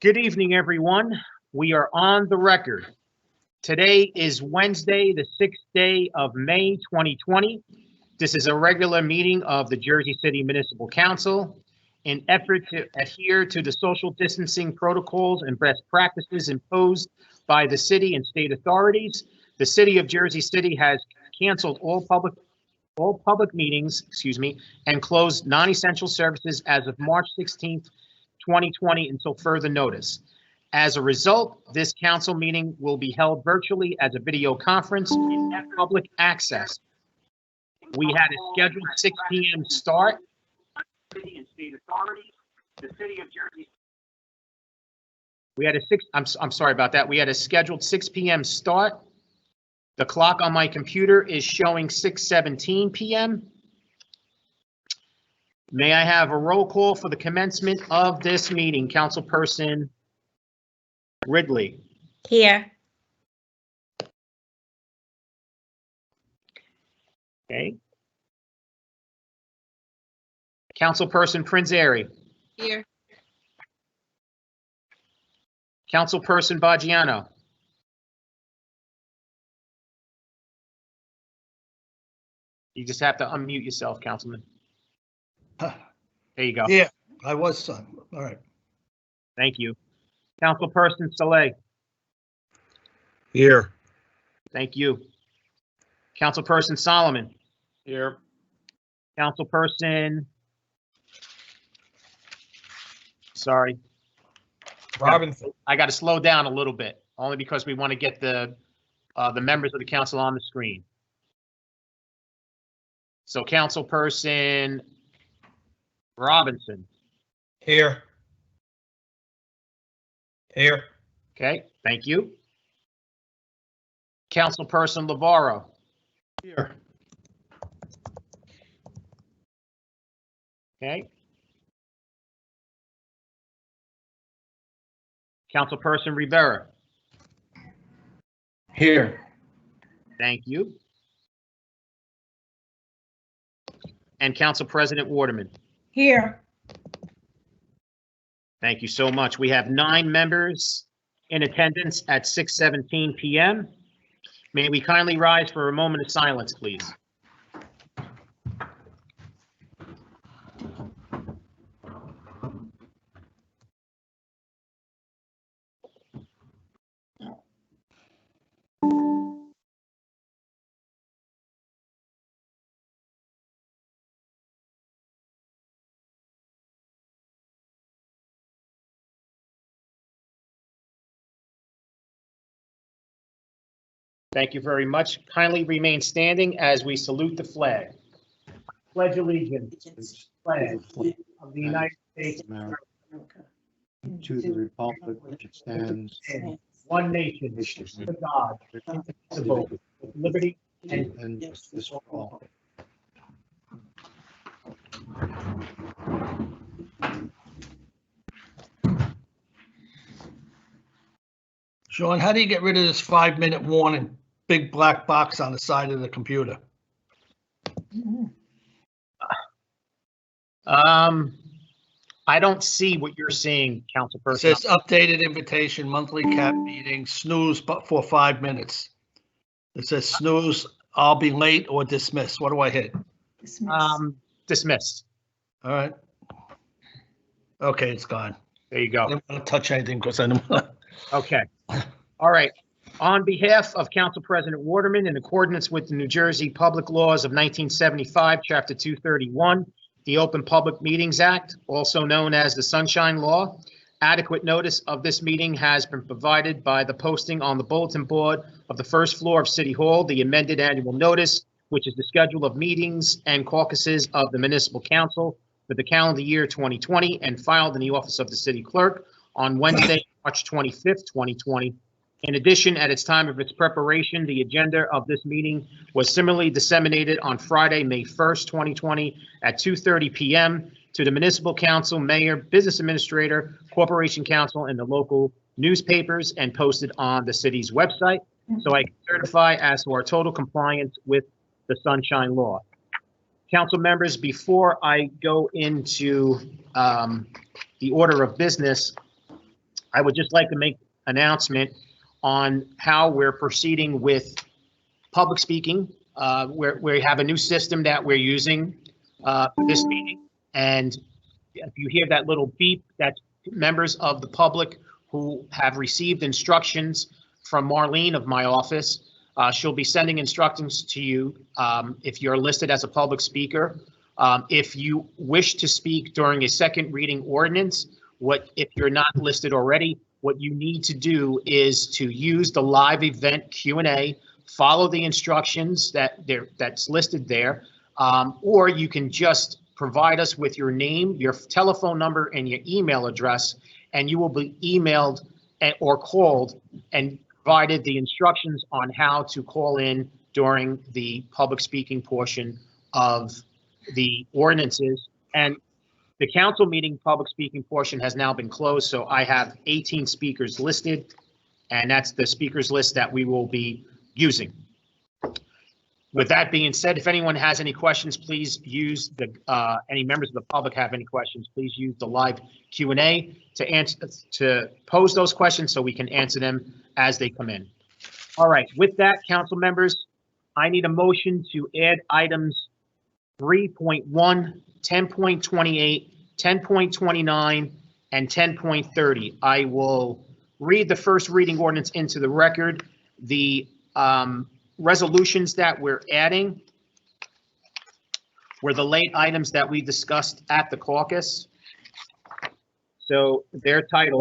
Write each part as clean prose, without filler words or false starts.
Good evening, everyone. We are on the record. Today is Wednesday, the 6th day of May, 2020. This is a regular meeting of the Jersey City Municipal Council. In effort to adhere to the social distancing protocols and best practices imposed by the city and state authorities, the city of Jersey City has canceled all public meetings, and closed non-essential services as of March 16th, 2020 until further notice. As a result, this council meeting will be held virtually as a video conference at public access. We had a scheduled 6 p.m. start. City and state authorities, the city of Jersey. We had I'm sorry about that. We had a scheduled 6 p.m. start. The clock on my computer is showing 6:17 p.m. May I have a roll call for the commencement of this meeting? Councilperson Ridley. Here. Okay. Councilperson Prince Airy. Here. Councilperson Baggiano. You just have to unmute yourself, Councilman. There you go. Yeah, I was, son. All right. Thank you. Councilperson Saleh. Here. Thank you. Councilperson Solomon. Here. Councilperson. Sorry. Robinson. I got to slow down a little bit, only because we want to get the members of the council on the screen. So Councilperson Robinson. Here. Here. Okay, thank you. Councilperson Lavarro. Here. Okay. Councilperson Rivera. Here. Thank you. And Council President Waterman. Here. Thank you so much. We have 9 members in attendance at 6:17 p.m. May we kindly rise for a moment of silence, please? Thank you very much. Kindly remain standing as we salute the flag. Pledge allegiance to the flag of the United States of America, to the republic which stands, one nation, under God, indivisible, with liberty and justice for all. Sean, how do you get rid of this 5-minute warning, big black box on the side of the computer? I don't see what you're seeing, Councilperson. It says updated invitation, monthly cap meeting, snooze but for 5 minutes. It says snooze, I'll be late or dismiss. What do I hit? Dismissed. All right. Okay, it's gone. There you I go. didn't want to touch anything because I don't. Okay. All right. On behalf of Council President Waterman, in accordance with the New Jersey Public Laws of 1975, Chapter 231, the Open Public Meetings Act, also known as the Sunshine Law, adequate notice of this meeting has been provided by the posting on the bulletin board of the first floor of City Hall, the amended annual notice, which is the schedule of meetings and caucuses of the Municipal Council for the calendar year 2020, and filed in the office of the City Clerk on Wednesday, March 25th, 2020. In addition, at its time of its preparation, the agenda of this meeting was similarly disseminated on Friday, May 1st, 2020 at 2:30 p.m. to the Municipal Council, Mayor, Business Administrator, Corporation Council, and the local newspapers, and posted on the city's website. So I can certify as to our total compliance with the Sunshine Law. Council members, before I go into the order of business, I would just like to make announcement on how we're proceeding with public speaking. We have a new system that we're using for this meeting. And if you hear that little beep, that's members of the public who have received instructions from Marlene of my office. She'll be sending instructions to you if you're listed as a public speaker. If you wish to speak during a second reading ordinance, if you're not listed already, what you need to do is to use the live event Q&A, follow the instructions that's listed there, or you can just provide us with your name, your telephone number, and your email address, and you will be emailed or called and provided the instructions on how to call in during the public speaking portion of the ordinances. And the council meeting public speaking portion has now been closed, so I have 18 speakers listed, and that's the speakers list that we will be using. With that being said, if anyone has any questions, please use any members of the public have any questions, please use the live Q&A to pose those questions so we can answer them as they come in. All right, with that, council members, I need a motion to add items 3.1, 10.28, 10.29, and 10.30. I will read the first reading ordinance into the record. The resolutions that we're adding were the late items that we discussed at the caucus. So their title.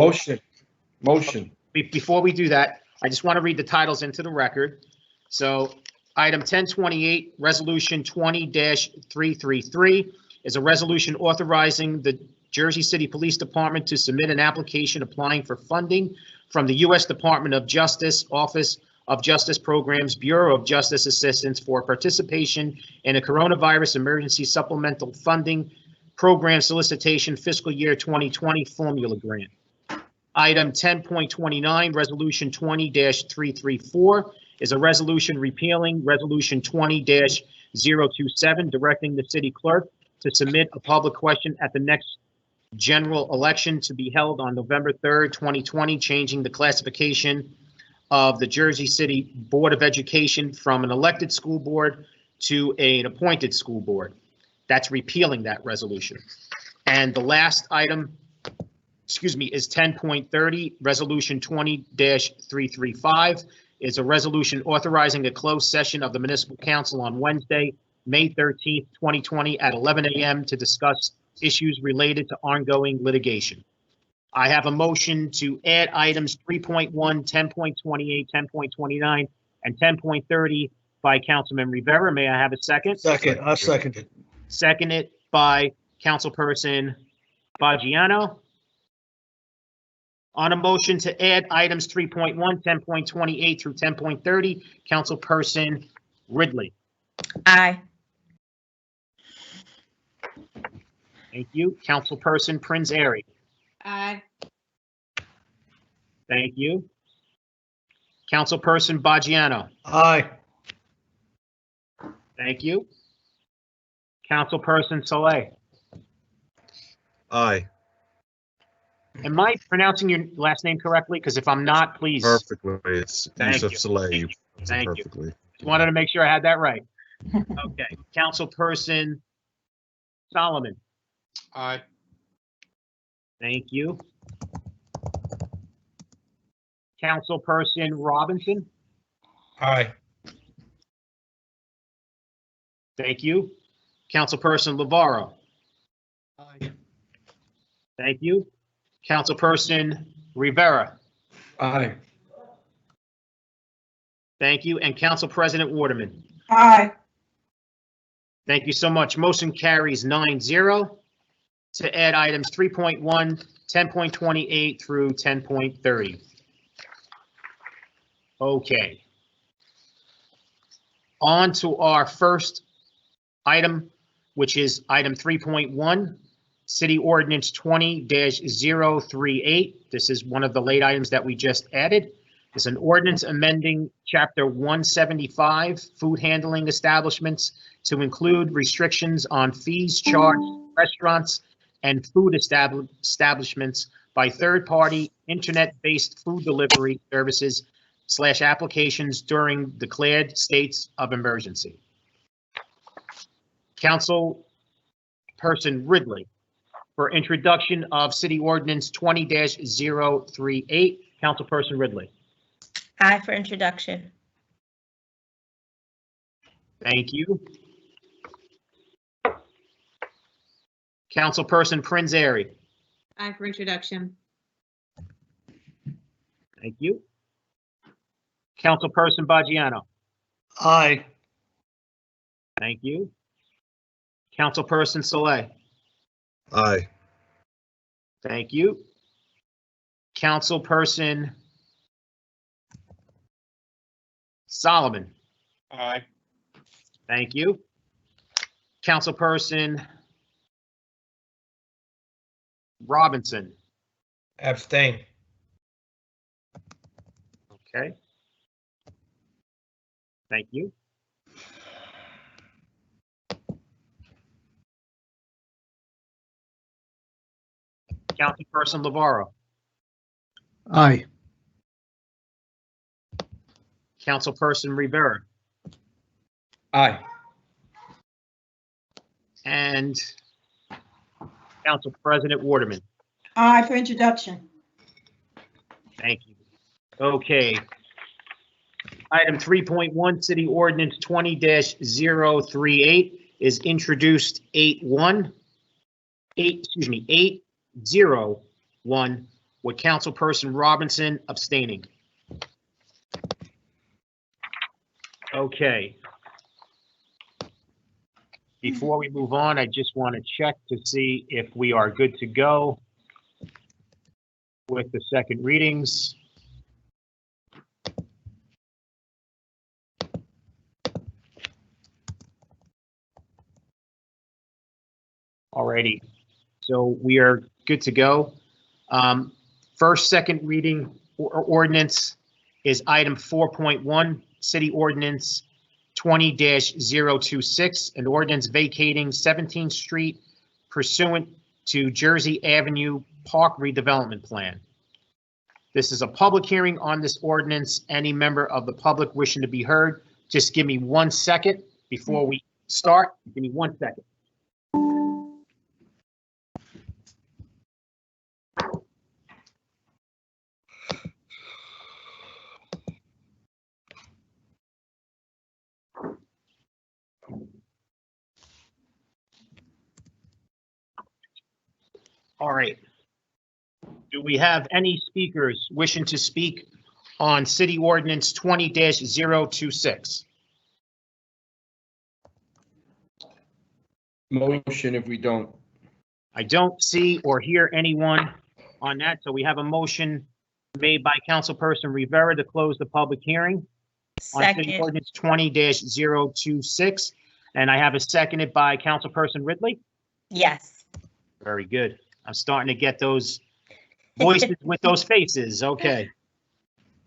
Motion. Before we do that, I just want to read the titles into the record. So item 1028, resolution 20-333 is a resolution authorizing the Jersey City Police Department to submit an application applying for funding from the U.S. Department of Justice, Office of Justice Programs, Bureau of Justice Assistance for participation in a coronavirus emergency supplemental funding program solicitation fiscal year 2020 formula grant. Item 10.29, resolution 20-334 is a resolution repealing resolution 20-027, directing the city clerk to submit a public question at the next general election to be held on November 3rd, 2020, changing the classification of the Jersey City Board of Education from an elected school board to an appointed school board. That's repealing that resolution. And the last item, is 10.30, resolution 20-335 is a resolution authorizing a closed session of the municipal council on Wednesday, May 13th, 2020 at 11 a.m. to discuss issues related to ongoing litigation. I have a motion to add items 3.1, 10.28, 10.29, and 10.30 by Councilman Rivera. May I have a second? Second, I second it. Seconded by Councilperson Baggiano. On a motion to add items 3.1, 10.28 through 10.30, Councilperson Ridley. Aye. Thank you. Councilperson Prince Airy. Aye. Thank you. Councilperson Baggiano. Aye. Thank you. Councilperson Saleh. Aye. Am I pronouncing your last name correctly? Because if I'm not, please. Perfectly. It's Thank Yusuf you. Saleh. Thank you. Perfectly. Just wanted to make sure I had that right. Okay. Councilperson Solomon. Aye. Thank you. Councilperson Robinson. Aye. Thank you. Councilperson Lavaro. Aye. Thank you. Councilperson Rivera. Aye. Thank you. And Council President Waterman. Aye. Thank you so much. Motion carries 9-0 to add items 3.1, 10.28 through 10.30. Okay. On to our first item, which is item 3.1, City Ordinance 20-038. This is one of the late items that we just added. It's an ordinance amending Chapter 175, food handling establishments, to include restrictions on fees charged to restaurants and food establishments by third-party internet-based food delivery services / applications during declared states of emergency. Councilperson Ridley, for introduction of City Ordinance 20-038. Councilperson Ridley. Aye for introduction. Thank you. Councilperson Prince Airy. Aye for introduction. Thank you. Councilperson Baggiano. Aye. Thank you. Councilperson Saleh. Aye. Thank you. Councilperson Solomon. Aye. Thank you. Councilperson Robinson. Abstain. Okay. Thank you. Councilperson Navarro. Aye. Councilperson Rivera. Aye. And Council President Waterman. Aye for introduction. Thank you. Okay. Item 3.1, City Ordinance 20-038 is introduced 801, with Councilperson Robinson abstaining. Okay. Before we move on, I just want to check to see if we are good to go with the second readings. Alrighty, so we are good to go. First, second reading ordinance is item 4.1, City Ordinance 20-026, an ordinance vacating 17th Street pursuant to Jersey Avenue Park Redevelopment Plan. This is a public hearing on this ordinance. Any member of the public wishing to be heard, just give me 1 second before we start. Give me 1 second. All right. Do we have any speakers wishing to speak on City Ordinance 20-026? Motion if we don't. I don't see or hear anyone on that, so we have a motion made by Councilperson Rivera to close the public hearing on City Second. Ordinance 20-026, and I have a seconded by Councilperson Ridley. Yes. Very good. I'm starting to get those voices with those faces. Okay.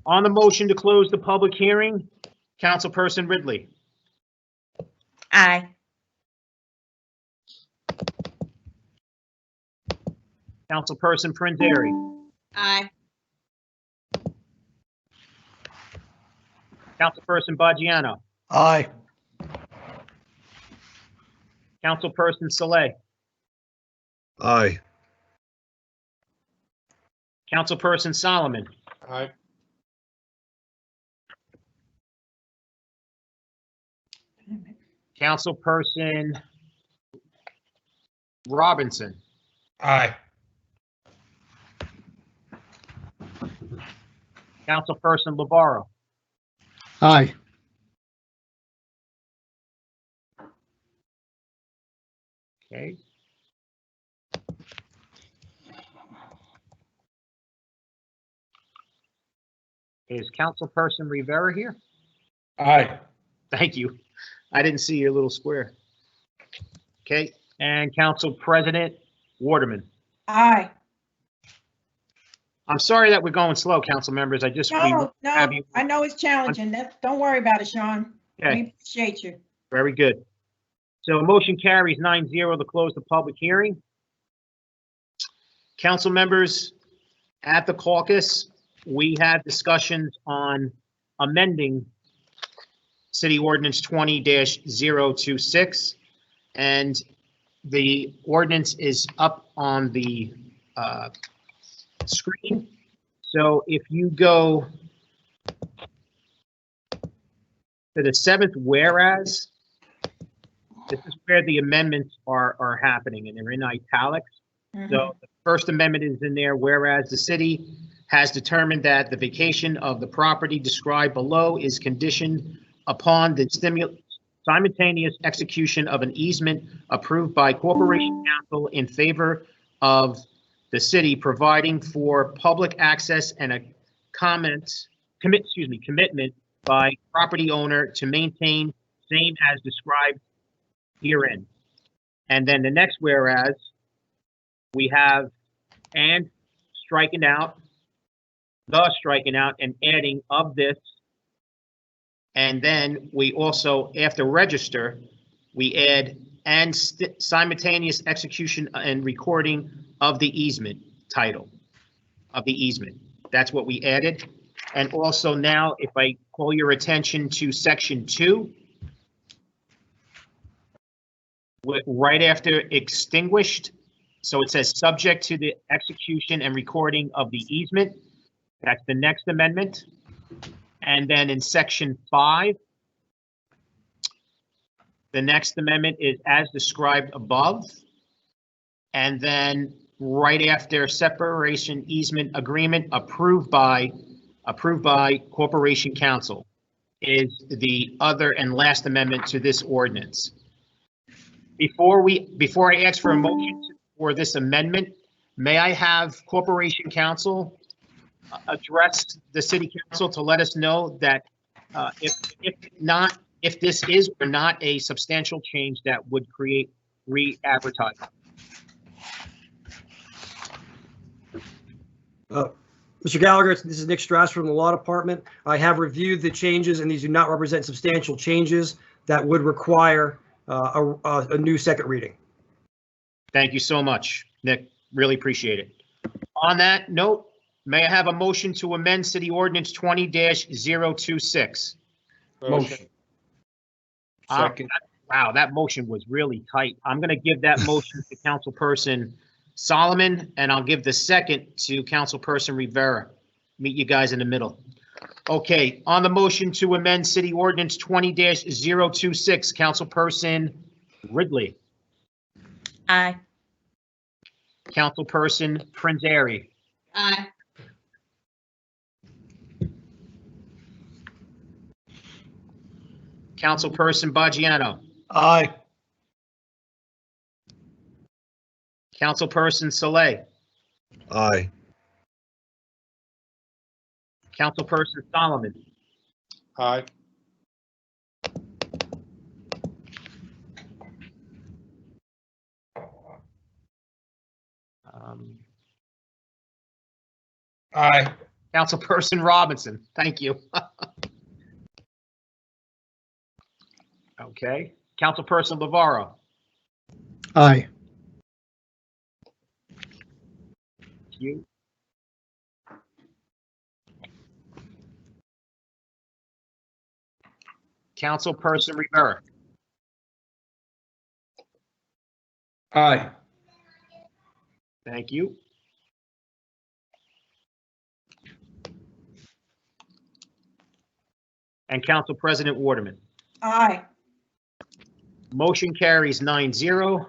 On the motion to close the public hearing, Councilperson Ridley. Aye. Councilperson Prince Airy. Aye. Councilperson Baggiano. Aye. Councilperson Saleh. Aye. Councilperson Solomon. Aye. Councilperson Robinson. Aye. Councilperson Navarro. Aye. Okay. Is Councilperson Rivera here? Aye. Thank you. I didn't see your little square. Okay, and Council President Waterman. Aye. I'm sorry that we're going slow, council members. I just, No, have no, you- I know it's challenging. Don't worry about it, Sean. okay, We appreciate you. very good. So motion carries 9-0 to close the public hearing. Council members, At the caucus, we had discussions on amending City Ordinance 20-026, and the ordinance is up on the screen. So if you go to the seventh whereas, this is where the amendments are happening, and they're in italics. So the first amendment is in there, whereas the city has determined that the vacation of the property described below is conditioned upon the simultaneous execution of an easement approved by Corporation Council in favor of the city, providing for public access and a commitment by property owner to maintain same as described herein. And then the next whereas, we have and striking out, and adding of this. And then we also, after register, we add and simultaneous execution and recording of the easement title of the easement. That's what we added. And also now, if I call your attention to section 2, right after extinguished, so it says subject to the execution and recording of the easement. That's the next amendment. And then in section 5, the next amendment is as described above. And then right after separation easement agreement approved by Corporation Council is the other and last amendment to this ordinance. Before I ask for a motion for this amendment, may I have Corporation Council address the City Council to let us know that if this is or not a substantial change that would create re-advertising? Mr. Gallagher, this is Nick Strass from the Law Department. I have reviewed the changes, and these do not represent substantial changes that would require a new second reading. Thank you so much, Nick. Really appreciate it. On that note, may I have a motion to amend City Ordinance 20-026? Motion. Second. Wow, that motion was really tight. I'm going to give that motion to Councilperson Solomon, and I'll give the second to Councilperson Rivera. Meet you guys in the middle. Okay, on the motion to amend City Ordinance 20-026, Councilperson Ridley. Aye. Councilperson Prince Airy. Aye. Councilperson Baggiano. Aye. Councilperson Saleh. Aye. Councilperson Solomon. Aye. Aye. Councilperson Robinson. Thank you. Okay. Councilperson Lavarro. Aye. Thank you. Councilperson Rivera. Aye. Thank you. And Council President Waterman. Aye. Motion carries 9-0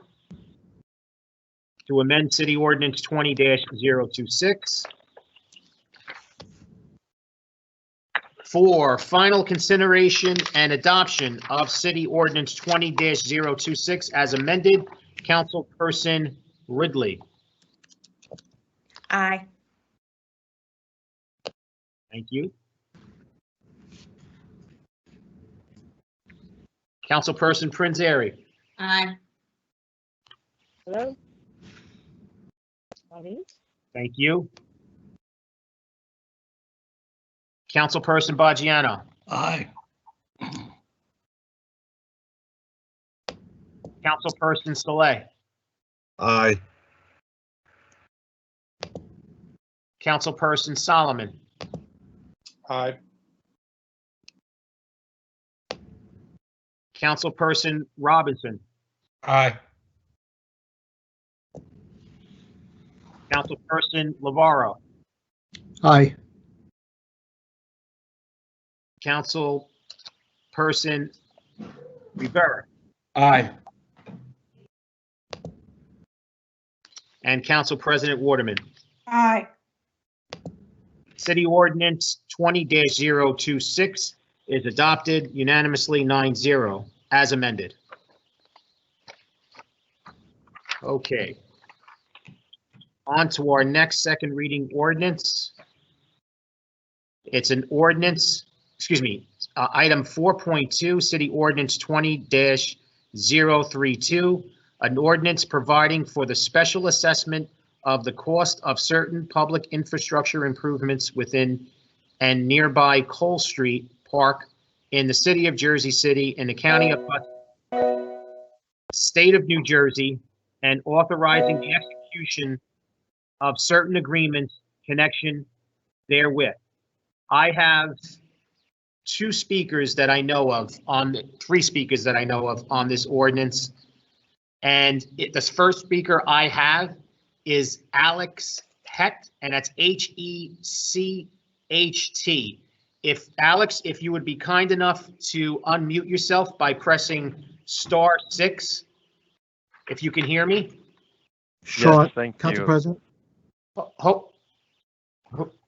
to amend City Ordinance 20-026. For final consideration and adoption of City Ordinance 20-026 as amended, Councilperson Ridley. Aye. Thank you. Councilperson Prince Airy. Aye. Hello? Thank you. Councilperson Baggiano. Aye. Councilperson Saleh. Aye. Councilperson Solomon, Aye. Councilperson Robinson, Aye. Councilperson Lavaro, Aye. Councilperson Rivera, Aye. and Council President Waterman. Aye. City Ordinance 20-026 is adopted unanimously 9-0 as amended. Okay. On to our next second reading ordinance. It's an ordinance, item 4.2, City Ordinance 20-032, an ordinance providing for the special assessment of the cost of certain public infrastructure improvements within and nearby Cole Street Park in the city of Jersey City in the county of Hudson, state of New Jersey, and authorizing the execution of certain agreements connection therewith. I have three speakers that I know of on this ordinance. And the first speaker I have is Alex Hecht, and that's Hecht. Alex, if you would be kind enough to unmute yourself by pressing *6, if you can hear me. Sean, Yes, thank Council you. President,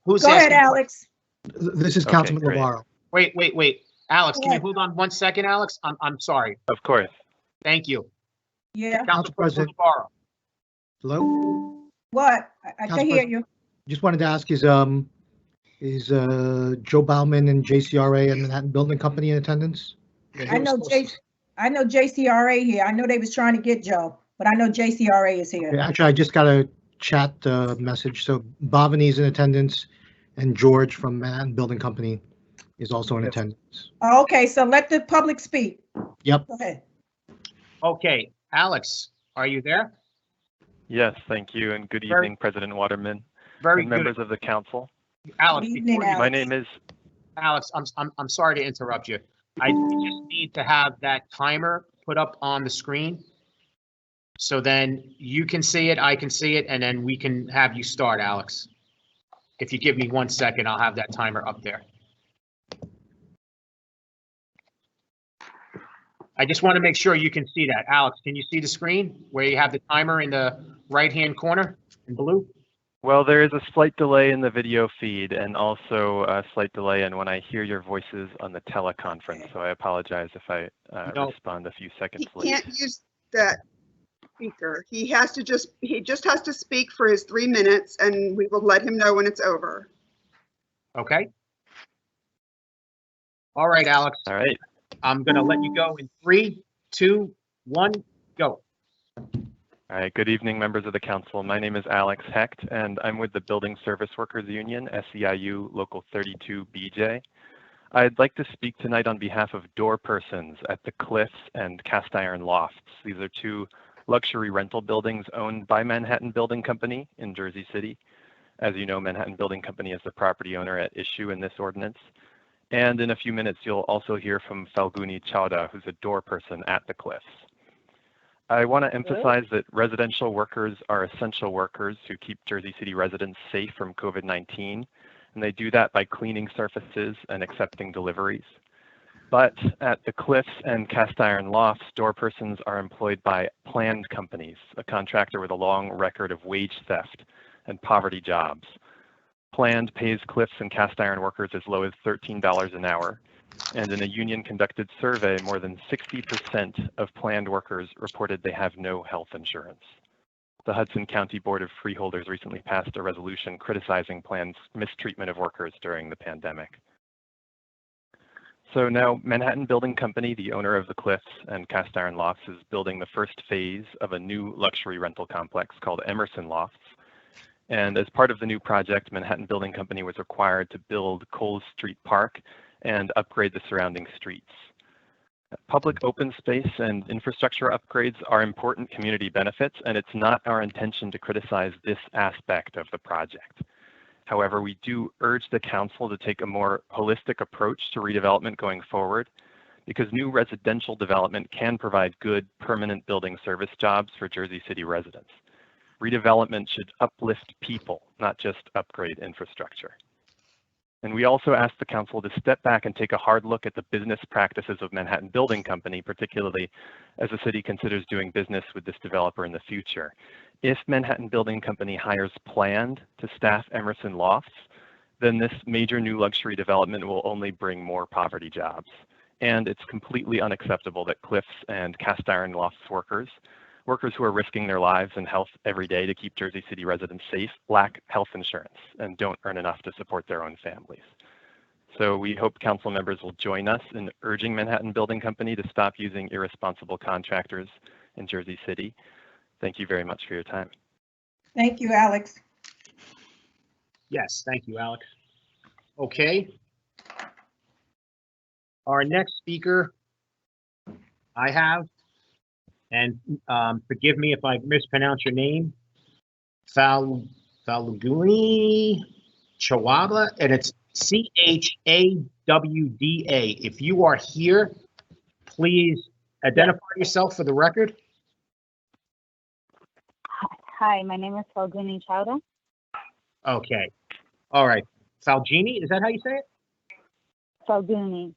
Who's Go ahead, asking? Alex. this is Okay, Councilman great. Lavaro. Wait. Alex, can you What? hold on 1 second, Alex? I'm sorry. Of course. Thank you. Yeah. Council President. President Lavaro. Hello? What? I Council can hear you. Just wanted to ask, is Joe Bauman and JCRA and Manhattan Building Company in attendance? I know JCRA here. I know they was trying to get Joe, but I know JCRA is here. Yeah, actually, I just got a chat message. So Bhavani's in attendance and George from Manhattan Building Company is also in attendance. Okay, so let the public speak. Yep. Go ahead. Okay, Alex, are you there? Yes, thank you, and good Very- evening, President Waterman Very and good. members of the council. Alex, Good evening, before you- My Alex. name is Alex, I'm sorry to interrupt you. I just need to have that timer put up on the screen. So then you can see it, I can see it, and then we can have you start, Alex. If you give me 1 second, I'll have that timer up there. I just want to make sure you can see that. Alex, can you see the screen where you have the timer in the right-hand corner in blue? Well, there is a slight delay in the video feed and also a slight delay in when I hear your voices on the teleconference. So I apologize if I No. respond a few He seconds late. can't use that speaker. He just has to speak for his 3 minutes and we will let him know when it's over. Okay. All right, Alex, All right. I'm going to let you go in 3, 2, 1, go. All right. Good evening, members of the council. My name is Alex Hecht, and I'm with the Building Service Workers Union, SEIU Local 32 BJ. I'd like to speak tonight on behalf of door persons at the Cliffs and Cast Iron Lofts. These are two luxury rental buildings owned by Manhattan Building Company in Jersey City. As you know, Manhattan Building Company is the property owner at issue in this ordinance. And in a few minutes, you'll also hear from Falguni Chowda, who's a door person at the Cliffs. I want to emphasize that residential workers are essential workers who keep Jersey City residents safe from COVID-19, and they do that by cleaning surfaces and accepting deliveries. But at the Cliffs and Cast Iron Lofts, door persons are employed by planned companies, a contractor with a long record of wage theft and poverty jobs. Planned pays Cliffs and Cast Iron workers as low as $13 an hour. And in a union-conducted survey, more than 60% of planned workers reported they have no health insurance. The Hudson County Board of Freeholders recently passed a resolution criticizing planned mistreatment of workers during the pandemic. So now Manhattan Building Company, the owner of the Cliffs and Cast Iron Lofts, is building the first phase of a new luxury rental complex called Emerson Lofts. And as part of the new project, Manhattan Building Company was required to build Cole Street Park and upgrade the surrounding streets. Public open space and infrastructure upgrades are important community benefits, and it's not our intention to criticize this aspect of the project. However, we do urge the council to take a more holistic approach to redevelopment going forward, because new residential development can provide good permanent building service jobs for Jersey City residents. Redevelopment should uplift people, not just upgrade infrastructure. And we also ask the council to step back and take a hard look at the business practices of Manhattan Building Company, particularly as the city considers doing business with this developer in the future. If Manhattan Building Company hires planned to staff Emerson Lofts, then this major new luxury development will only bring more poverty jobs. And it's completely unacceptable that Cliffs and Cast Iron Lofts workers who are risking their lives and health every day to keep Jersey City residents safe lack health insurance and don't earn enough to support their own families. So we hope council members will join us in urging Manhattan Building Company to stop using irresponsible contractors in Jersey City. Thank you very much for your time. Thank you, Alex. Yes, thank you, Alex. Okay. Our next speaker I have, and forgive me if I mispronounce your name, Faluguni Chawada, and it's Chawda. If you are here, please identify yourself for the record. Hi, my name is Falguni Chowda. Okay. All right. Falgini, is that how you say it? Falguni.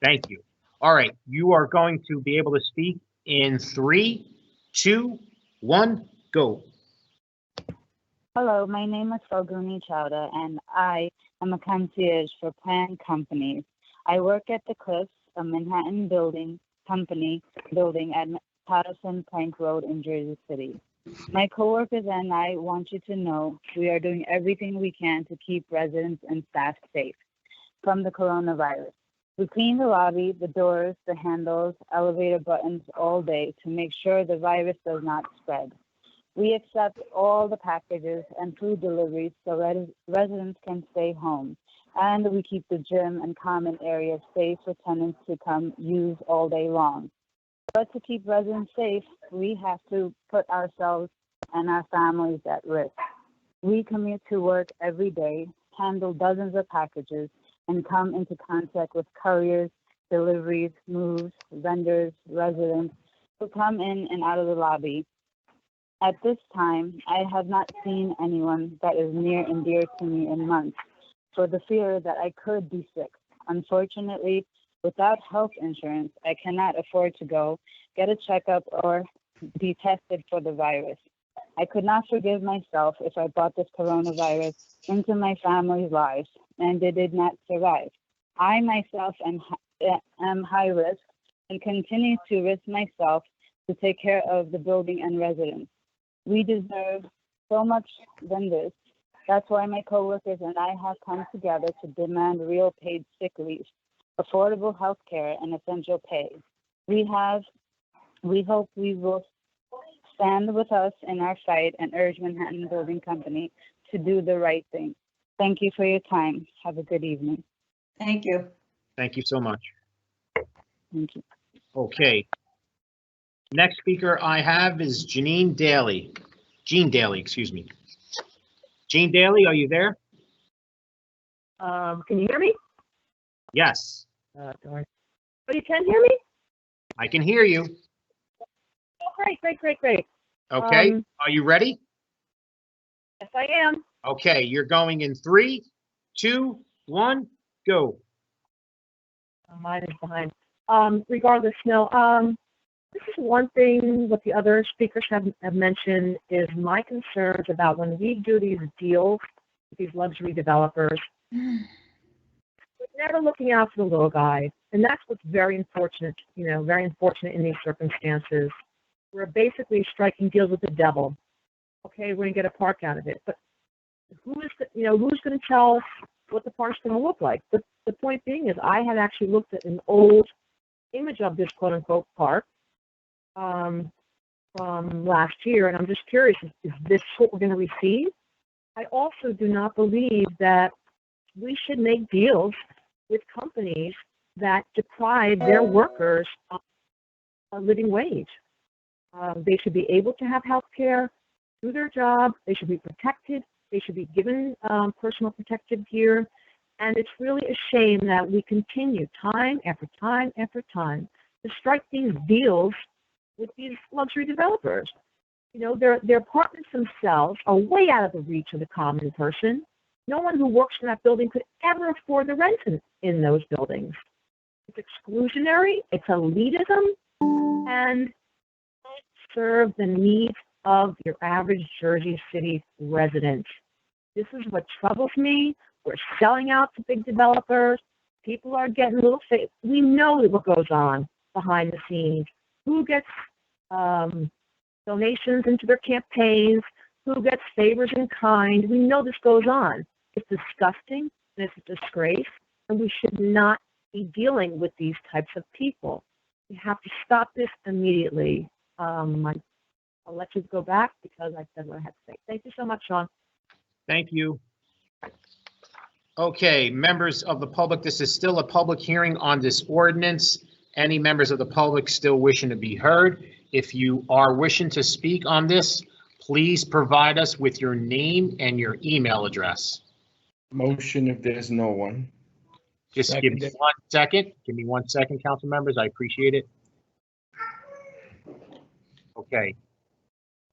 Thank you. All right. You are going to be able to speak in 3, 2, 1, go. Hello, my name is Falguni Chowda, and I am a concierge for planned companies. I work at the Cliffs, a Manhattan Building Company building at Patterson Plank Road in Jersey City. My coworkers and I want you to know we are doing everything we can to keep residents and staff safe from the coronavirus. We clean the lobby, the doors, the handles, elevator buttons all day to make sure the virus does not spread. We accept all the packages and food deliveries so residents can stay home. And we keep the gym and common areas safe for tenants to come use all day long. But to keep residents safe, we have to put ourselves and our families at risk. We commute to work every day, handle dozens of packages, and come into contact with couriers, deliveries, moves, vendors, residents who come in and out of the lobby. At this time, I have not seen anyone that is near and dear to me in months for the fear that I could be sick. Unfortunately, without health insurance, I cannot afford to go get a checkup or be tested for the virus. I could not forgive myself if I brought this coronavirus into my family's lives and they did not survive. I myself am high risk and continue to risk myself to take care of the building and residents. We deserve so much than this. That's why my coworkers and I have come together to demand real paid sick leave, affordable health care, and essential pay. We hope we will stand with us in our fight and urge Manhattan Building Company to do the right thing. Thank you for your time. Have a good evening. Thank you. Thank you so much. Thank you. Okay. Next speaker I have is Jean Daly, excuse me. Jean Daly, are you there? Can you hear me? Yes, Darn. Oh, you can hear me? I can hear you. Oh, great. Okay, are you ready? Yes, I am. Okay, you're going in 3, 2, 1, go. Mine is behind. Regardless, no. This is one thing what the other speakers have mentioned is my concerns about when we do these deals with these luxury developers. We're never looking out for the little guy, and that's what's very unfortunate. Very unfortunate in these circumstances. We're basically striking deals with the devil. Okay, we're gonna get a park out of it, but who's going to tell us what the park's going to look like? But the point being is, I had actually looked at an old image of this quote-unquote park from last year, and I'm just curious, is this what we're going to receive? I also do not believe that we should make deals with companies that deprive their workers of a living wage. They should be able to have health care, do their job. They should be protected. They should be given personal protective gear. And it's really a shame that we continue time after time after time to strike these deals with these luxury developers. You know, their apartments themselves are way out of the reach of the common person. No one who works in that building could ever afford the rent in those buildings. It's exclusionary, it's elitism, and it serves the needs of your average Jersey City resident. This is what troubles me. We're selling out to big developers. People are getting a little fake. We know what goes on behind the scenes. Who gets donations into their campaigns? Who gets favors in kind? We know this goes on. It's disgusting, and it's a disgrace, and we should not be dealing with these types of people. We have to stop this immediately. I'll let you go back because I said what I had to say. Thank you so much, Sean. Thank you. Okay, members of the public, this is still a public hearing on this ordinance. Any members of the public still wishing to be heard? If you are wishing to speak on this, please provide us with your name and your email address. Motion if there's no one. Just give me 1 second. Give me 1 second, council members. I appreciate it. Okay.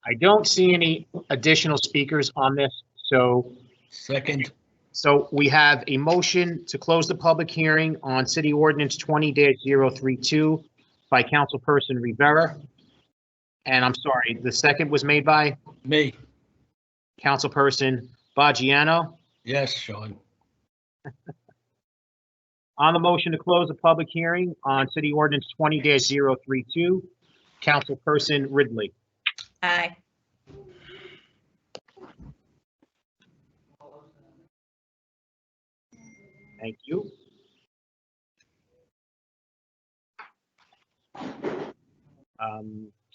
I don't see any additional speakers on this, so. Second. So we have a motion to close the public hearing on City Ordinance 20-032 by Councilperson Rivera. And I'm sorry, the second was made by? Me. Councilperson Baggiano. Yes, Sean. On the motion to close the public hearing on City Ordinance 20-032, Councilperson Ridley. Aye. Thank you.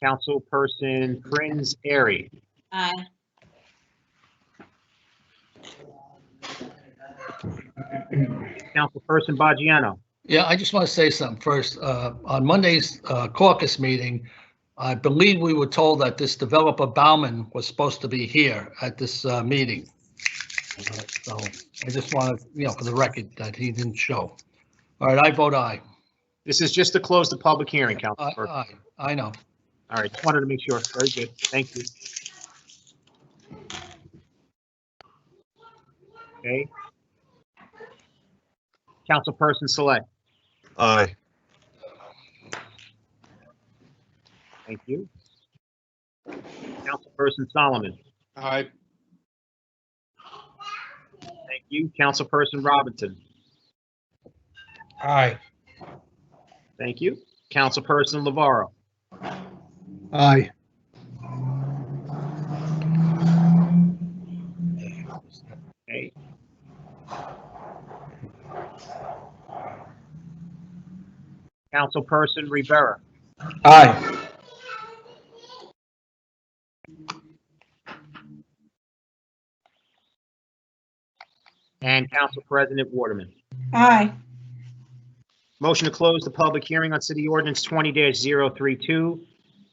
Councilperson Prince Airy. Aye. Councilperson Baggiano. Yeah, I just want to say something first. On Monday's caucus meeting, I believe we were told that this developer Bauman was supposed to be here at this meeting. So I just wanted, for the record, that he didn't show. All right, I vote aye. This is just to close the public hearing, Councilperson. Aye, I know. All right, just wanted to make sure. Very good. Thank you. Okay. Councilperson Select. Aye. Thank you. Councilperson Solomon. Aye. Thank you. Councilperson Robinson. Aye. Thank you. Councilperson Lavaro. Aye. Okay. Councilperson Rivera. Aye. And Council President Waterman. Aye. Motion to close the public hearing on City Ordinance 20-032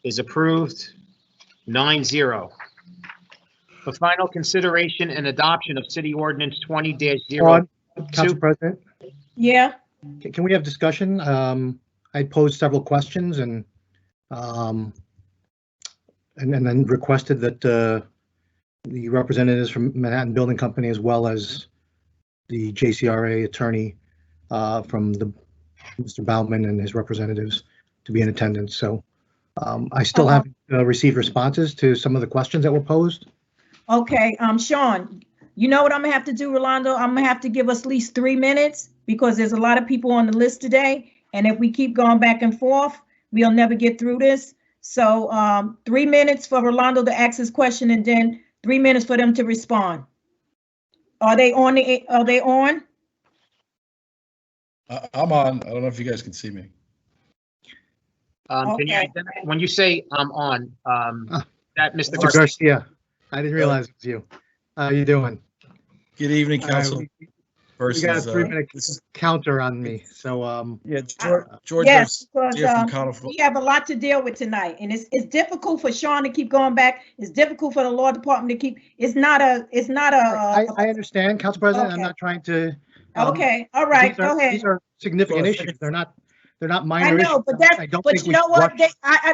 is approved 9-0. For final consideration and adoption of City Ordinance 20-0. Council President, Yeah. can we have discussion? I posed several questions and then requested that the representatives from Manhattan Building Company as well as the JCRA attorney from Mr. Bauman and his representatives to be in attendance. So I still haven't received responses to some of the questions that were posed. Okay, Sean, you know what I'm gonna have to do, Rolando? I'm gonna have to give us at least 3 minutes because there's a lot of people on the list today. And if we keep going back and forth, we'll never get through this. So 3 minutes for Rolando to ask his question and then 3 minutes for them to respond. Are they on? Are they on? I'm on. I don't know if you guys can see me. Can you identify, when you say I'm on, that Mr. Mr. Garcia? Garcia, I didn't realize it was you. How you doing? Good evening, Council. You got a versus, 3-minute this is, counter on me, so, yeah, George Yes, Garcia because from Council. we have a lot to deal with tonight, and it's difficult for Sean to keep going back. It's difficult for the law department to keep, it's not a. I understand, Council President, I'm Okay. not trying to. Okay, all right, go ahead. These are significant Well, if I issues. could- They're not I minor issues. know, but I don't think you we know should what?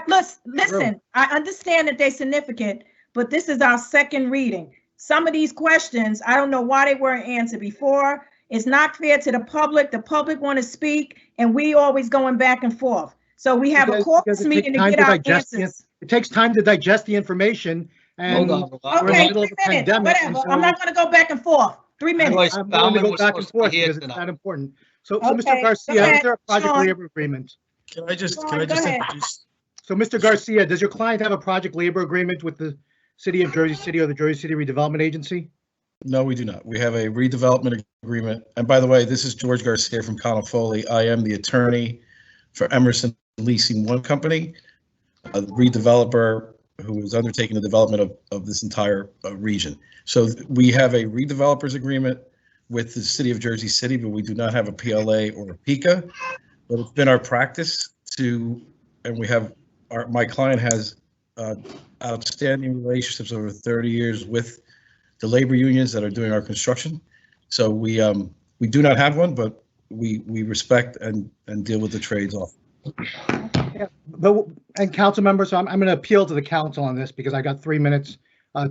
rush Listen, I understand that they're significant, but this is our second reading. Some of these questions, I don't know why they weren't answered before. It's not fair to the public. The public want to speak, and we always going back and forth. So we have a Because caucus it meeting takes to time get our digest answers. It takes time to digest the information, and Hold on. we're in the Okay, middle 3 of a minutes, pandemic. and whatever. so I'm not gonna go back and forth. 3 minutes. Otherwise, I'm willing to Bauman go was back and supposed to be forth here because it's tonight. that important. So Okay, Mr. go Garcia, ahead, is there a project Sean. labor agreement? Can I just Go ahead. introduce? So Mr. Garcia, does your client have a project labor agreement with the City of Jersey City or the Jersey City Redevelopment Agency? No, we do not. We have a redevelopment agreement. And by the way, this is George Garcia from Conifoli. I am the attorney for Emerson Leasing One Company, a redeveloper who is undertaking the development of this entire region. So we have a redevelopers agreement with the City of Jersey City, but we do not have a PLA or a PICA. But it's been our practice to, and we have, my client has outstanding relationships over 30 years with the labor unions that are doing our construction. So we do not have one, but we respect and deal with the trades off. Yeah, and council members, so I'm going to appeal to the council on this because I got 3 minutes,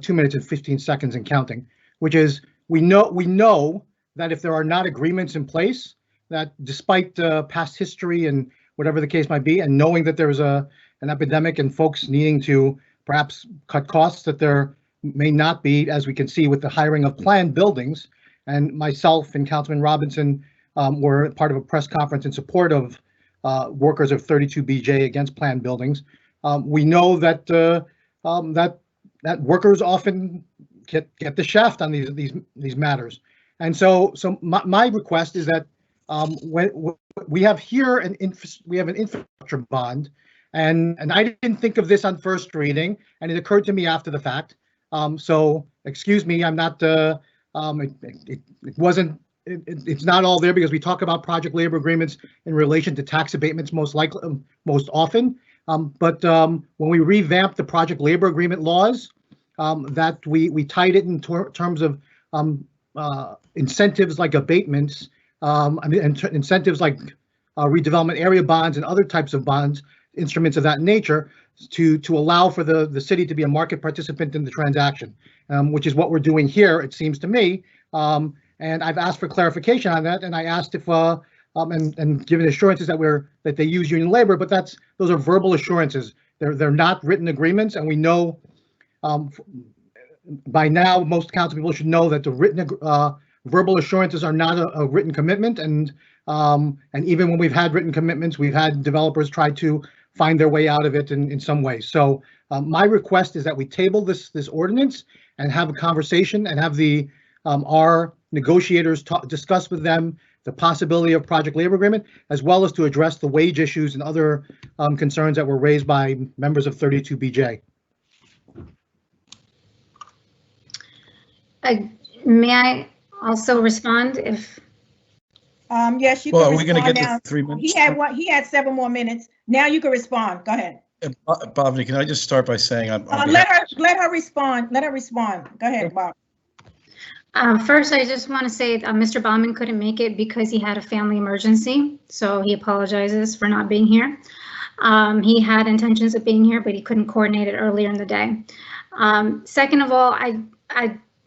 2 minutes and 15 seconds and counting, which is we know that if there are not agreements in place, that despite past history and whatever the case might be, and knowing that there's an epidemic and folks needing to perhaps cut costs, that there may not be, as we can see with the hiring of planned buildings. And myself and Councilman Robinson were part of a press conference in support of workers of 32BJ against planned buildings. We know that that workers often get the shaft on these matters. And so my request is that when we have here we have an infrastructure bond, and I didn't think of this on first reading, and it occurred to me after the fact. So excuse me, I'm not. It wasn't. It's not all there because we talk about project labor agreements in relation to tax abatements most often. But when we revamped the project labor agreement laws, that we tied it in terms of incentives like abatements, incentives like redevelopment area bonds and other types of bonds, instruments of that nature, to allow for the city to be a market participant in the transaction, which is what we're doing here, it seems to me. And I've asked for clarification on that, and I asked if and given assurances that they use union labor, but those are verbal assurances. They're not written agreements, and we know by now most council people should know that the written verbal assurances are not a written commitment, and even when we've had written commitments, we've had developers try to find their way out of it in some way. So my request is that we table this ordinance and have a conversation and have our negotiators discuss with them the possibility of project labor agreement, as well as to address the wage issues and other concerns that were raised by members of 32BJ. May I also respond if? Yes, you Well, can are we going to respond get now. to 3 minutes? He had 7 more minutes. Now you can respond. Go ahead. Bobby, can I just start by saying Let her respond. Let her respond. Go ahead, Bob. First, I just want to say Mr. Bauman couldn't make it because he had a family emergency, so he apologizes for not being here. He had intentions of being here, but he couldn't coordinate it earlier in the day. Second of all,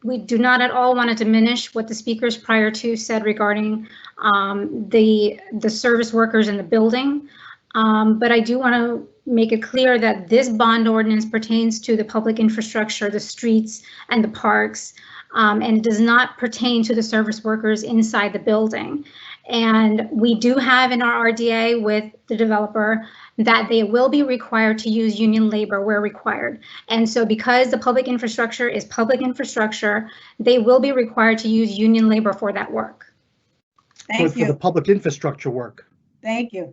we do not at all want to diminish what the speakers prior to said regarding the service workers in the building, but I do want to make it clear that this bond ordinance pertains to the public infrastructure, the streets and the parks, and it does not pertain to the service workers inside the building. And we do have in our RDA with the developer that they will be required to use union labor where required. And so because the public infrastructure is public infrastructure, they will be required to use union labor for that work. Thank you. For the public infrastructure work. Thank you.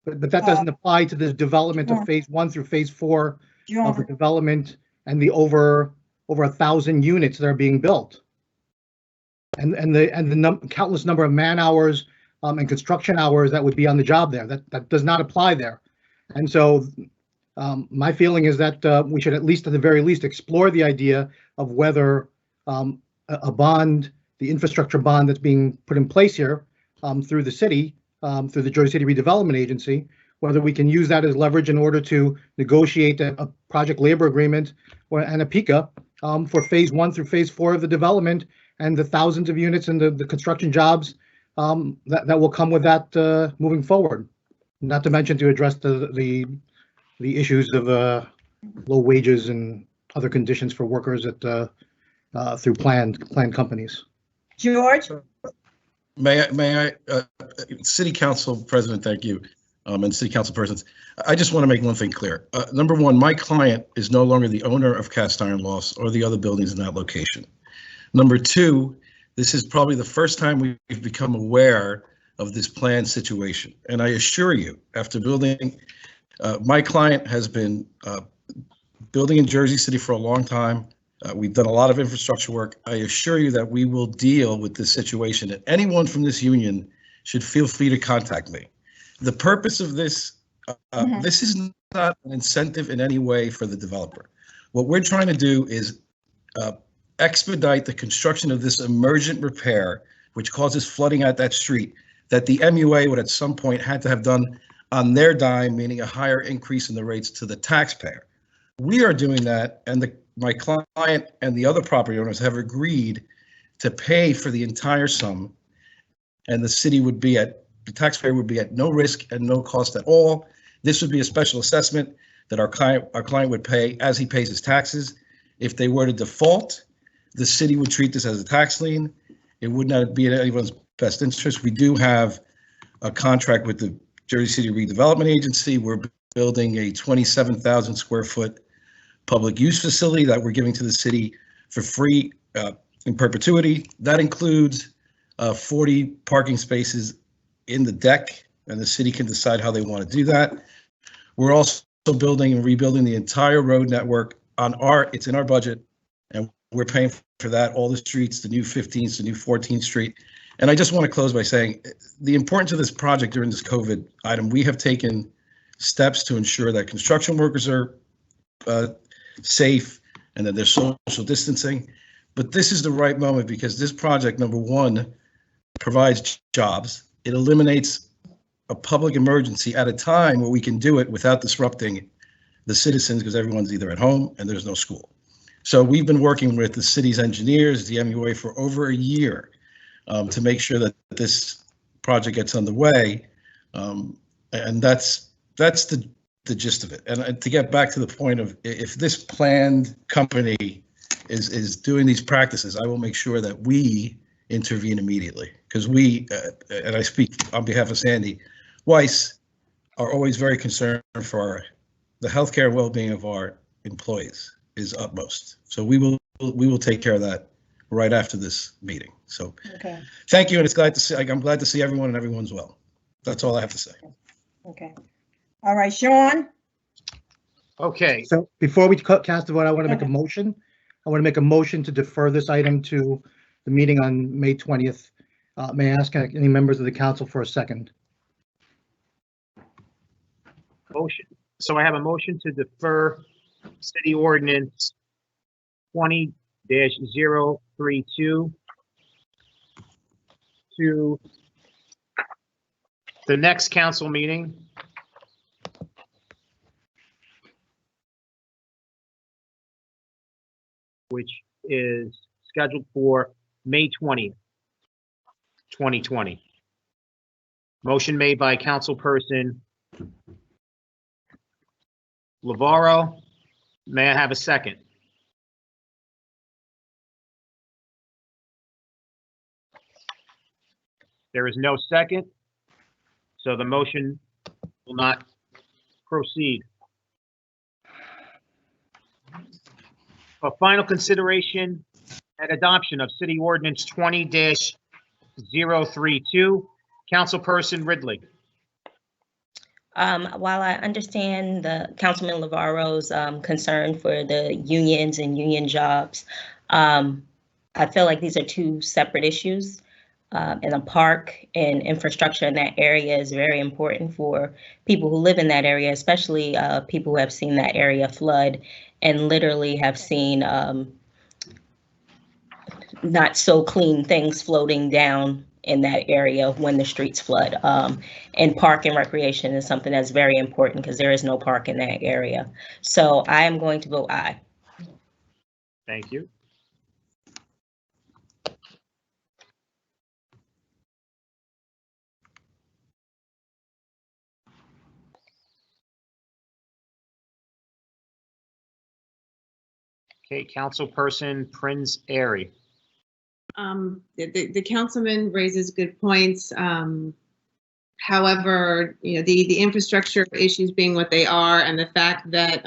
But that doesn't apply to the development of phase 1 through phase 4 of the development and the over 1,000 units that are being built. and the countless number of man hours and construction hours that would be on the job there. That does not apply there. And so my feeling is that we should at least, at the very least, explore the idea of whether a bond, the infrastructure bond that's being put in place here through the city, through the Jersey City Redevelopment Agency, whether we can use that as leverage in order to negotiate a project labor agreement and a PICA for phase 1 through phase 4 of the development and the thousands of units and the construction jobs that will come with that moving forward. Not to mention to address the issues of low wages and other conditions for workers at through planned companies. George? May I, City Council President, thank you, and City Council persons. I just want to make one thing clear. Number one, my client is no longer the owner of Cast Iron Lofts or the other buildings in that location. Number two, this is probably the first time we've become aware of this planned situation. And I assure you, after building, my client has been building in Jersey City for a long time. We've done a lot of infrastructure work. I assure you that we will deal with this situation, and anyone from this union should feel free to contact me. The purpose of this, this is not an incentive in any way for the developer. What we're trying to do is expedite the construction of this emergent repair, which causes flooding at that street, that the MUA would at some point had to have done on their dime, meaning a higher increase in the rates to the taxpayer. We are doing that, and my client and the other property owners have agreed to pay for the entire sum, and the city would be the taxpayer would be at no risk and no cost at all. This would be a special assessment that our client would pay as he pays his taxes. If they were to default, the city would treat this as a tax lien. It would not be in anyone's best interest. We do have a contract with the Jersey City Redevelopment Agency. We're building a 27,000 square foot public use facility that we're giving to the city for free in perpetuity. That includes 40 parking spaces in the deck, and the city can decide how they want to do that. We're also building and rebuilding the entire road network it's in our budget, and we're paying for that, all the streets, the new 15th, the new 14th Street. And I just want to close by saying the importance of this project during this COVID item, we have taken steps to ensure that construction workers are safe and that there's social distancing. But this is the right moment because this project, number one, provides jobs. It eliminates a public emergency at a time where we can do it without disrupting the citizens because everyone's either at home and there's no school. So we've been working with the city's engineers, the MUA, for over a year to make sure that this project gets underway. And that's the gist of it. And to get back to the point of if this planned company is doing these practices, I will make sure that we intervene immediately because we, and I speak on behalf of Sandy Weiss, are always very concerned for the healthcare and well-being of our employees is utmost. So we will take care of that right after this meeting. So Okay. Thank you, and I'm glad to see everyone and everyone's well. That's all I have to say. Okay. All right, Sean? Okay, So before we cast the vote, I want to make a motion. I want to make a motion to defer this item to the meeting on May 20th. May I ask any members of the council for a second? motion. So I have a motion to defer City Ordinance 20-032 to the next council meeting. Which is scheduled for May 20th, 2020. Motion made by Councilperson Lavaro. May I have a second? There is no second, so the motion will not proceed. For final consideration and adoption of City Ordinance 20-032, Councilperson Ridley. While I understand the Councilman Lavaro's concern for the unions and union jobs, I I feel like these are two separate issues. And a park and infrastructure in that area is very important for people who live in that area, especially people who have seen that area flood and literally have seen not so clean things floating down in that area when the streets flood. And park and recreation is something that's very important because there is no park in that area. So I am going to vote aye. Thank you. Okay, Councilperson Prince Airy. The councilman raises good points. However, the infrastructure issues being what they are, and the fact that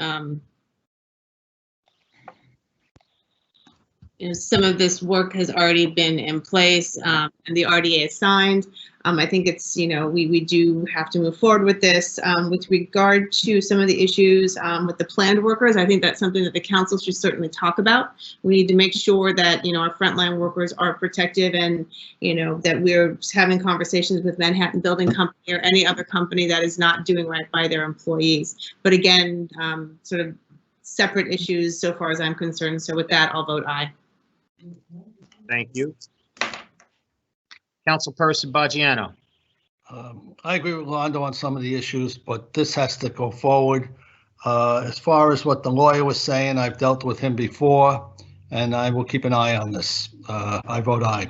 some of this work has already been in place, and the RDA is signed. I think it's, we do have to move forward with this. With regard to some of the issues with the planned workers, I think that's something that the council should certainly talk about. We need to make sure that, our frontline workers are protected, and, that we're having conversations with Manhattan Building Company or any other company that is not doing right by their employees. But again, sort of separate issues so far as I'm concerned. So with that, I'll vote aye. Thank you. Councilperson Baggiano. I agree with Londo on some of the issues, but this has to go forward. As far as what the lawyer was saying, I've dealt with him before, and I will keep an eye on this. I vote aye.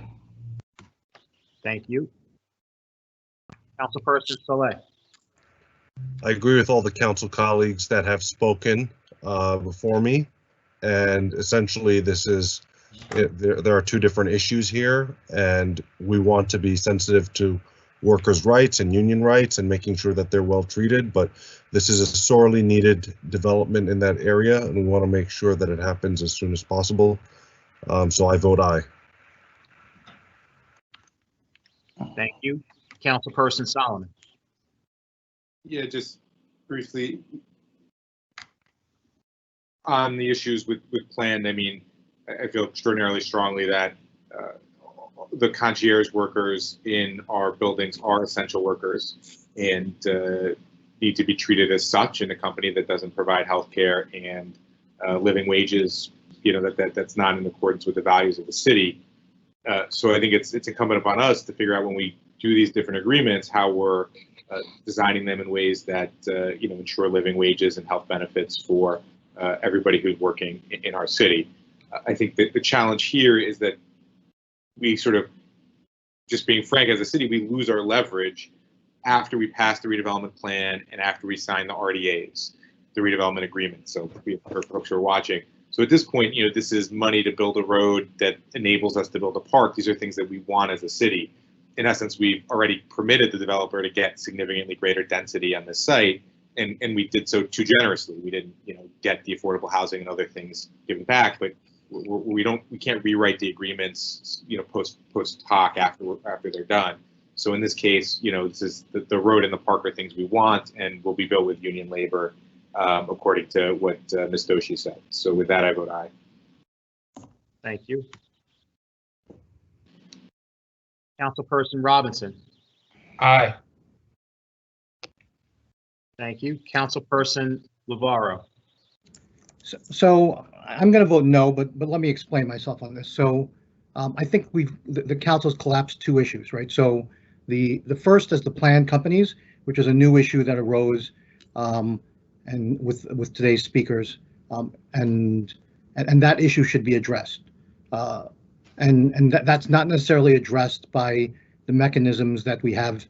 Thank you. Councilperson Saleh. I agree with all the council colleagues that have spoken before me, and essentially this is, there are two different issues here, and we want to be sensitive to workers' rights and union rights and making sure that they're well treated, but this is a sorely needed development in that area, and we want to make sure that it happens as soon as possible. So I vote aye. Thank you. Councilperson Solomon. Yeah, just briefly on the issues with planned, I mean, I feel extraordinarily strongly that the concierge workers in our buildings are essential workers and need to be treated as such in a company that doesn't provide healthcare and living wages, that's not in accordance with the values of the city. So I think it's incumbent upon us to figure out when we do these different agreements how we're designing them in ways that ensure living wages and health benefits for everybody who's working in our city. I think that the challenge here is that we sort of, just being frank, as a city, we lose our leverage after we pass the redevelopment plan and after we sign the RDAs, the redevelopment agreement. So for folks who are watching. So at this point, this is money to build a road that enables us to build a park. These are things that we want as a city. In essence, we've already permitted the developer to get significantly greater density on this site, and we did so too generously. We didn't, get the affordable housing and other things given back, but we can't rewrite the agreements, post hoc after they're done. So in this case, this is the road and the park are things we want and will be built with union labor, according to what Ms. Doshi said. So with that, I vote aye. Thank you. Councilperson Robinson. Aye. Thank you. Councilperson Lavaro. So I'm going to vote no, but let me explain myself on this. So I think the council's collapsed two issues, right? So the first is the planned companies, which is a new issue that arose and with today's speakers, and that issue should be addressed. And that's not necessarily addressed by the mechanisms that we have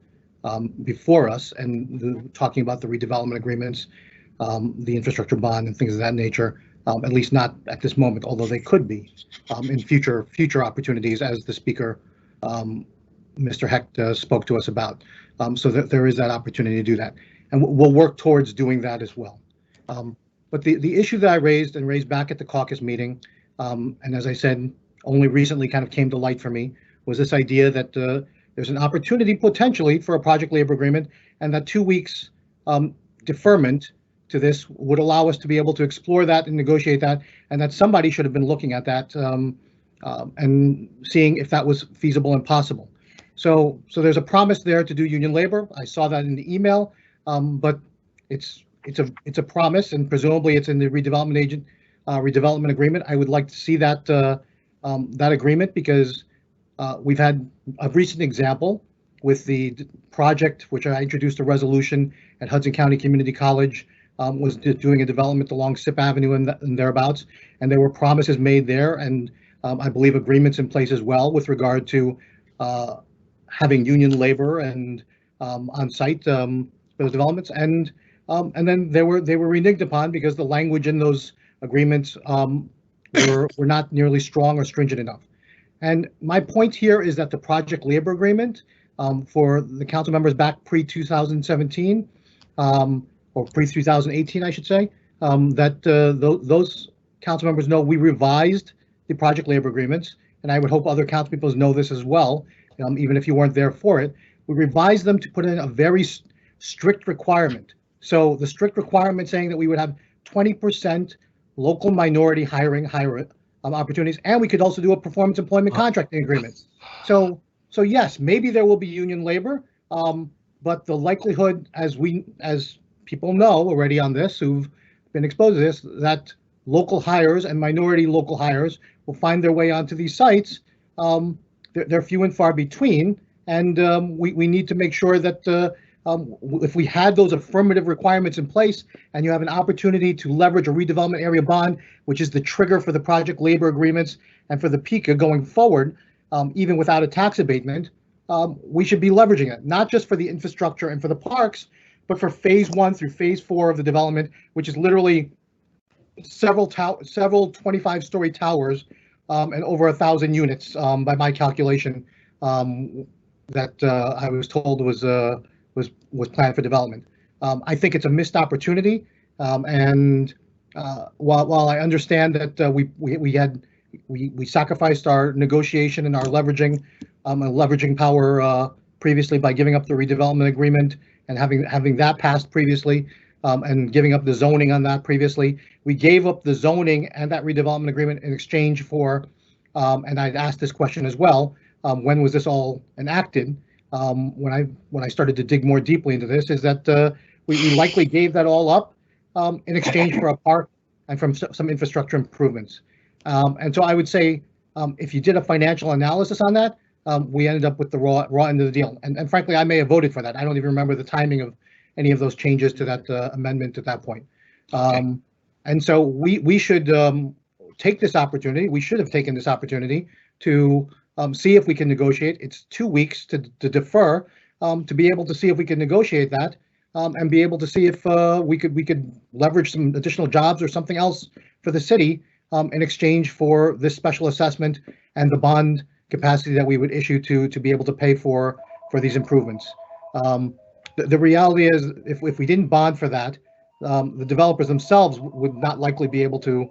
before us, and talking about the redevelopment agreements, the infrastructure bond and things of that nature, at least not at this moment, although they could be in future opportunities, as the speaker, Mr. Hecht, spoke to us about. So that there is that opportunity to do that, and we'll work towards doing that as well. But the issue that I raised back at the caucus meeting, and as I said, only recently kind of came to light for me, was this idea that there's an opportunity potentially for a project labor agreement, and that 2 weeks deferment to this would allow us to be able to explore that and negotiate that, and that somebody should have been looking at that and seeing if that was feasible and possible. So there's a promise there to do union labor. I saw that in the email, but it's a promise, and presumably it's in the redevelopment agreement. I would like to see that that agreement, because we've had a recent example with the project, which I introduced a resolution at Hudson County Community College, was doing a development along Sip Avenue and thereabouts, and there were promises made there, and I believe agreements in place as well with regard to having union labor and on-site for those developments, and then they were reneged upon because the language in those agreements were not nearly strong or stringent enough. And my point here is that the project labor agreement for the council members back pre-2017 or pre-2018, I should say, that those council members know we revised the project labor agreements, and I would hope other council people know this as well, even if you weren't there for it. We revised them to put in a very strict requirement. So the strict requirement saying that we would have 20% local minority hiring opportunities, and we could also do a performance employment contracting agreement. So yes, maybe there will be union labor, but the likelihood, as people know already on this, who've been exposed to this, that local hires and minority local hires will find their way onto these sites. They're few and far between, and we need to make sure that if we had those affirmative requirements in place, and you have an opportunity to leverage a redevelopment area bond, which is the trigger for the project labor agreements and for the PICA going forward, even without a tax abatement, we should be leveraging it, not just for the infrastructure and for the parks, but for phase 1 through phase 4 of the development, which is literally several 25-story towers and over 1,000 units by my calculation that I was told was planned for development. I think it's a missed opportunity, and while I understand that we sacrificed our negotiation and our leveraging power previously by giving up the redevelopment agreement and having that passed previously, and giving up the zoning on that previously, we gave up the zoning and that redevelopment agreement in exchange for, and I'd asked this question as well, when was this all enacted? When I started to dig more deeply into this, is that we likely gave that all up in exchange for a park and from some infrastructure improvements. And so I would say, if you did a financial analysis on that, we ended up with the raw end of the deal. And frankly, I may have voted for that. I don't even remember the timing of any of those changes to that amendment at that point. And so we should take this opportunity. We should have taken this opportunity to see if we can negotiate. It's 2 weeks to defer, to be able to see if we can negotiate that, and be able to see if we could leverage some additional jobs or something else for the city in exchange for this special assessment and the bond capacity that we would issue to be able to pay for these improvements. The reality is, if we didn't bond for that, the developers themselves would not likely be able to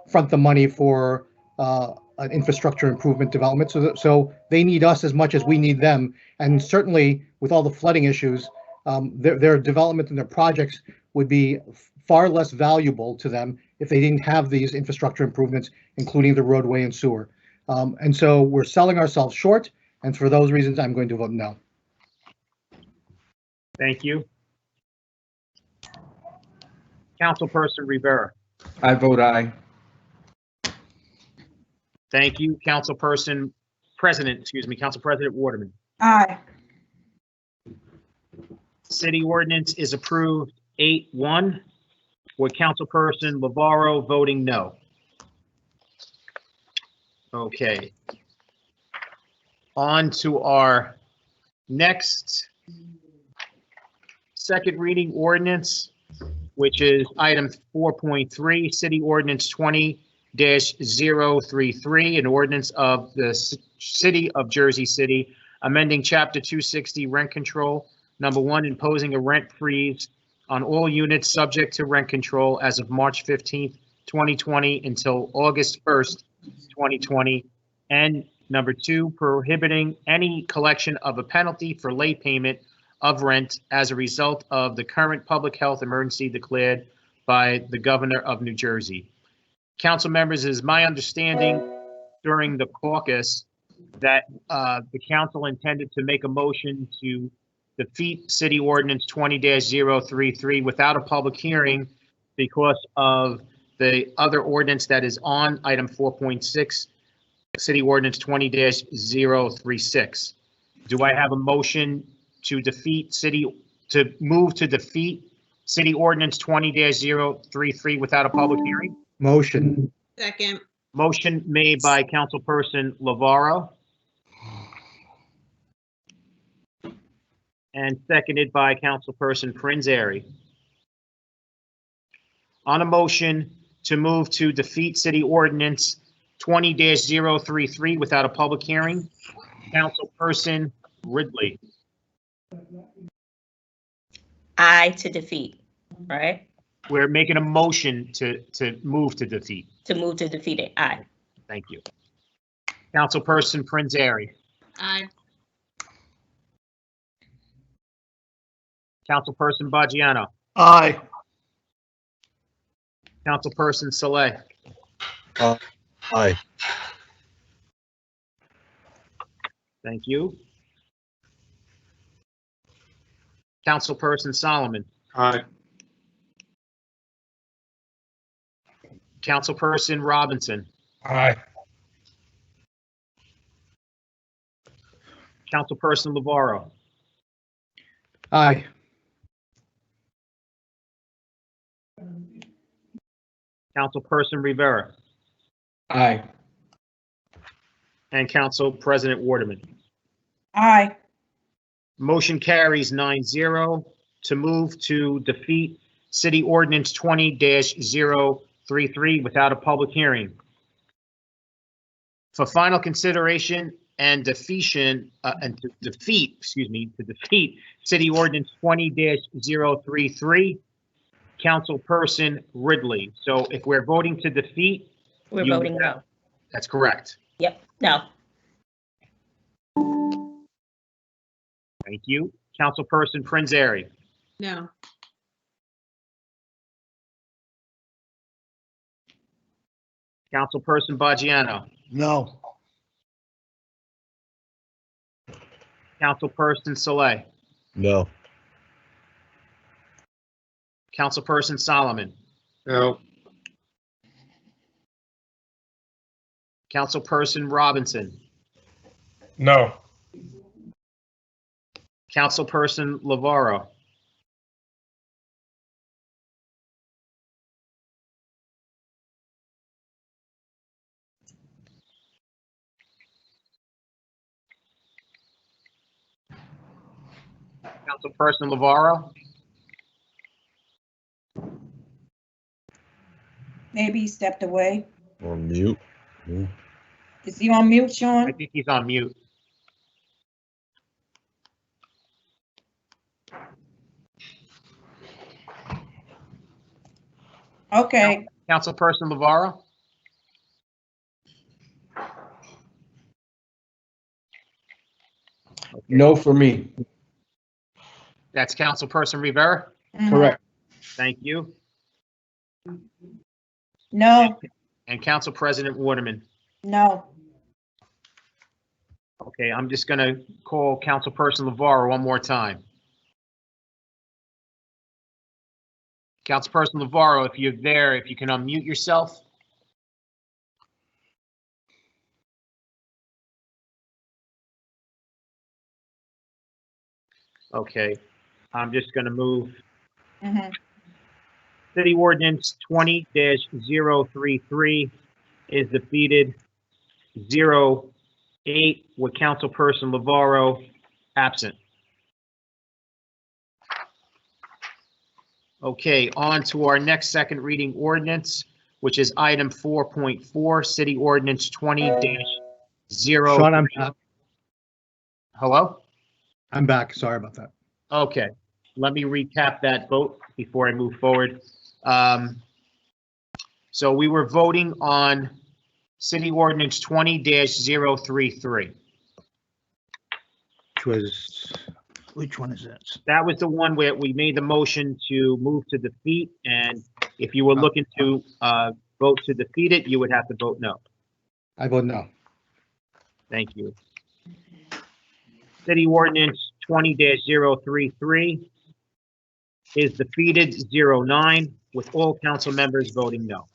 front the money for an infrastructure improvement development. So they need us as much as we need them. And certainly with all the flooding issues, their development and their projects would be far less valuable to them if they didn't have these infrastructure improvements, including the roadway and sewer. And so we're selling ourselves short. And for those reasons, I'm going to vote no. Thank you. Councilperson Rivera. I vote aye. Thank you. Council President Waterman. Aye. City ordinance is approved 8-1, with Councilperson Lavaro voting no. Okay. On to our next second reading ordinance, which is item 4.3, City Ordinance 20-033, an ordinance of the City of Jersey City, amending Chapter 260 rent control. Number 1, imposing a rent freeze on all units subject to rent control as of March 15th, 2020 until August 1st, 2020. And number 2, prohibiting any collection of a penalty for late payment of rent as a result of the current public health emergency declared by the governor of New Jersey. Council members, it is my understanding during the caucus that the council intended to make a motion to defeat City Ordinance 20-033 without a public hearing because of the other ordinance that is on item 4.6, City Ordinance 20-036. Do I have a motion to move to defeat City Ordinance 20-033 without a public hearing? Motion. Second. Motion made by Councilperson Lavaro. And seconded by Councilperson Prince Airy. On a motion to move to defeat City Ordinance 20-033 without a public hearing, Councilperson Ridley. Aye to defeat, right? We're making a motion to move to defeat. To move to defeat it, aye. Thank you. Councilperson Prince Airy. Aye. Councilperson Baggiano. Aye. Councilperson Saleh. Aye. Thank you. Councilperson Solomon. Aye. Councilperson Robinson. Aye. Councilperson Lavaro. Aye. Councilperson Rivera. Aye. And Council President Waterman. Aye. Motion carries 9-0 to move to defeat City Ordinance 20-033 without a public hearing. For final consideration and defeat City Ordinance 20-033, Councilperson Ridley. So if we're voting to defeat, We're voting no. That's correct. Yep, no. Thank you. Councilperson Prince Airy. No. Councilperson Baggiano. No. Councilperson Saleh. No. Councilperson Solomon. No. Councilperson Robinson. No. Councilperson Lavaro. Councilperson Lavaro. Maybe he stepped away. On mute. Is he on mute, I Sean? think he's on mute. Okay. Councilperson Lavaro. No for me. That's Councilperson Rivera. Correct. Thank you. No, And Council President Waterman. no. Okay, I'm just going to call Councilperson Lavaro one more time. Councilperson Lavaro, if you're there, if you can unmute yourself. Okay, I'm just going to move. Mhm. City Ordinance 20-033 is defeated 0-8 with Councilperson Lavaro absent. Okay, on to our next second reading ordinance, which is item 4.4, City Ordinance 20-0. Sean, I'm back. Hello? I'm back. Sorry about that. Okay, let me recap that vote before I move forward. So we were voting on City Ordinance 20-033. Which one is this? That was the one where we made the motion to move to defeat, and if you were looking to vote to defeat it, you would have to vote no. I vote no. Thank you. City Ordinance 20-033 is defeated 0-9, with all council members voting no.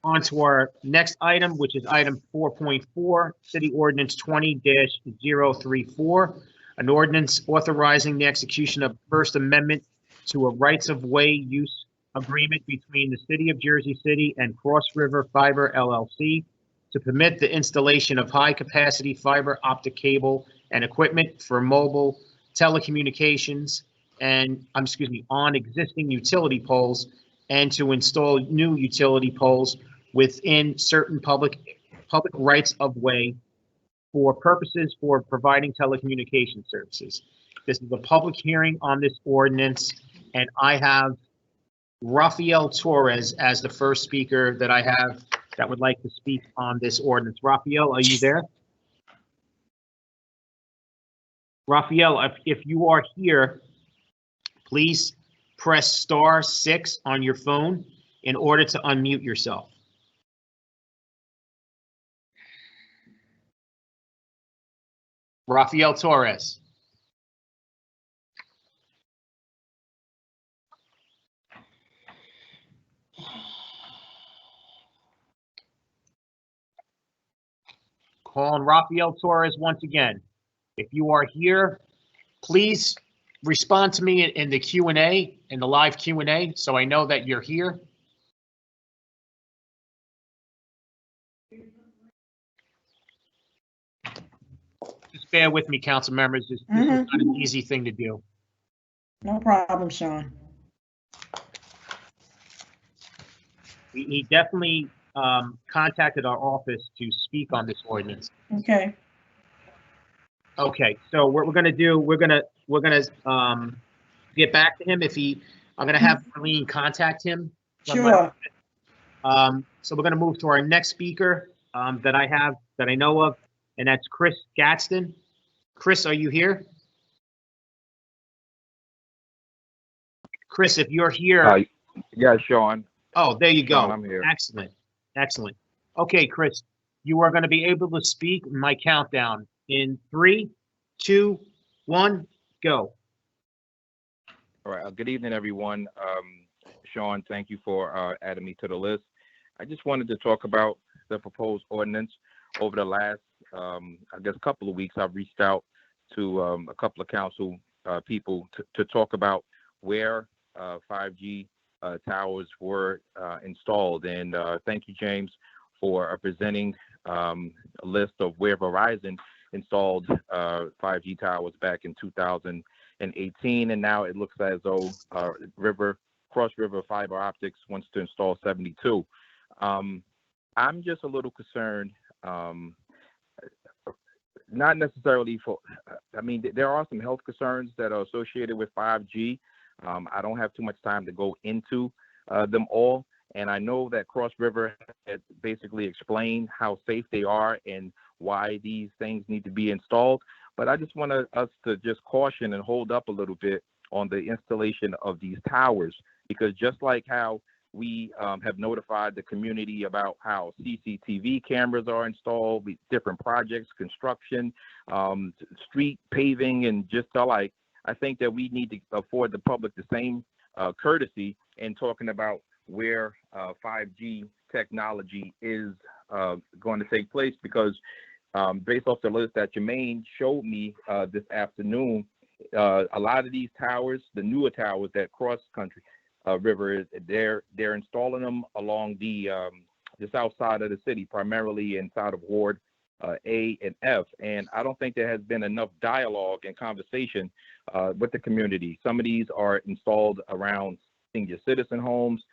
On to our next item, which is item 4.4, City Ordinance 20-034, an ordinance authorizing the execution of First Amendment to a rights-of-way use agreement between the City of Jersey City and Cross River Fiber LLC to permit the installation of high-capacity fiber optic cable and equipment for mobile telecommunications on existing utility poles, and to install new utility poles within certain public rights of way for purposes for providing telecommunication services. This is a public hearing on this ordinance, and I have Rafael Torres as the first speaker that I have that would like to speak on this ordinance. Rafael, are you there? Rafael, if you are here, please press *6 on your phone in order to unmute yourself. Rafael Torres. Calling Rafael Torres once again. If you are here, please respond to me in the Q&A, in the live Q&A, so I know that you're here. Just bear with me, council members. This is not an easy thing to do. No problem, Sean. He definitely contacted our office to speak on this ordinance. Okay. Okay, so what we're gonna do, we're gonna get back to him I'm gonna have Marlene contact him. Sure. So we're gonna move to our next speaker that I know of, and that's Chris Gaston. Chris, are you here? Chris, if you're here. Yeah, Sean. Oh, there you go. Sean, I'm here. Excellent. Excellent. Okay, Chris, you are going to be able to speak in my countdown in 3, 2, 1, go. All right. Good evening, everyone. Sean, thank you for adding me to the list. I just wanted to talk about the proposed ordinance. Over the last, I guess, couple of weeks, I've reached out to a couple of council people to talk about where 5G towers were installed. And thank you, James, for presenting a list of where Verizon installed 5G towers back in 2018. And now it looks as though Cross River Fiber Optics wants to install 72. I'm just a little concerned, not necessarily there are some health concerns that are associated with 5G. I don't have too much time to go into them all. And I know that Cross River has basically explained how safe they are and why these things need to be installed. But I just want us to just caution and hold up a little bit on the installation of these towers, because just like how we have notified the community about how CCTV cameras are installed, with different projects, construction, street paving, and just the like, I think that we need to afford the public the same courtesy in talking about where 5G technology is going to take place, because based off the list that Jermaine showed me this afternoon, a lot of these towers, the newer towers that cross country river is, they're installing them along the south side of the city, primarily inside of Ward A and F. And I don't think there has been enough dialogue and conversation with the community. Some of these are installed around senior citizen homes,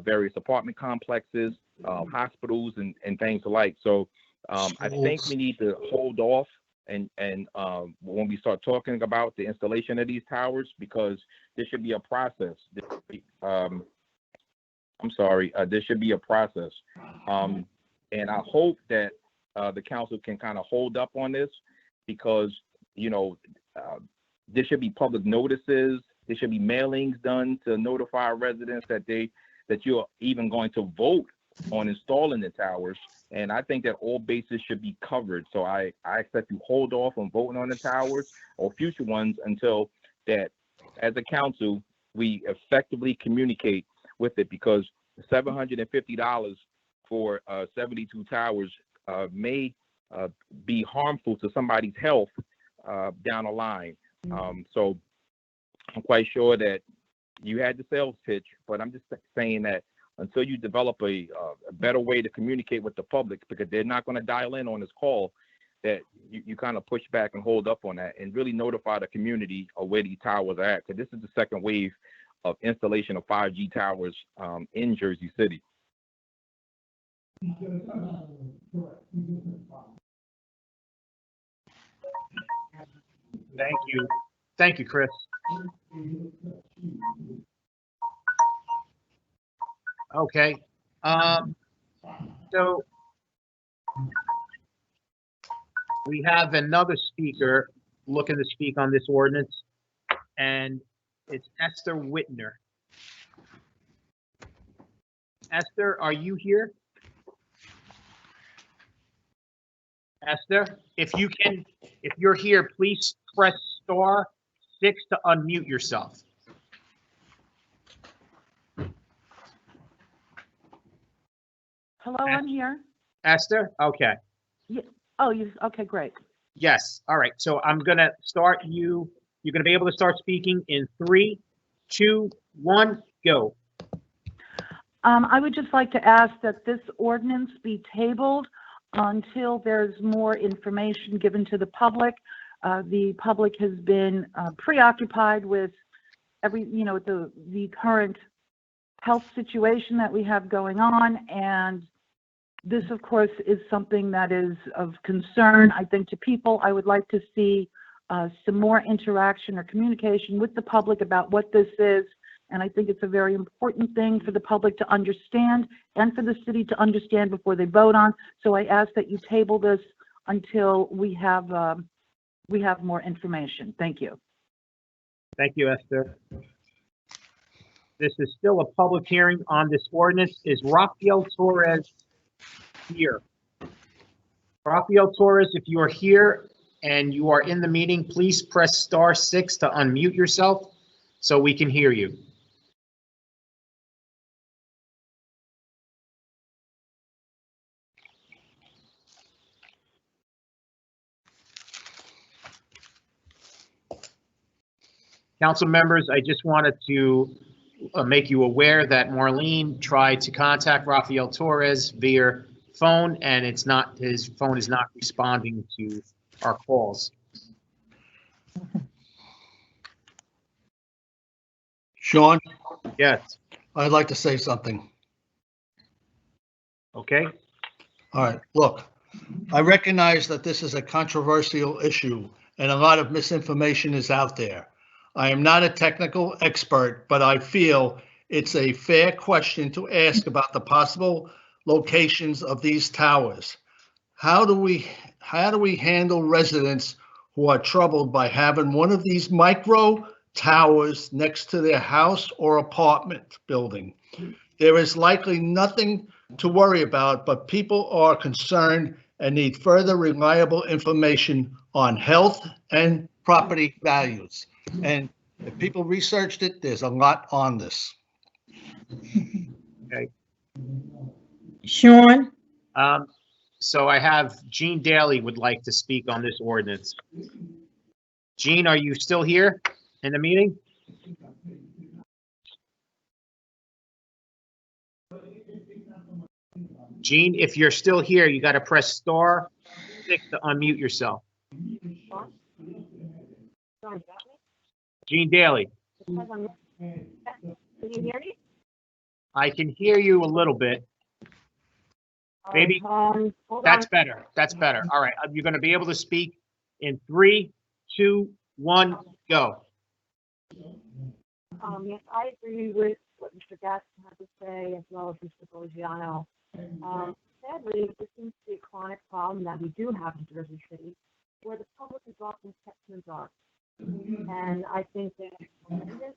various apartment complexes, hospitals, and things alike. So I think we need to hold off and when we start talking about the installation of these towers, because there should be a process. There should be a process. And I hope that the council can kind of hold up on this, because, there should be public notices. There should be mailings done to notify residents that you're even going to vote on installing the towers. And I think that all bases should be covered. So I expect you hold off on voting on the towers or future ones until that, as a council, we effectively communicate with it, because $750 for 72 towers may be harmful to somebody's health down the line. So I'm quite sure that you had the sales pitch, but I'm just saying that until you develop a better way to communicate with the public, because they're not going to dial in on this call, that you kind of push back and hold up on that and really notify the community of where these towers are at, because this is the second wave of installation of 5G towers in Jersey City. Thank you. Thank you, Chris. Okay. So we have another speaker looking to speak on this ordinance, and it's Esther Whitner. Esther, are you here? Esther, if you're here, please press *6 to unmute yourself. Hello, I'm here. Esther? Okay. Yeah. Oh, you, okay, great. Yes. All right. So I'm going to start you. You're going to be able to start speaking in 3, 2, 1, go. I would just like to ask that this ordinance be tabled until there's more information given to the public. The public has been preoccupied with the current health situation that we have going on, and this, of course, is something that is of concern, I think, to people. I would like to see some more interaction or communication with the public about what this is, and I think it's a very important thing for the public to understand and for the city to understand before they vote on. So I ask that you table this until we have more information. Thank you. Thank you, Esther. This is still a public hearing on this ordinance. Is Rafael Torres here? Rafael Torres, if you are here and you are in the meeting, please press *6 to unmute yourself so we can hear you. Council members, I just wanted to make you aware that Marlene tried to contact Rafael Torres via phone, and his phone is not responding to our calls. Sean? Yes. I'd like to say something. Okay. All right, look, I recognize that this is a controversial issue and a lot of misinformation is out there. I am not a technical expert, but I feel it's a fair question to ask about the possible locations of these towers. How do we handle residents who are troubled by having one of these micro towers next to their house or apartment building? There is likely nothing to worry about, but people are concerned and need further reliable information on health and property values. And if people researched it, there's a lot on this. Okay. Sean? So I have Gene Daly would like to speak on this ordinance. Gene, are you still here in the meeting? Gene, if you're still here, you got to press *6 to unmute yourself. Gene Daly. Can you hear me? I can hear you a little bit. Maybe that's better. That's better. All right. You're going to be able to speak in 3, 2, 1, go. Yes, I agree with what Mr. Gaston had to say, as well as Mr. Boligiano. Sadly, this seems to be a chronic problem that we do have in Jersey City, where the public is often kept in the dark. And I think that this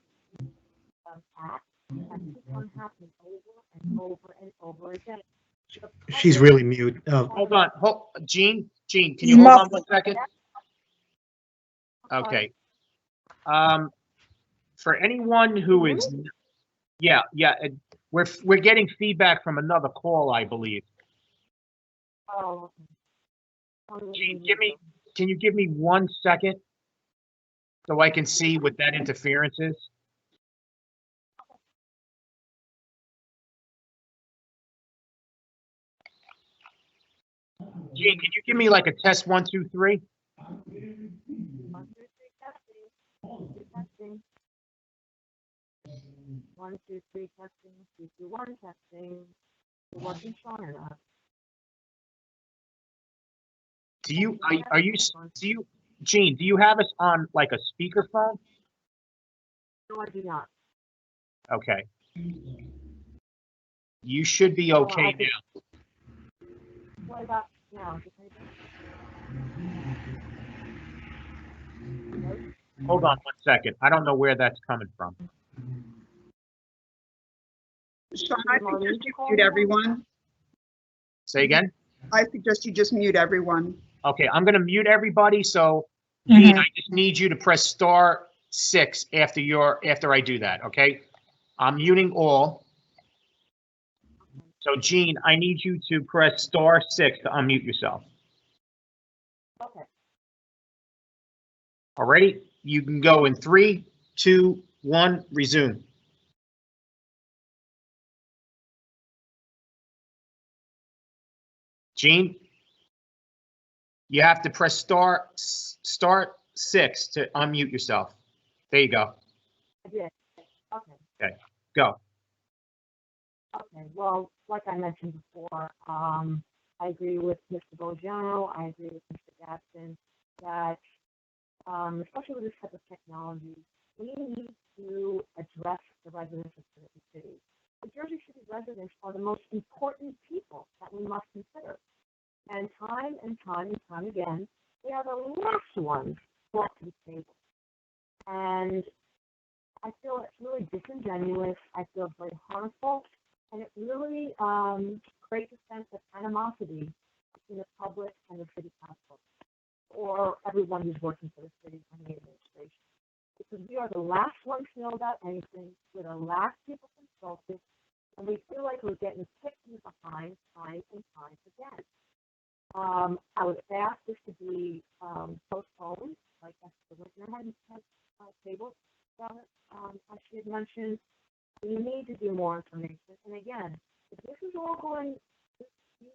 act that keeps on happening over and over and over again. She's really mute. Hold on, Gene, can you hold on 1 second? Okay. For anyone who is, yeah, we're getting feedback from another call, I believe. Oh. Gene, can you give me 1 second so I can see what that interference is? Gene, can you give me like a test 1, 2, 3? 1, 2, 3, testing. 1, 2, 3, testing. 2, 2, 1, testing. You're working strong enough. Gene, do you have us on like a speakerphone? No, I do not. Okay. You should be okay now. What about now? Hold on 1 second. I don't know where that's coming from. Sean, I suggest you mute everyone. Say again? I suggest you just mute everyone. Okay, I'm gonna mute everybody, so Gene, I just need you to press *6 after I do that, okay? I'm muting all. So Gene, I need you to press *6 to unmute yourself. Okay. Alrighty, you can go in 3, 2, 1, resume. Gene, you have to press *6 to unmute yourself. There you go. I did. Okay. Okay, go. Okay. Well, like I mentioned before, I agree with Mr. Bojano. I agree with Mr. Gaston that, especially with this type of technology, we need to address the residents of Jersey City. The Jersey City residents are the most important people that we must consider. And time again, they are the last ones brought to the table. And I feel it's really disingenuous. I feel it's very harmful. And it really creates a sense of animosity between the public and the city council, or everyone who's working for the city and the administration. Because we are the last ones to know about anything. We're the last people consulted. And we feel like we're getting kicked in the behind time and time again. I would ask this to be postponed, like the Whitner had tabled about it. As she had mentioned, we need to do more information. And again, if this is all going, these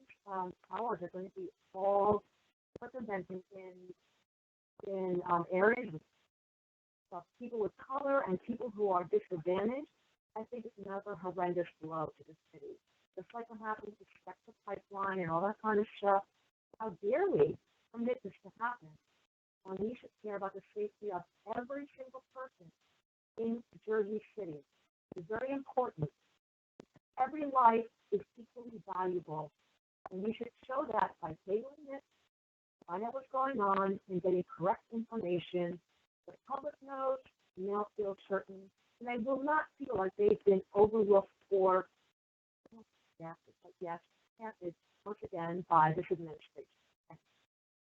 powers are going to be all represented in areas of people with color and people who are disadvantaged. I think it's another horrendous blow to the city. Just like what happened with the Spectre pipeline and all that kind of stuff. How dare we permit this to happen? And we should care about the safety of every single person in Jersey City. It's very important. Every life is equally valuable. And we should show that by tabling it, find out what's going on, and getting correct information. The public knows, and they'll feel certain, and they will not feel like they've been overlooked or once again by this administration. Okay.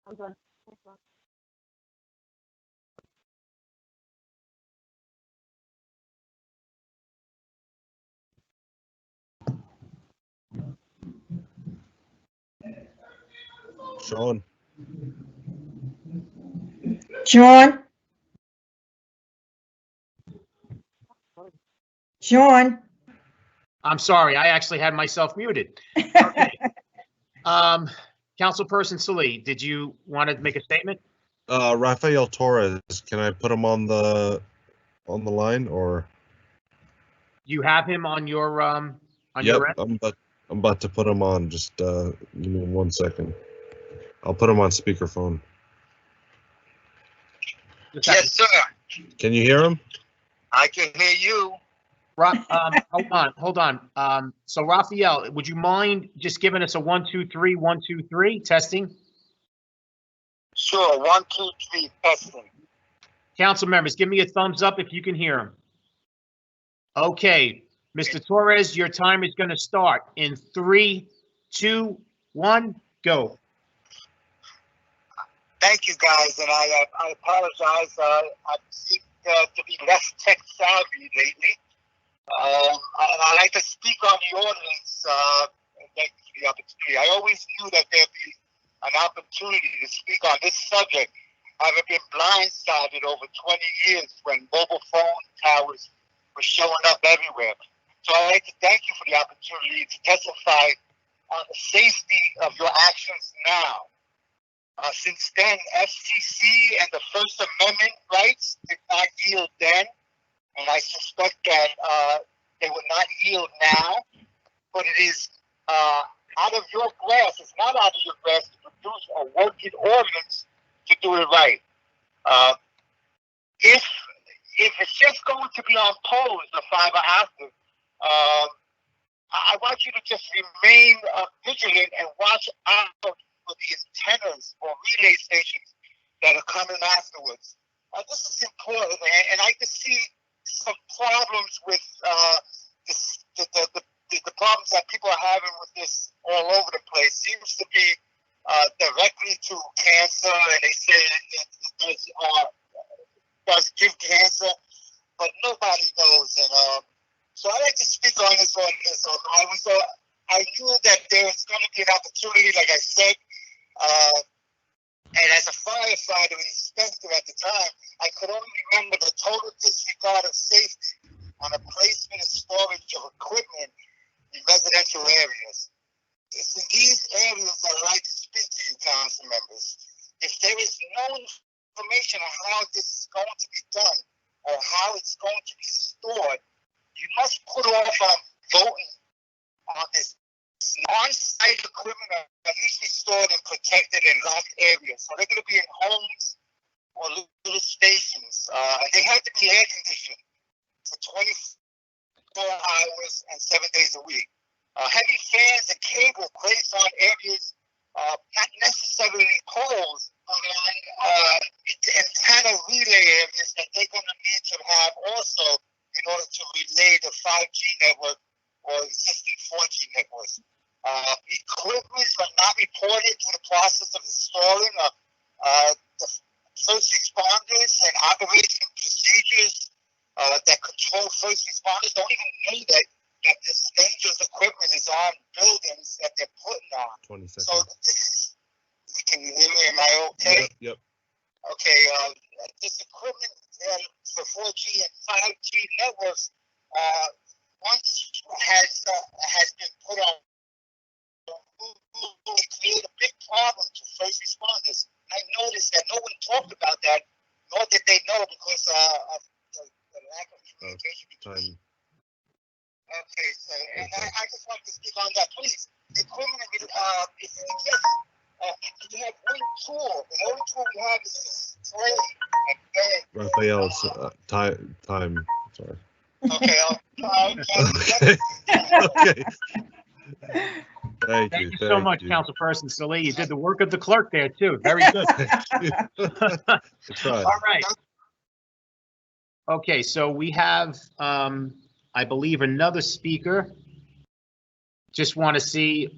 I'm done. Thanks, Ron. Sean. Sean. I'm sorry, I actually had myself muted. Okay. Councilperson Salih, did you want to make a statement? Rafael Torres, can I put him on the line, or? You have him on your Yep, your end? I'm about to put him on. Just give me 1 second. I'll put him on speakerphone. Yes, sir. Can you hear him? I can hear you. Hold on. So Raphael, would you mind just giving us a 1, 2, 3, 1, 2, 3 testing? Sure. 1, 2, 3 testing. Council members, give me a thumbs up if you can hear him. Okay, Mr. Torres, your time is going to start in 3, 2, 1, go. Thank you, guys, and I apologize. I seem to be less tech savvy lately. And I like to speak on the ordinance. And thank you for the opportunity. I always knew that there'd be an opportunity to speak on this subject. I've been blindsided over 20 years when mobile phone towers were showing up everywhere. So I'd like to thank you for the opportunity to testify on the safety of your actions now. Since then, FCC and the First Amendment rights did not yield then, and I suspect that they will not yield now, but it is out of your grasp, it's not out of your grasp to produce a working ordinance to do it right. If it's just going to be on polls, the fiber active, I want you to just remain vigilant and watch out for the antennas or relay stations that are coming afterwards. This is important, and I can see some problems with the problems that people are having with this all over the place. Seems to be directly to cancer, and they say it does give cancer, but nobody knows. And so I like to speak on this. I knew that there was going to be an opportunity, like I said, and as a firefighter and inspector at the time, I could only remember the total disregard of safety on the placement and storage of equipment in residential areas. It's in these areas that I'd like to speak to you, council members. If there is no information on how this is going to be done or how it's going to be stored, you must put off on voting on this. On-site equipment are usually stored and protected in locked areas. So they're going to be in homes or little stations. And they have to be air conditioned for 24 hours and 7 days a week. Heavy fans and cable placed on areas, not necessarily poles, but on antenna relay areas that they're going to need to have also in order to relay the 5G network or existing 4G networks. Equipment are not reported through the process of installing. The first responders and operation procedures that control first responders don't even know that this dangerous equipment is on buildings that they're putting on. 20 seconds. So this is, can you hear me? Am I okay? Yep. Okay, this equipment for 4G and 5G networks, once has been put on, it created a big problem to first responders. I noticed that no one talked about that, nor did they know because of the lack of communication between. Okay, so, and I just want to speak on that. Please, the equipment, if you have one tool, the only tool we have is to spray and bang. Raphael's time. Sorry. Okay. Okay. Thank you so much, Councilperson Salih. You did the work of the clerk there, too. Very good. That's right. All right. Okay, so we have, I believe, another speaker. Just want to see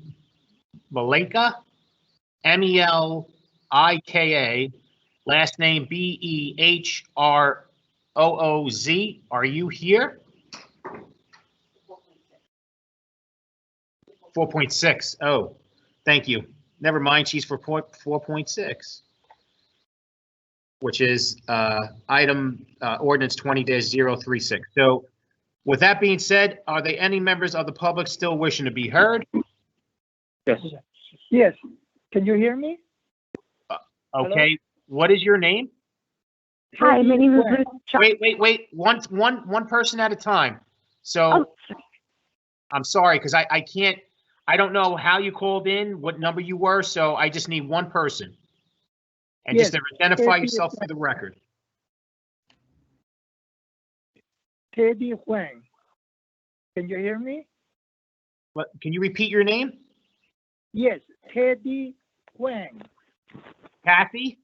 Melika, Melika, last name Behrooz. Are you here? 4.6. Oh, thank you. Never mind. She's for 4.6, which is item ordinance 20-036. So with that being said, are there any members of the public still wishing to be heard? Yes. Yes. Can you hear me? Okay. What is your name? Hi, my name is Wait. One person at a time. So I'm sorry, because I can't. I don't know how you called in, what number you were, so I just need one person. And Yes, just identify yourself for the record. Teddy Huang. Can you hear me? What, can you repeat your name? Yes, Teddy Huang. Kathy?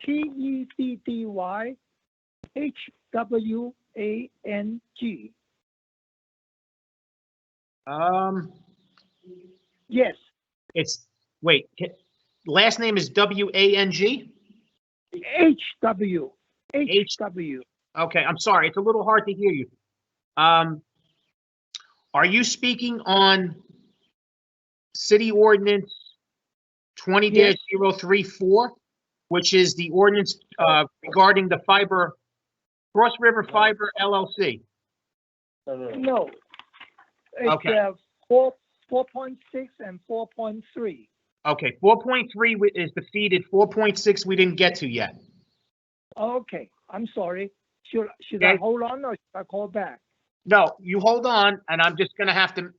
Teddy Hwang. Yes, It's, wait, last name is W-A-N-G? HW, HW. Okay, I'm sorry, it's a little hard to hear you. Are you speaking on City Ordinance 20-034, which is the ordinance regarding the fiber, Cross River Fiber LLC? No. It's Okay. 4.6 and 4.3. Okay, 4.3 is defeated, 4.6 we didn't get to yet. Okay, I'm sorry. Should I hold on or should I call back? No, you hold on, and I'm just gonna have to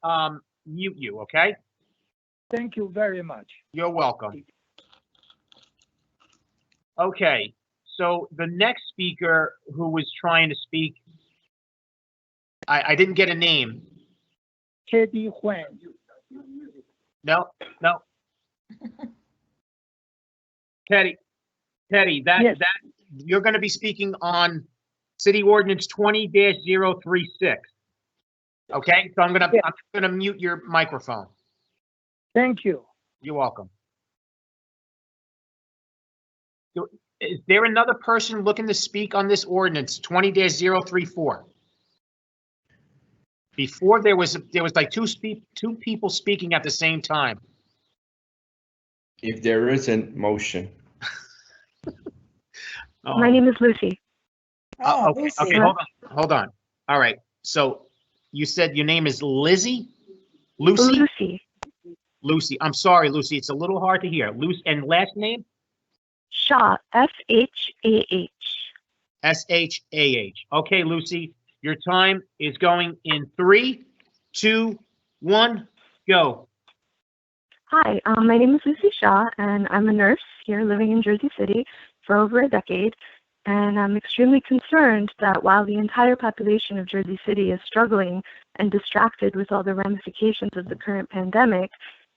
mute you, okay? Thank you very much. You're welcome. Okay, so the next speaker who was trying to speak, I didn't get a name. Teddy Huang. No. Teddy, Yes. that you're gonna be speaking on City Ordinance 20-036. Okay, so I'm gonna mute your microphone. Thank you. You're welcome. Is there another person looking to speak on this ordinance 20-034? Before there was like two people speaking at the same time. If there isn't, motion. Oh. My name is Lucy. Okay, hold on. All right, so you said your name is Lizzie? Lucy? Lucy, I'm sorry, Lucy, it's a little hard to hear. Lucy, and last name? Shaw, S-H-A-H. S-H-A-H. Okay, Lucy, your time is going in 3, 2, 1, go. Hi, my name is Lucy Shaw, and I'm a nurse here living in Jersey City for over a decade. And I'm extremely concerned that while the entire population of Jersey City is struggling and distracted with all the ramifications of the current pandemic,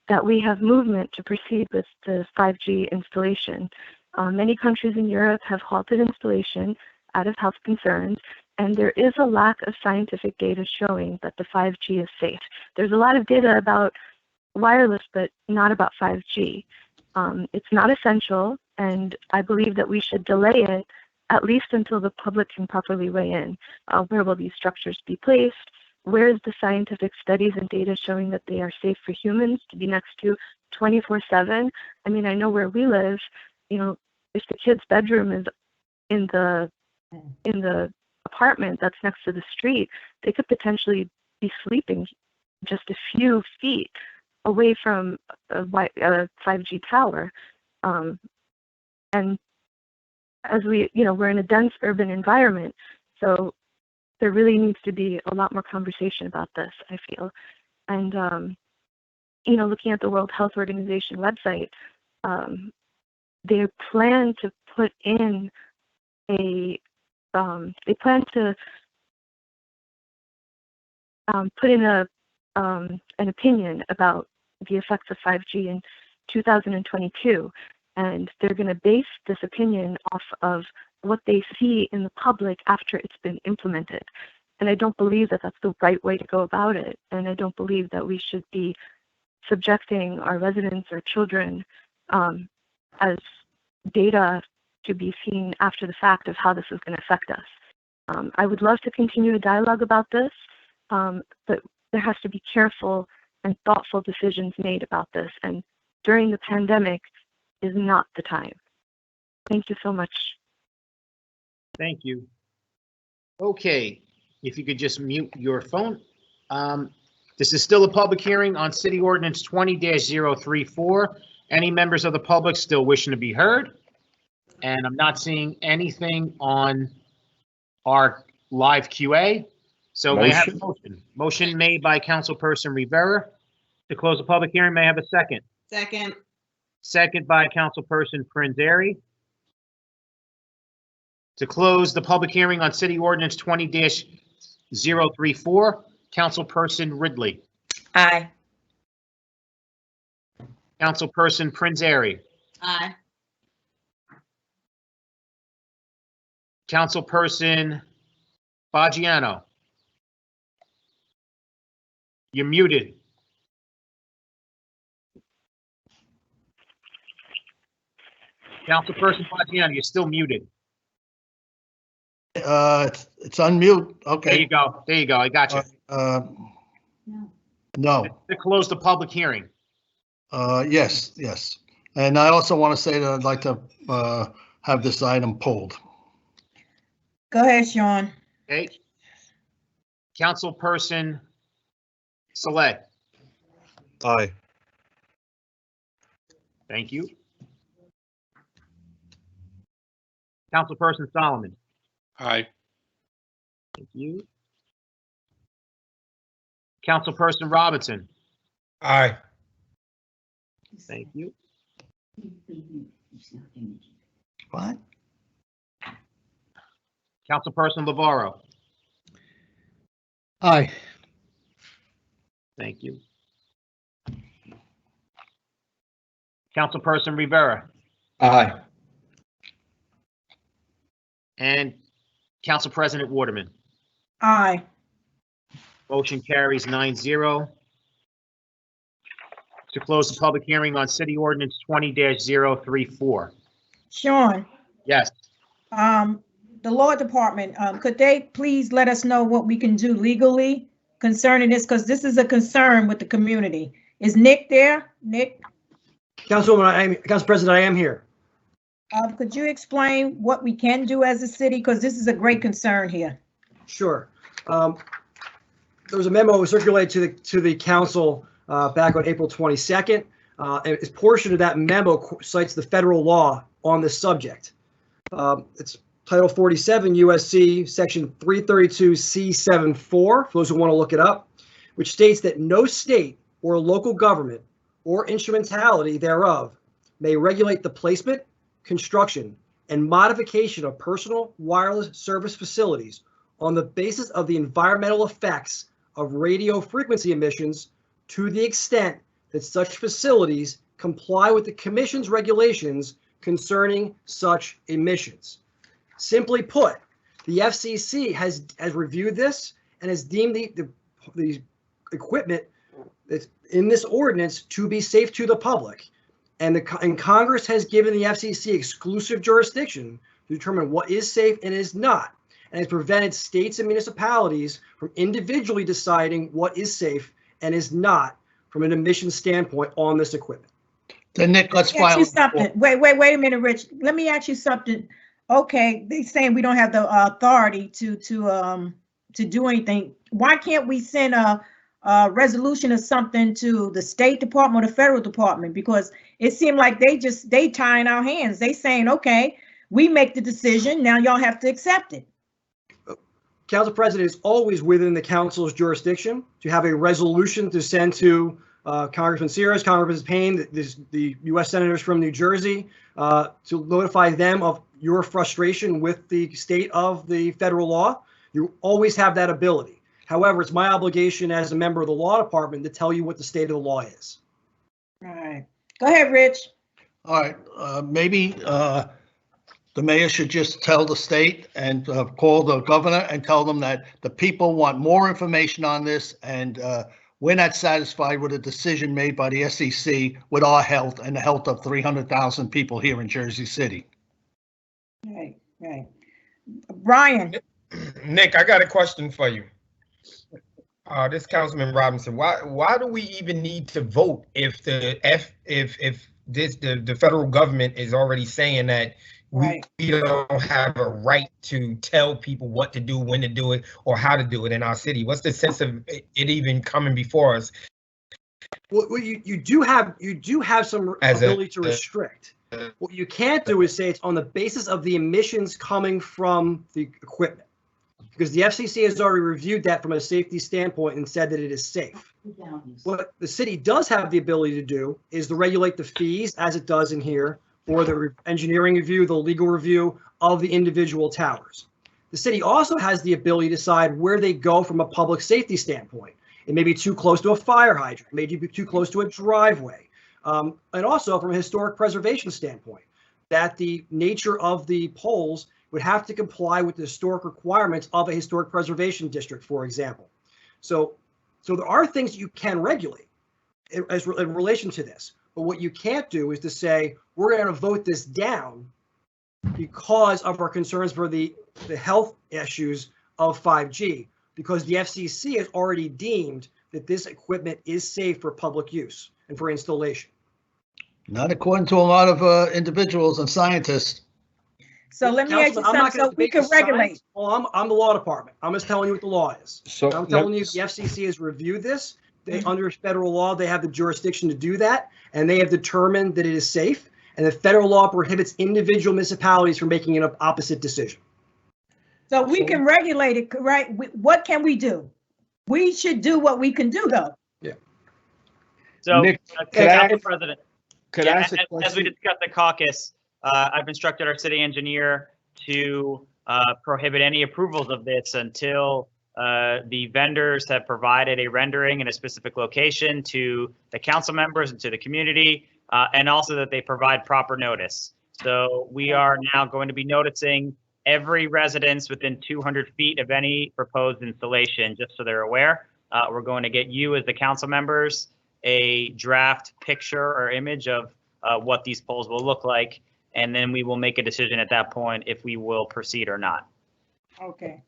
that we have movement to proceed with the 5G installation. Many countries in Europe have halted installation out of health concerns, and there is a lack of scientific data showing that the 5G is safe. There's a lot of data about wireless, but not about 5G. It's not essential, and I believe that we should delay it at least until the public can properly weigh in. Where will these structures be placed? Where is the scientific studies and data showing that they are safe for humans to be next to 24/7? I mean, I know where we live, you know, if the kid's bedroom is in the apartment that's next to the street, they could potentially be sleeping just a few feet away from a 5G tower. And as we're in a dense urban environment, so there really needs to be a lot more conversation about this, I feel. And, looking at the World Health Organization website, they plan to put in an opinion about the effects of 5G in 2022. And they're going to base this opinion off of what they see in the public after it's been implemented. And I don't believe that that's the right way to go about it. And I don't believe that we should be subjecting our residents or children as data to be seen after the fact of how this is going to affect us. I would love to continue a dialogue about this, but there has to be careful and thoughtful decisions made about this. And during the pandemic is not the time. Thank you so much. Thank you. Okay, if you could just mute your phone. This is still a public hearing on City Ordinance 20-034. Any members of the public still wishing to be heard? And I'm not seeing anything on our live QA. So may I have a motion? Motion made by Councilperson Rivera to close the public hearing. May I have a second? Second. Second by Councilperson Airy. To close the public hearing on City Ordinance 20-034, Councilperson Ridley. Aye. Councilperson Airy. Aye. Councilperson Baggiano. You're muted. Councilperson Fagiano, you're still muted. It's unmute. Okay. There you go. There you go. I got you. No. To close the public hearing. Yes, yes. And I also want to say that I'd like to have this item pulled. Go ahead, Sean. Okay. Councilperson Saleh. Aye. Thank you. Councilperson Solomon. Aye. Thank you. Councilperson Robinson. Aye. Thank you. What? Councilperson Lavaro. Aye. Thank you. Councilperson Rivera. Aye. And Council President Waterman. Aye. Motion carries 9-0. To close the public hearing on City Ordinance 20-034. Sean, Yes. the law department, could they please let us know what we can do legally concerning this? Because this is a concern with the community. Is Nick there? Nick, Council President, I am here. could you explain what we can do as a city? Because this is a great concern here. Sure. There was a memo circulated to the council back on April 22nd. And a portion of that memo cites the federal law on this subject. It's Title 47 USC Section 332 C74, for those who want to look it up, which states that no state or local government or instrumentality thereof may regulate the placement, construction, and modification of personal wireless service facilities on the basis of the environmental effects of radio frequency emissions to the extent that such facilities comply with the Commission's regulations concerning such emissions. Simply put, the FCC has reviewed this and has deemed the equipment that's in this ordinance to be safe to the public. And Congress has given the FCC exclusive jurisdiction to determine what is safe and is not, and has prevented states and municipalities from individually deciding what is safe and is not from an emission standpoint on this equipment. Then Nick, let's Let me ask file. you something. Wait a minute, Rich. Let me ask you something. Okay, they saying we don't have the authority to do anything. Why can't we send a resolution or something to the State Department or the Federal Department? Because it seemed like they tying our hands. They saying, okay, we make the decision. Now y'all have to accept it. Council President, is always within the council's jurisdiction to have a resolution to send to Congressman Sears, Congressman Payne, the U.S. senators from New Jersey, to notify them of your frustration with the state of the federal law. You always have that ability. However, it's my obligation as a member of the law department to tell you what the state of the law is. All right. Go ahead, Rich. All right, maybe the mayor should just tell the state and call the governor and tell them that the people want more information on this, and we're not satisfied with a decision made by the SEC with our health and the health of 300,000 people here in Jersey City. Right. Brian. Nick, I got a question for you. This Councilman Robinson, why do we even need to vote if the federal government is already saying that we don't have a right to tell people what to do, when to do it, or how to do it in our city? What's the sense of it even coming before us? Well, you do have some ability to restrict. What you can't do is say it's on the basis of the emissions coming from the equipment, because the FCC has already reviewed that from a safety standpoint and said that it is safe. What the city does have the ability to do is to regulate the fees, as it does in here, or the engineering review, the legal review of the individual towers. The city also has the ability to decide where they go from a public safety standpoint. It may be too close to a fire hydrant, maybe be too close to a driveway. And also from a historic preservation standpoint, that the nature of the poles would have to comply with the historic requirements of a historic preservation district, for example. So So there are things you can regulate in relation to this. But what you can't do is to say, we're going to vote this down because of our concerns for the health issues of 5G, because the FCC has already deemed that this equipment is safe for public use and for installation. Not according to a lot of individuals and scientists. So let me ask you something, so we can regulate. Well, I'm the law department. I'm just telling you what the law is. So I'm telling you, the FCC has reviewed this. They, under federal law, they have the jurisdiction to do that, and they have determined that it is safe, and the federal law prohibits individual municipalities from making an opposite decision. So we can regulate it, right? What can we do? We should do what we can do, though. Yeah. So, Nick, Council President, Could I ask a as we question? discussed the caucus, I've instructed our city engineer to prohibit any approvals of this until the vendors have provided a rendering in a specific location to the council members and to the community, and also that they provide proper notice. So we are now going to be noticing every residence within 200 feet of any proposed installation, just so they're aware. We're going to get you as the council members a draft picture or image of what these poles will look like, and then we will make a decision at that point if we will proceed or not. Okay.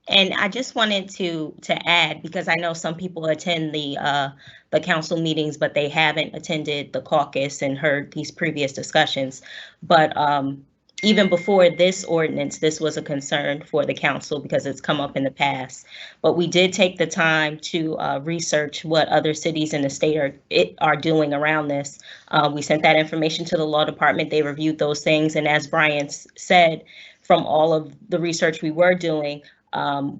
And I just wanted to add, because I know some people attend the council meetings, but they haven't attended the caucus and heard these previous discussions. But even before this ordinance, this was a concern for the council because it's come up in the past. But we did take the time to research what other cities in the state are doing around this. We sent that information to the law department. They reviewed those things. And as Brian said, from all of the research we were doing,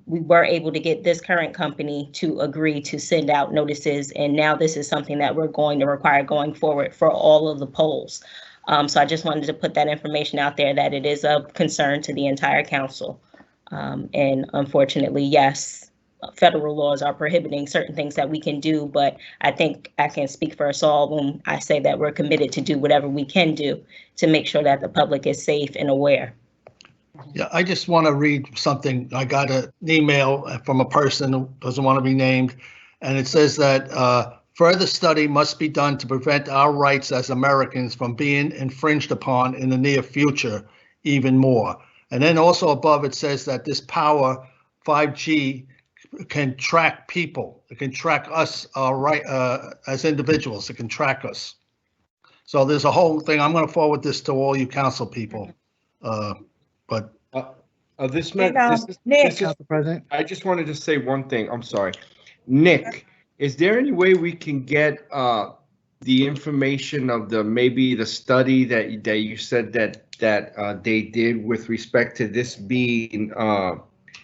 we were able to get this current company to agree to send out notices. And now this is something that we're going to require going forward for all of the polls. So I just wanted to put that information out there that it is of concern to the entire council. And unfortunately, yes, federal laws are prohibiting certain things that we can do, but I think I can speak for us all when I say that we're committed to do whatever we can do to make sure that the public is safe and aware. Yeah, I just want to read something. I got an email from a person who doesn't want to be named, and it says that further study must be done to prevent our rights as Americans from being infringed upon in the near future even more. And then also above it says that this power 5G can track people. It can track us as individuals. It can track us. So there's a whole thing. I'm going to forward this to all you council people. But Council President, I just wanted to say one thing. I'm sorry, Nick. Is there any way we can get the information of maybe the study that you said that they did with respect to this being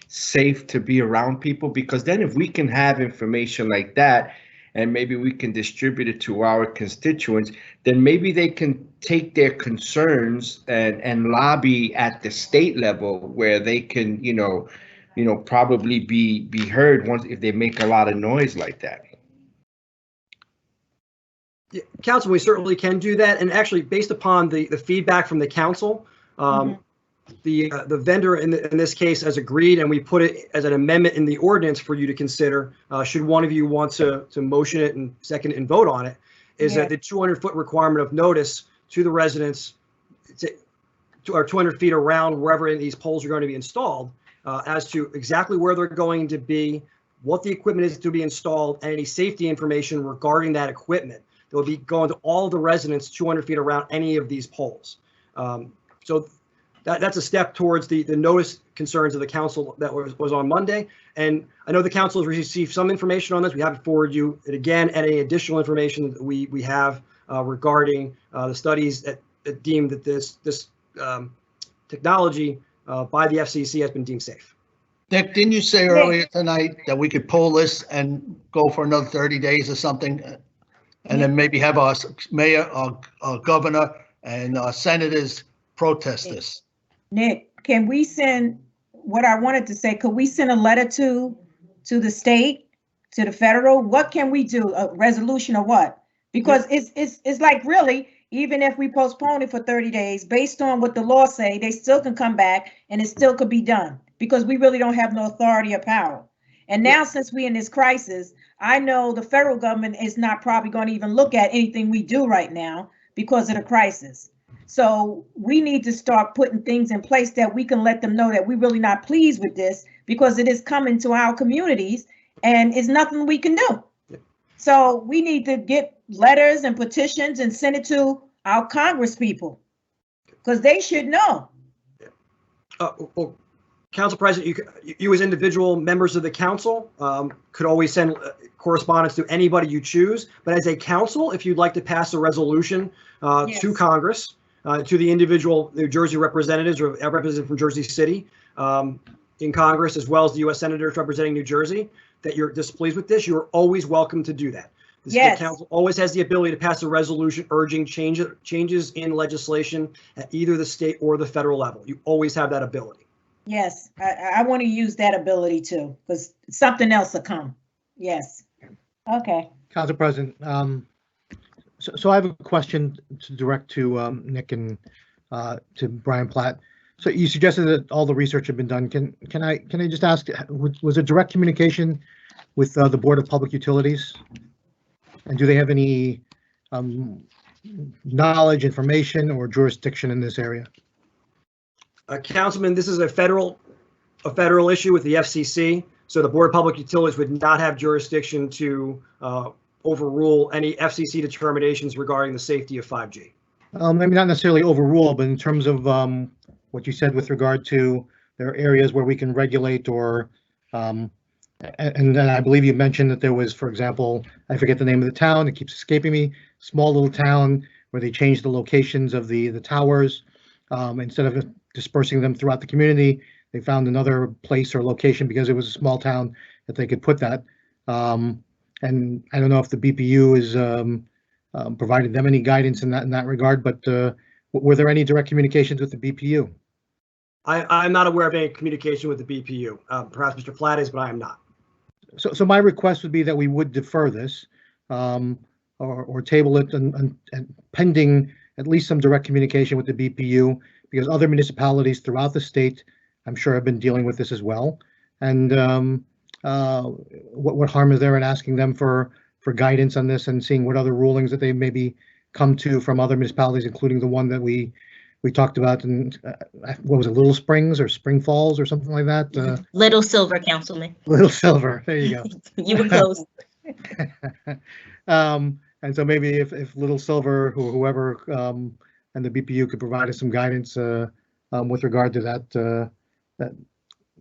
safe to be around people? Because then if we can have information like that, and maybe we can distribute it to our constituents, then maybe they can take their concerns and lobby at the state level where they can, probably be heard once if they make a lot of noise like that. Yeah, council, we certainly can do that. And actually, based upon the feedback from the council, the vendor in this case has agreed, and we put it as an amendment in the ordinance for you to consider. Should one of you want to motion it and second it and vote on it, is that the 200-foot requirement of notice to the residents, or 200 feet around wherever these poles are going to be installed, as to exactly where they're going to be, what the equipment is to be installed, and any safety information regarding that equipment. That will be going to all the residents 200 feet around any of these poles. So that's a step towards the notice concerns of the council that was on Monday. And I know the council has received some information on this. We have to forward you it again, and any additional information that we have regarding the studies that deem that this technology by the FCC has been deemed safe. Nick, didn't you say earlier tonight that we could pull this and go for another 30 days or something? And then maybe have our mayor, our governor, and our senators protest this? Nick, can we send, what I wanted to say, could we send a letter to the state, to the federal? What can we do? A resolution or what? Because it's like, really, even if we postpone it for 30 days, based on what the law say, they still can come back and it still could be done, because we really don't have no authority or power. And now, since we're in this crisis, I know the federal government is not probably going to even look at anything we do right now because of the crisis. So we need to start putting things in place that we can let them know that we're really not pleased with this because it is coming to our communities and it's nothing we can do. So we need to get letters and petitions and send it to our Congress people because they should know. Well, Council President, you as individual members of the council could always send correspondence to anybody you choose. But as a council, if you'd like to pass a resolution to Congress, to the individual New Jersey representatives or representatives from Jersey City in Congress, as well as the U.S. senators representing New Jersey, that you're displeased with this, you're always welcome to do that. The council always has the ability to pass a resolution urging changes in legislation at either the state or the federal level. You always have that ability. Yes, I want to use that ability too, because something else will come. Yes. Okay. Council President, so I have a question to direct to Nick and to Brian Platt. So you suggested that all the research had been done. Can I just ask, was there direct communication with the Board of Public Utilities? And do they have any knowledge, information, or jurisdiction in this area? Councilman, this is a federal issue with the FCC, so the Board of Public Utilities would not have jurisdiction to overrule any FCC determinations regarding the safety of 5G. Maybe not necessarily overrule, but in terms of what you said with regard to there are areas where we can regulate or, and then I believe you mentioned that there was, for example, I forget the name of the town, it keeps escaping me, small little town where they changed the locations of the towers. Instead of dispersing them throughout the community, they found another place or location because it was a small town that they could put that. And I don't know if the BPU is provided them any guidance in that regard, but were there any direct communications with the BPU? I'm not aware of any communication with the BPU. Perhaps Mr. Platt is, but I am not. So my request would be that we would defer this or table it and pending at least some direct communication with the BPU, because other municipalities throughout the state, I'm sure, have been dealing with this as well. And what harm is there in asking them for guidance on this and seeing what other rulings that they maybe come to from other municipalities, including the one that we talked about in, what was it, Little Springs or Spring Falls or something like that? Little Silver, Councilman. Little Silver, there you go. You were close. And so maybe if Little Silver or whoever and the BPU could provide us some guidance with regard to that, that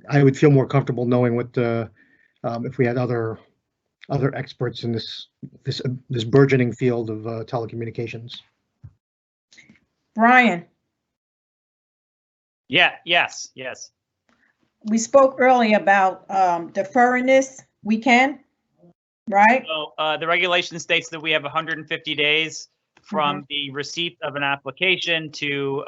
I would feel more comfortable knowing what if we had other experts in this burgeoning field of telecommunications. Brian. Yes. We spoke earlier about deferring this. We can, right? So the regulation states that we have 150 days from the receipt of an application to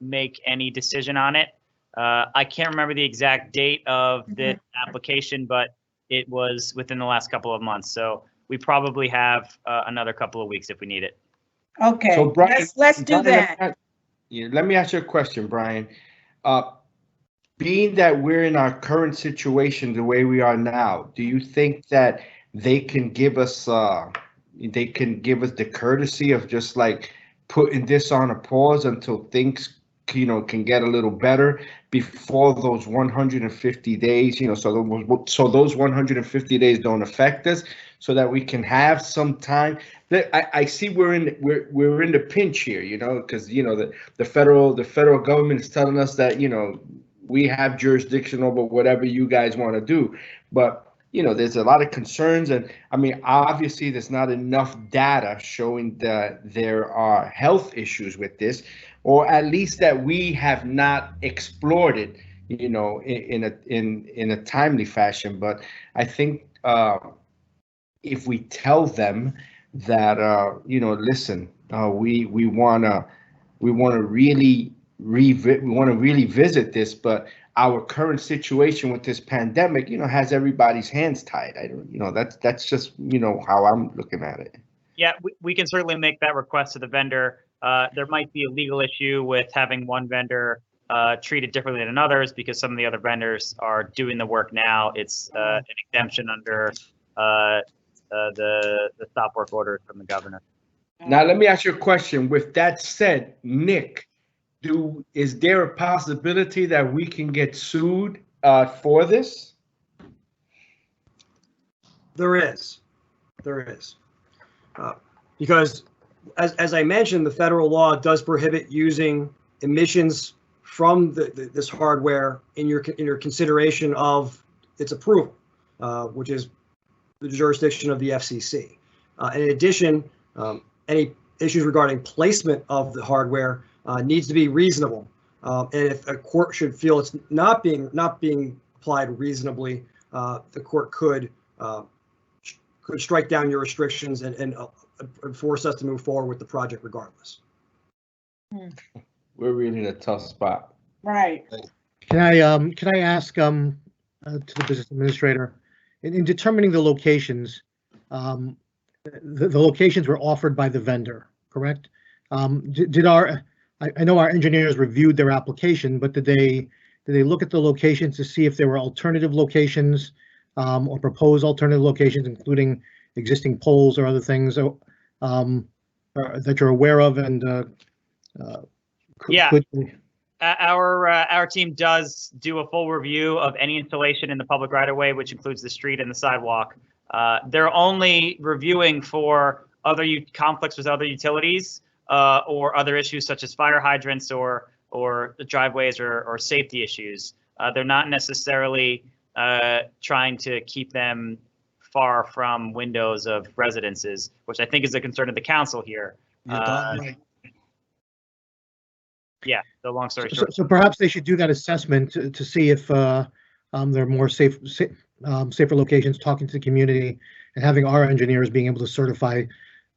make any decision on it. I can't remember the exact date of the application, but it was within the last couple of months. So we probably have another couple of weeks if we need it. Okay, so Brian, let's do that. Let me ask you a question, Brian. Being that we're in our current situation the way we are now, do you think that they can give us the courtesy of just like putting this on a pause until things can get a little better before those 150 days, so those 150 days don't affect us, so that we can have some time? I see we're in the pinch here, because the federal government is telling us that we have jurisdiction over whatever you guys want to do, but there's a lot of concerns, and I mean, obviously there's not enough data showing that there are health issues with this, or at least that we have not explored it, in a timely fashion. But I think if we tell them that listen, we want to really visit this, but our current situation with this pandemic, has everybody's hands tied. That's just, how I'm looking at it. Yeah, we can certainly make that request to the vendor. There might be a legal issue with having one vendor treated differently than others because some of the other vendors are doing the work now. It's an exemption under the stop work orders from the governor. Now, let me ask you a question. With that said, Nick, is there a possibility that we can get sued for this? There is. Because as I mentioned, the federal law does prohibit using emissions from this hardware in your consideration of its approval, which is the jurisdiction of the FCC. In addition, any issues regarding placement of the hardware needs to be reasonable. And if a court should feel it's not being applied reasonably, the court could strike down your restrictions and force us to move forward with the project regardless. We're really in a tough spot. Right. Can I ask to the business administrator, in determining the locations, the locations were offered by the vendor, correct? I know our engineers reviewed their application, but did they look at the locations to see if there were alternative locations or proposed alternative locations, including existing poles or other things that you're aware of? And our team does do a full review of any installation in the public right-of-way, which includes the street and the sidewalk. They're only reviewing for other conflicts with other utilities or other issues such as fire hydrants or driveways or safety issues. They're not necessarily trying to keep them far from windows of residences, which I think is a concern of the council here. Yeah, the long story short. So perhaps they should do that assessment to see if there are more safer locations, talking to the community and having our engineers being able to certify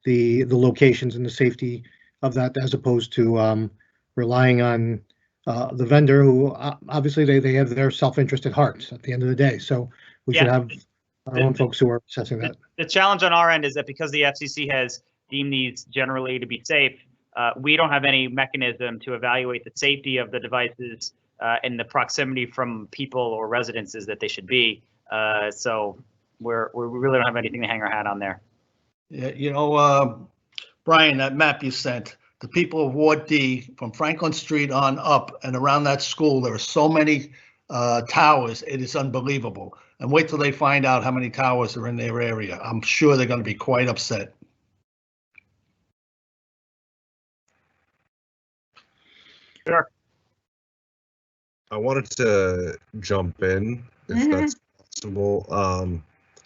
the locations and the safety of that, as opposed to relying on the vendor, who obviously they have their self-interest at heart at the end of the day. So we should have our own folks who are assessing that. The challenge on our end is that because the FCC has deemed these generally to be safe, we don't have any mechanism to evaluate the safety of the devices and the proximity from people or residences that they should be. So we really don't have anything to hang our hat on there. Yeah, Brian, that map you sent, the people of Ward D from Franklin Street on up and around that school, there are so many towers, it is unbelievable. And wait till they find out how many towers are in their area. I'm sure they're going to be quite upset. Sure. I wanted to jump in if that's possible.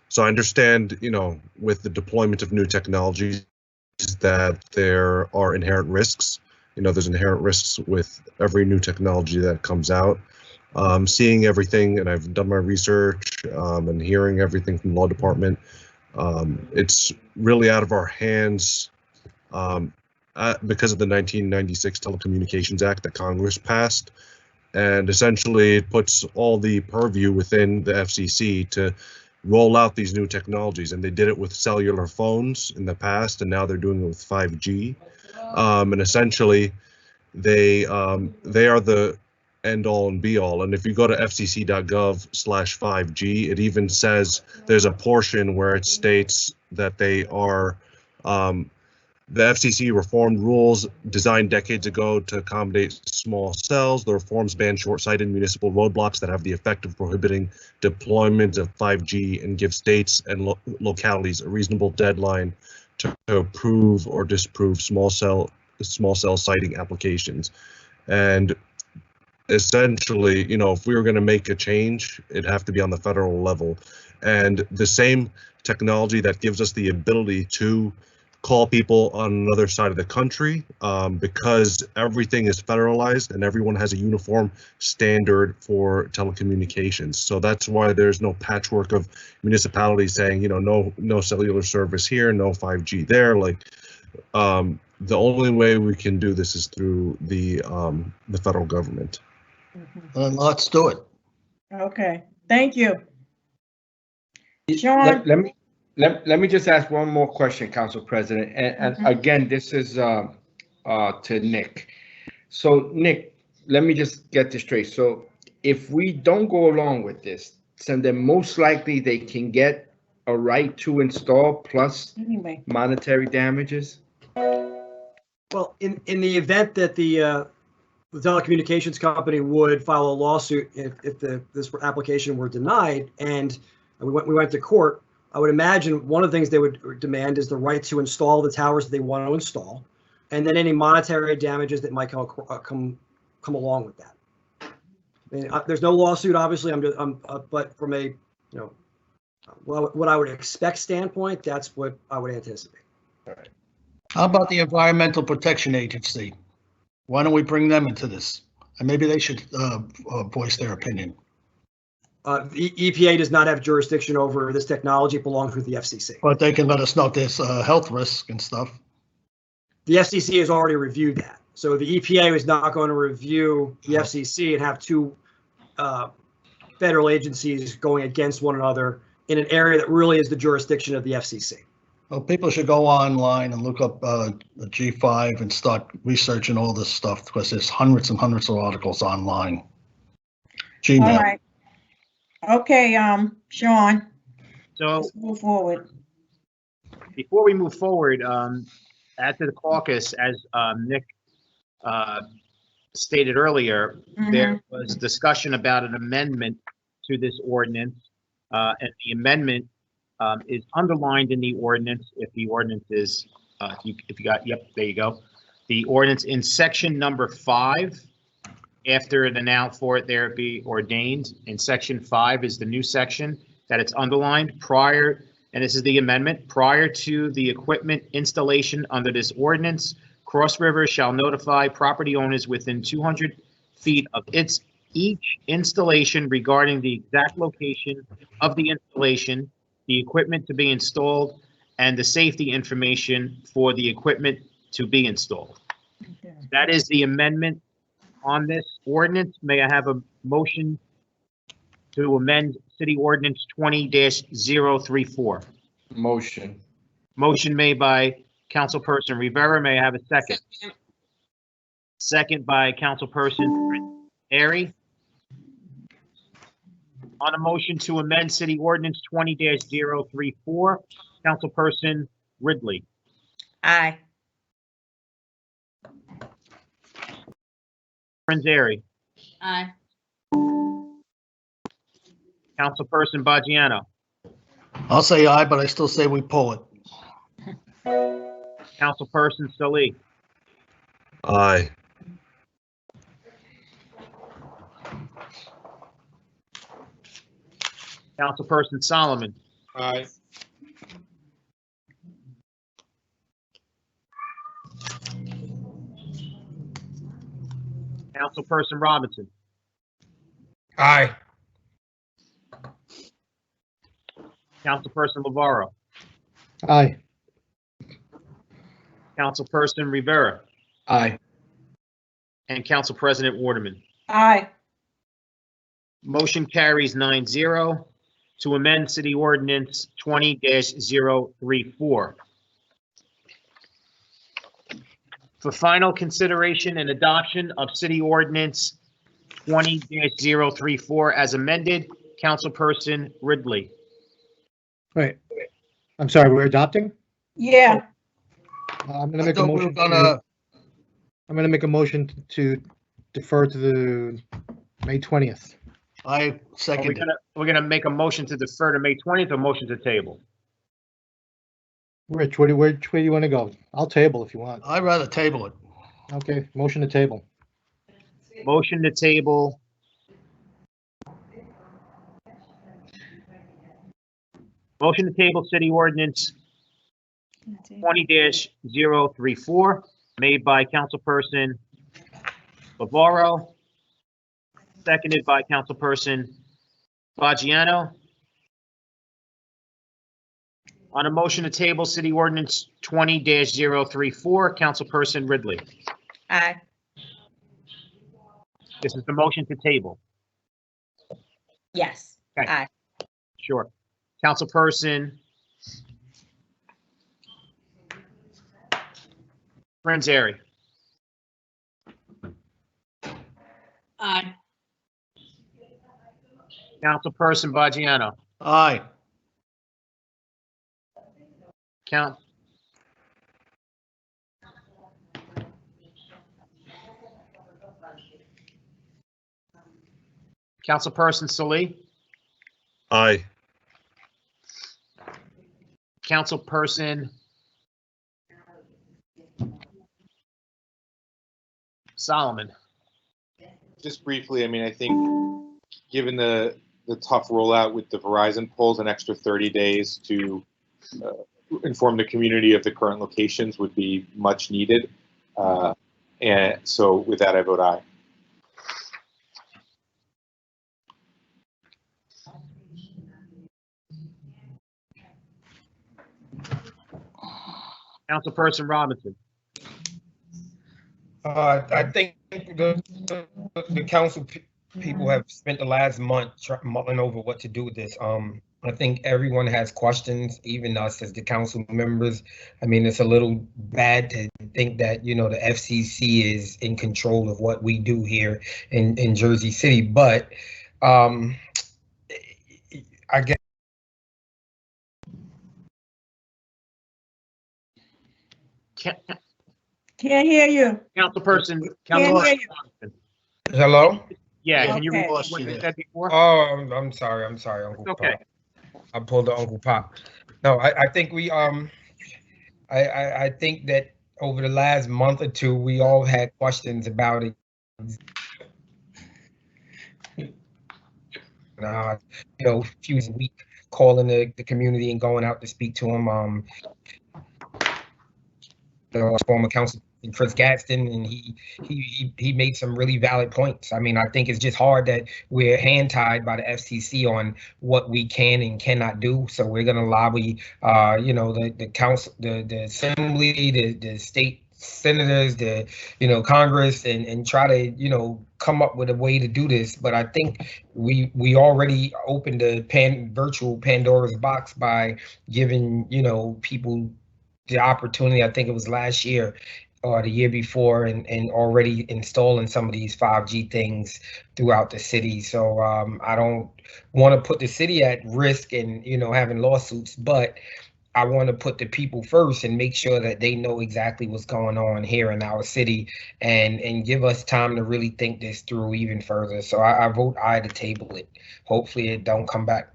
So I understand, with the deployment of new technologies, that there are inherent risks. There's inherent risks with every new technology that comes out. Seeing everything, and I've done my research and hearing everything from the law department, it's really out of our hands because of the 1996 Telecommunications Act that Congress passed. And essentially it puts all the purview within the FCC to roll out these new technologies. And they did it with cellular phones in the past, and now they're doing it with 5G. And essentially they are the end all and be all. And if you go to fcc.gov/5G, it even says there's a portion where it states that they are the FCC reformed rules designed decades ago to accommodate small cells. The reforms ban short-sighted municipal roadblocks that have the effect of prohibiting deployment of 5G and give states and localities a reasonable deadline to approve or disapprove small cell siting applications. And essentially, if we were going to make a change, it'd have to be on the federal level. And the same technology that gives us the ability to call people on another side of the country, because everything is federalized and everyone has a uniform standard for telecommunications. So that's why there's no patchwork of municipalities saying, no cellular service here, no 5G there. The only way we can do this is through the federal government. Let's do it. Okay, thank you. Sean? Let me just ask one more question, Council President. And again, this is to Nick. So Nick, let me just get this straight. So if we don't go along with this, then most likely they can get a right to install plus Anyway. monetary damages? Well, in the event that the telecommunications company would file a lawsuit if this application were denied and we went to court, I would imagine one of the things they would demand is the right to install the towers that they want to install, and then any monetary damages that might come along with that. I mean, there's no lawsuit, obviously. But from a what I would expect standpoint, that's what I would anticipate. All right. How about the Environmental Protection Agency? Why don't we bring them into this? And maybe they should voice their opinion. The EPA does not have jurisdiction over this technology. It belongs with the FCC. But they can let us know if there's health risk and stuff. The FCC has already reviewed that. So the EPA is not going to review the FCC and have two federal agencies going against one another in an area that really is the jurisdiction of the FCC. Well, people should go online and look up the G5 and start researching all this stuff because there's hundreds and hundreds of articles online. Gmail. All right. Okay, Sean. So let's move forward. Before we move forward, after the caucus, as Nick stated earlier, there was discussion about an amendment to this ordinance, and the amendment is underlined in the ordinance. If the ordinance is, if you got, yep, there you go. The ordinance in section number 5, after the now for it there be ordained, in section 5 is the new section that it's underlined prior, and this is the amendment, prior to the equipment installation under this ordinance, Cross River shall notify property owners within 200 feet of each installation regarding the exact location of the installation, the equipment to be installed, and the safety information for the equipment to be installed. Okay. That is the amendment on this ordinance. May I have a motion to amend City Ordinance 20-034? Motion. Motion made by Councilperson Rivera. May I have a second? Second by Councilperson Airy. On a motion to amend City Ordinance 20-034, Councilperson Ridley. Aye. Airy. Aye. Councilperson Baggiano. I'll say aye, but I still say we pull it. Councilperson Salih. Aye. Councilperson Solomon. Aye. Councilperson Robinson. Aye. Councilperson Lavaro. Aye. Councilperson Rivera. Aye. And Council President Waterman. Aye. Motion carries 9-0 to amend City Ordinance 20-034. For final consideration and adoption of City Ordinance 20-034 as amended, Councilperson Ridley. Wait, I'm sorry, we're adopting? Yeah. I'm gonna make a motion. I'm gonna make a motion to defer to the May 20th. I second it. We're gonna make a motion to defer to May 20th, or motion to table? Rich, where do you want to go? I'll table if you want. I'd rather table it. Okay, motion to table. Motion to table. Motion to table City Ordinance 20-034, made by Councilperson Lavaro, seconded by Councilperson Baggiano. On a motion to table City Ordinance 20-034, Councilperson Ridley. Aye. This is the motion to table. Yes. Okay. Aye. Sure. Councilperson Airy. Aye. Councilperson Baggiano. Aye. Count. Councilperson Salee, Aye. Councilperson Solomon. Just briefly, I mean, I think given the tough rollout with the Verizon polls, an extra 30 days to inform the community of the current locations would be much needed. And so with that, I vote aye. Councilperson Robinson. I think the council people have spent the last month mulling over what to do with this. I think everyone has questions, even us as the council members. I mean, it's a little bad to think that, you know, the FCC is in control of what we do here in Jersey City, but I guess. Can't hear you. Councilperson. Can't hear you. Hello? Yeah, can you Okay. repeat what you said before? Oh, I'm sorry, Uncle Okay. Pop. I pulled the Uncle Pop. No, I think we I think that over the last month or two, we all had questions about it. You know, few a week calling the community and going out to speak to them. The former council Chris Gaston, and he made some really valid points. I mean, I think it's just hard that we're hand tied by the FCC on what we can and cannot do. So we're going to lobby, you know, the council, the assembly, the state senators, the, you know, Congress, and try to, you know, come up with a way to do this. But I think we already opened the virtual Pandora's box by giving, you know, people the opportunity. I think it was last year or the year before, and already installing some of these 5G things throughout the city. So I don't want to put the city at risk and, you know, having lawsuits, but I want to put the people first and make sure that they know exactly what's going on here in our city, and give us time to really think this through even further. So I vote aye to table it. Hopefully it don't come back.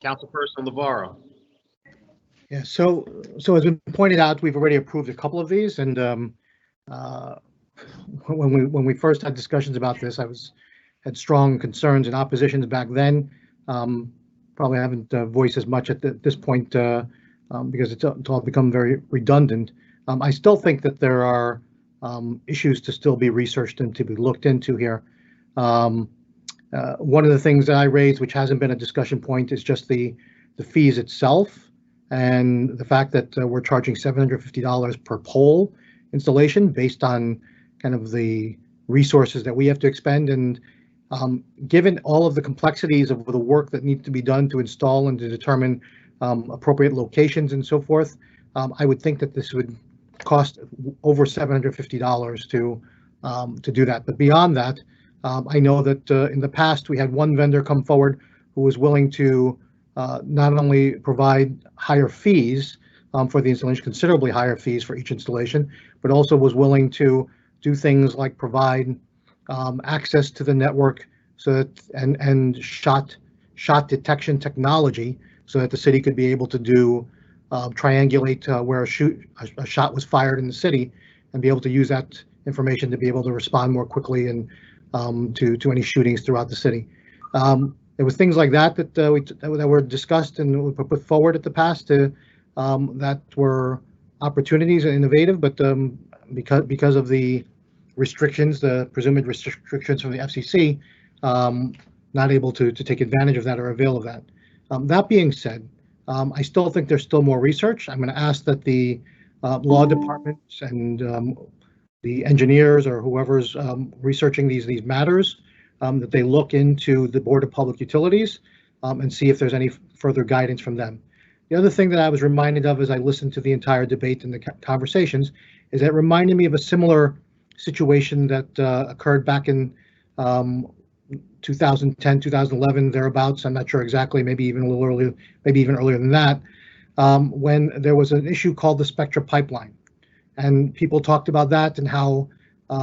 Councilperson Navarro. Yeah, so as been pointed out, we've already approved a couple of these, and when we first had discussions about this, had strong concerns and oppositions back then. Probably haven't voiced as much at this point because it's all become very redundant. I still think that there are issues to still be researched and to be looked into here. One of the things that I raised, which hasn't been a discussion point, is just the fees itself, and the fact that we're charging $750 per pole installation based on kind of the resources that we have to expend. And given all of the complexities of the work that needs to be done to install and to determine appropriate locations and so forth, I would think that this would cost over $750 to do that. But beyond that, I know that in the past we had one vendor come forward who was willing to not only provide higher fees for the installation, considerably higher fees for each installation, but also was willing to do things like provide access to the network so that and shot detection technology so that the city could be able to do triangulate where a shot was fired in the city and be able to use that information to be able to respond more quickly and to any shootings throughout the city. There was things like that that were discussed and were put forward at the past that were opportunities and innovative, but because of the restrictions, the presumed restrictions from the FCC, not able to take advantage of that or avail of that. That being said, I still think there's still more research. I'm going to ask that the law departments and the engineers or whoever's researching these matters, that they look into the Board of Public Utilities and see if there's any further guidance from them. The other thing that I was reminded of as I listened to the entire debate and the conversations is that it reminded me of a similar situation that occurred back in 2010, 2011, thereabouts. I'm not sure exactly, maybe even a little earlier, maybe even earlier than that, when there was an issue called the Spectra pipeline. And people talked about that and how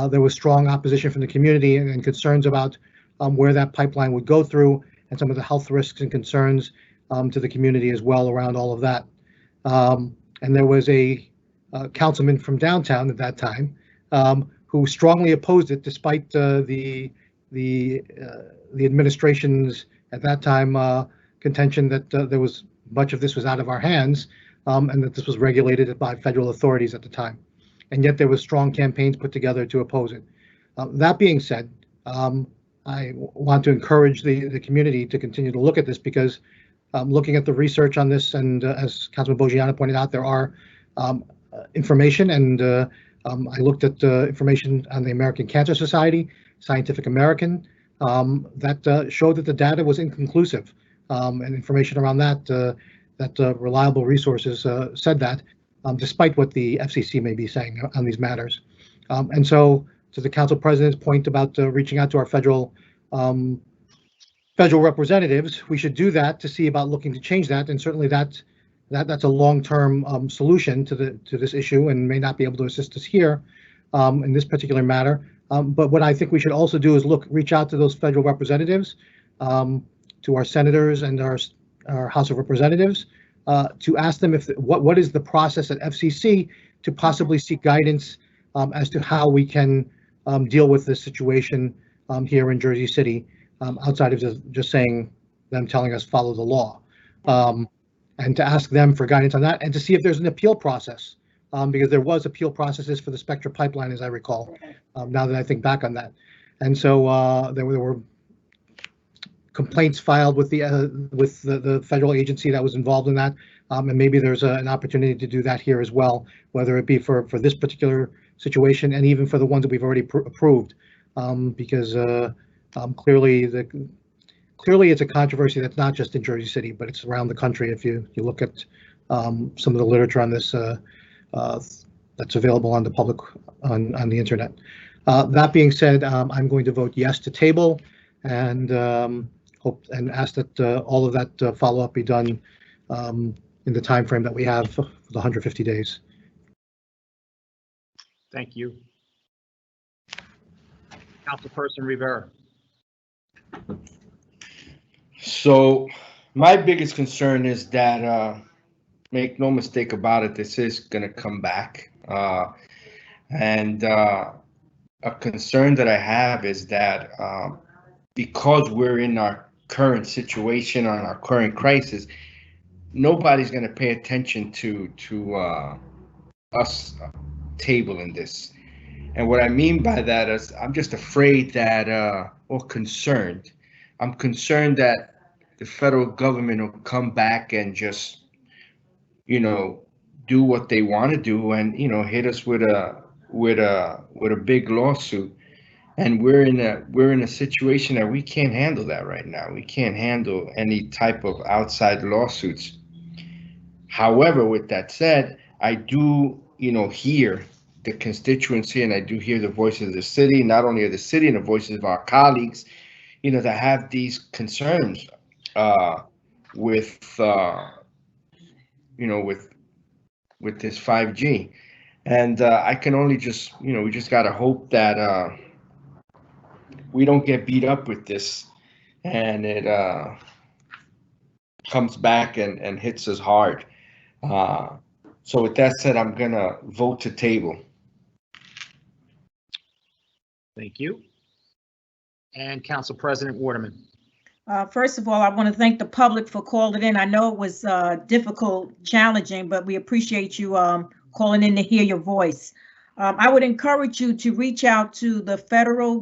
there was strong opposition from the community and concerns about where that pipeline would go through and some of the health risks and concerns to the community as well around all of that. And there was a councilman from downtown at that time who strongly opposed it, despite the administration's at that time contention that there was much of this was out of our hands and that this was regulated by federal authorities at the time. And yet there was strong campaigns put together to oppose it. That being said, I want to encourage the community to continue to look at this, because looking at the research on this, and as Councilman Bogiano pointed out, there are information, and I looked at information on the American Cancer Society, Scientific American, that showed that the data was inconclusive, and information around that reliable resources said that, despite what the FCC may be saying on these matters. And so, to the council president's point about reaching out to our federal representatives, we should do that to see about looking to change that, and certainly that's a long-term solution to this issue, and may not be able to assist us here in this particular matter. But what I think we should also do is reach out to those federal representatives, to our senators and our House of Representatives, to ask them what is the process at FCC to possibly seek guidance as to how we can deal with this situation here in Jersey City, outside of just telling us follow the law, and to ask them for guidance on that, and to see if there's an appeal process, because there was appeal processes for the Spectra pipeline, as I recall, now that I think back on that. And so there were complaints filed with the federal agency that was involved in that, and maybe there's an opportunity to do that here as well, whether it be for this particular situation and even for the ones that we've already approved, because clearly it's a controversy that's not just in Jersey City, but it's around the country. If you look at some of the literature on this that's available on the public on the internet. That being said, I'm going to vote yes to table, and hope and ask that all of that follow-up be done in the time frame that we have for the 150 days. Thank you. Councilperson Rivera. So my biggest concern is that, make no mistake about it, this is going to come back. And a concern that I have is that because we're in our current situation, on our current crisis, nobody's going to pay attention to us tabling this. And what I mean by that is I'm just afraid that, or concerned, I'm concerned that the federal government will come back and just, do what they want to do, and hit us with a big lawsuit. And we're in a situation that we can't handle that right now. We can't handle any type of outside lawsuits. However, with that said, I do hear the constituency, and I do hear the voices of the city, not only of the city, and the voices of our colleagues, that have these concerns with this 5G. And I can only just, we just got to hope that we don't get beat up with this, and it comes back and hits us hard. So with that said, I'm going to vote to table. Thank you. And Council President Waterman. First of all, I want to thank the public for calling in. I know it was difficult, challenging, but we appreciate you calling in to hear your voice. I would encourage you to reach out to the federal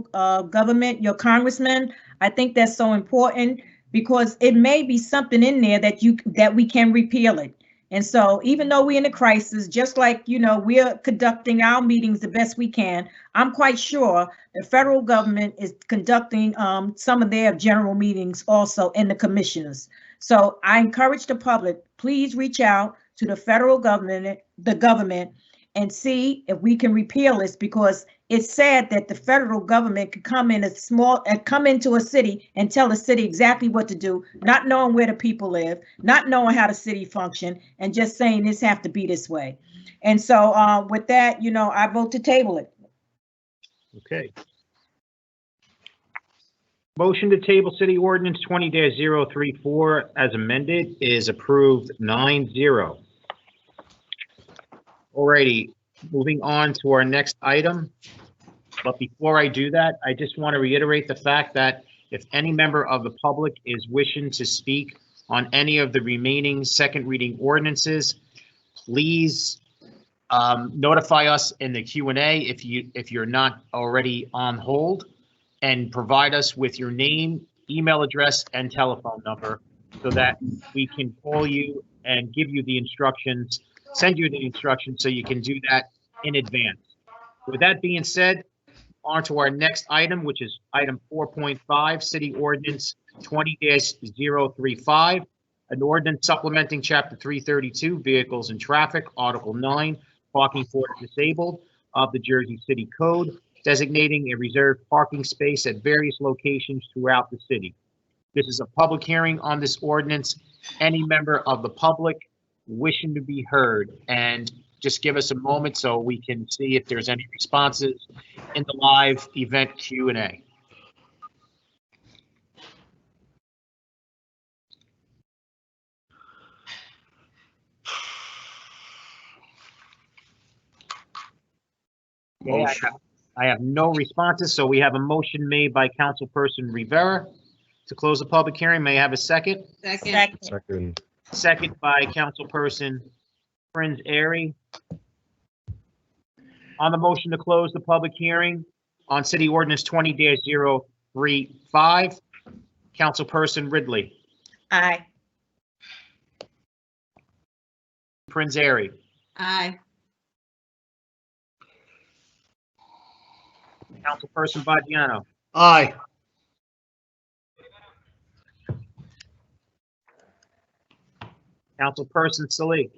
government, your congressman. I think that's so important, because it may be something in there that we can repeal it. And so even though we're in a crisis, just like, we're conducting our meetings the best we can, I'm quite sure the federal government is conducting some of their general meetings also in the commissioners. So I encourage the public, please reach out to the federal government, and see if we can repeal this, because it's sad that the federal government could come into a city and tell the city exactly what to do, not knowing where the people live, not knowing how the city function, and just saying this have to be this way. And so with that, I vote to table it. Okay. Motion to table City Ordinance 20-034 as amended is approved 9-0. Alrighty, moving on to our next item. But before I do that, I just want to reiterate the fact that if any member of the public is wishing to speak on any of the remaining second reading ordinances, please notify us in the Q&A if you're not already on hold, and provide us with your name, email address, and telephone number so that we can call you and give you the instructions, send you the instructions so you can do that in advance. With that being said, on to our next item, which is item 4.5, City Ordinance 20-035, an ordinance supplementing Chapter 332, Vehicles and Traffic, Article 9, Parking for the Disabled of the Jersey City Code, designating a reserved parking space at various locations throughout the city. This is a public hearing on this ordinance. Any member of the public wishing to be heard, and just give us a moment so we can see if there's any responses in the live event Q&A. Okay, I have no responses, so we have a motion made by Councilperson Rivera to close the public hearing. May I have a second? Second. Second by Councilperson Prince Airy. On the motion to close the public hearing on City Ordinance 20-035, Councilperson Ridley. Aye. Prince Airy. Aye. Councilperson Baggiano. Aye. Councilperson Salih.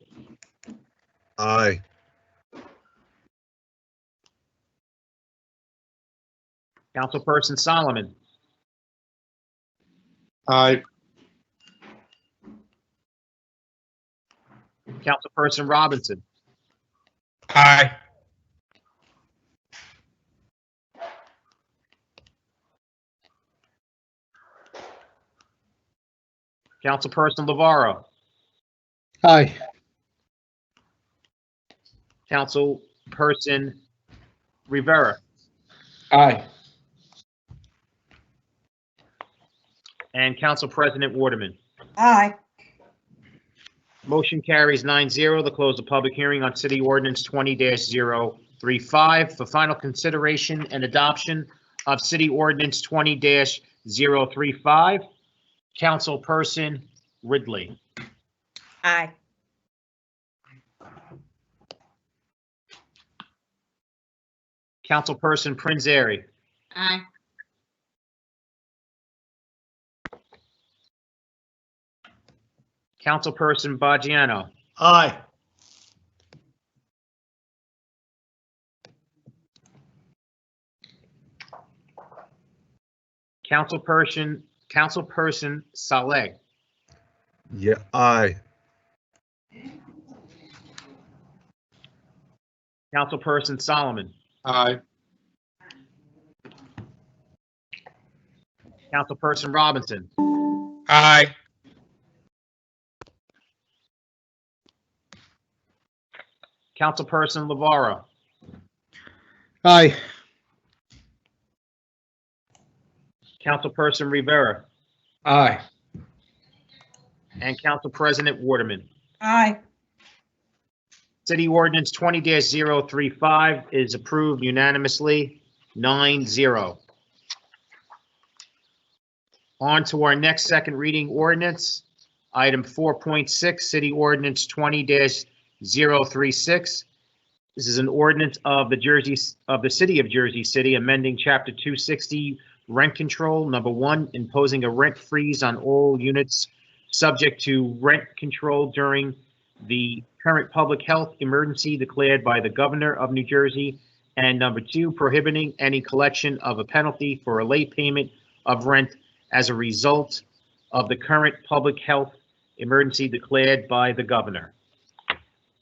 Aye. Councilperson Solomon. Aye. Councilperson Robinson. Aye. Councilperson Lavarro. Aye. Councilperson Rivera. Aye. And Council President Waterman. Aye. Motion carries 9-0 to close the public hearing on City Ordinance 20-035 for final consideration and adoption of City Ordinance 20-035. Councilperson Ridley. Aye. Councilperson Prince Airy. Aye. Councilperson Baggiano. Aye. Councilperson Saleh. Yeah, aye. Councilperson Solomon. Aye. Councilperson Robinson. Aye. Councilperson Lavarro. Aye. Councilperson Rivera. Aye. And Council President Waterman. Aye. City Ordinance 20-035 is approved unanimously, 9-0. On to our next second reading ordinance, item 4.6, City Ordinance 20-036. This is an ordinance of the City of Jersey City, amending Chapter 260 rent control. Number 1, imposing a rent freeze on all units subject to rent control during the current public health emergency declared by the governor of New Jersey. And number 2, prohibiting any collection of a penalty for a late payment of rent as a result of the current public health emergency declared by the governor.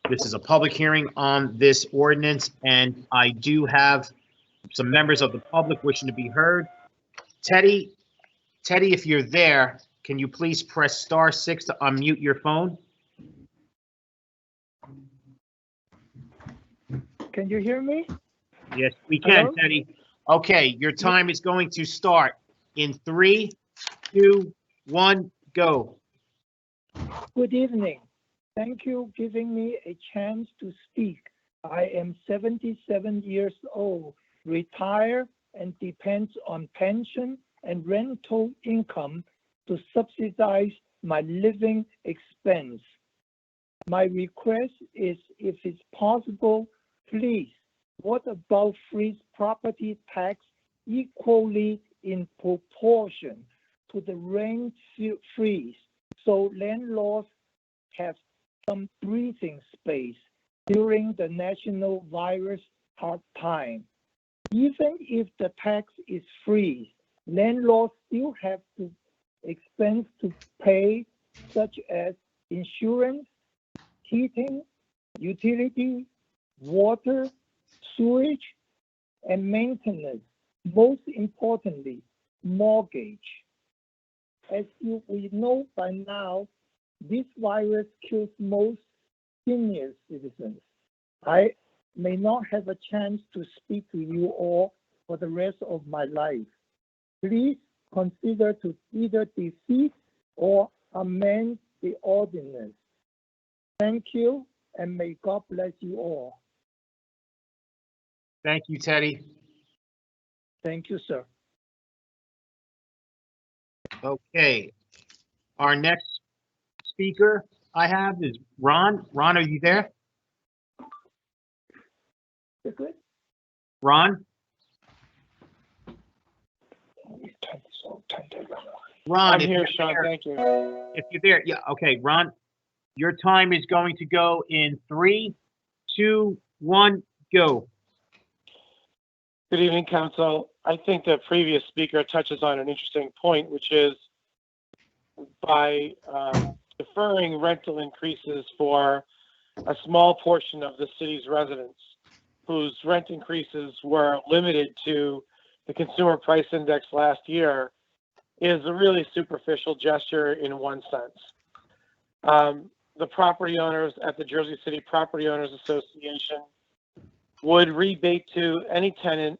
This is a public hearing on this ordinance, and I do have some members of the public wishing to be heard. Teddy, if you're there, can you please press *6 to unmute your phone? Can you hear me? Yes, we can, Hello? Teddy. Okay, your time is going to start in 3, 2, 1, go. Good evening. Thank you for giving me a chance to speak. I am 77 years old, retired, and depends on pension and rental income to subsidize my living expense. My request is, if it's possible, please, what about freeze property tax equally in proportion to the rent freeze, so landlords have some breathing space during the national virus hard time. Even if the tax is free, landlords still have to expense to pay, such as insurance, heating, utility, water, sewage, and maintenance. Most importantly, mortgage. As we know by now, this virus kills most senior citizens. I may not have a chance to speak to you all for the rest of my life. Please consider to either defeat or amend the ordinance. Thank you, and may God bless you all. Thank you, Teddy. Thank you, sir. Okay, our next speaker I have is Ron. Ron, are you there? Ron? Ron, I'm here, Sean. Thank you. If you're there, yeah, okay, Ron, your time is going to go in 3, 2, 1, go. Good evening, Council. I think the previous speaker touches on an interesting point, which is by deferring rental increases for a small portion of the city's residents whose rent increases were limited to the consumer price index last year is a really superficial gesture in one sense. The property owners at the Jersey City Property Owners Association would rebate to any tenant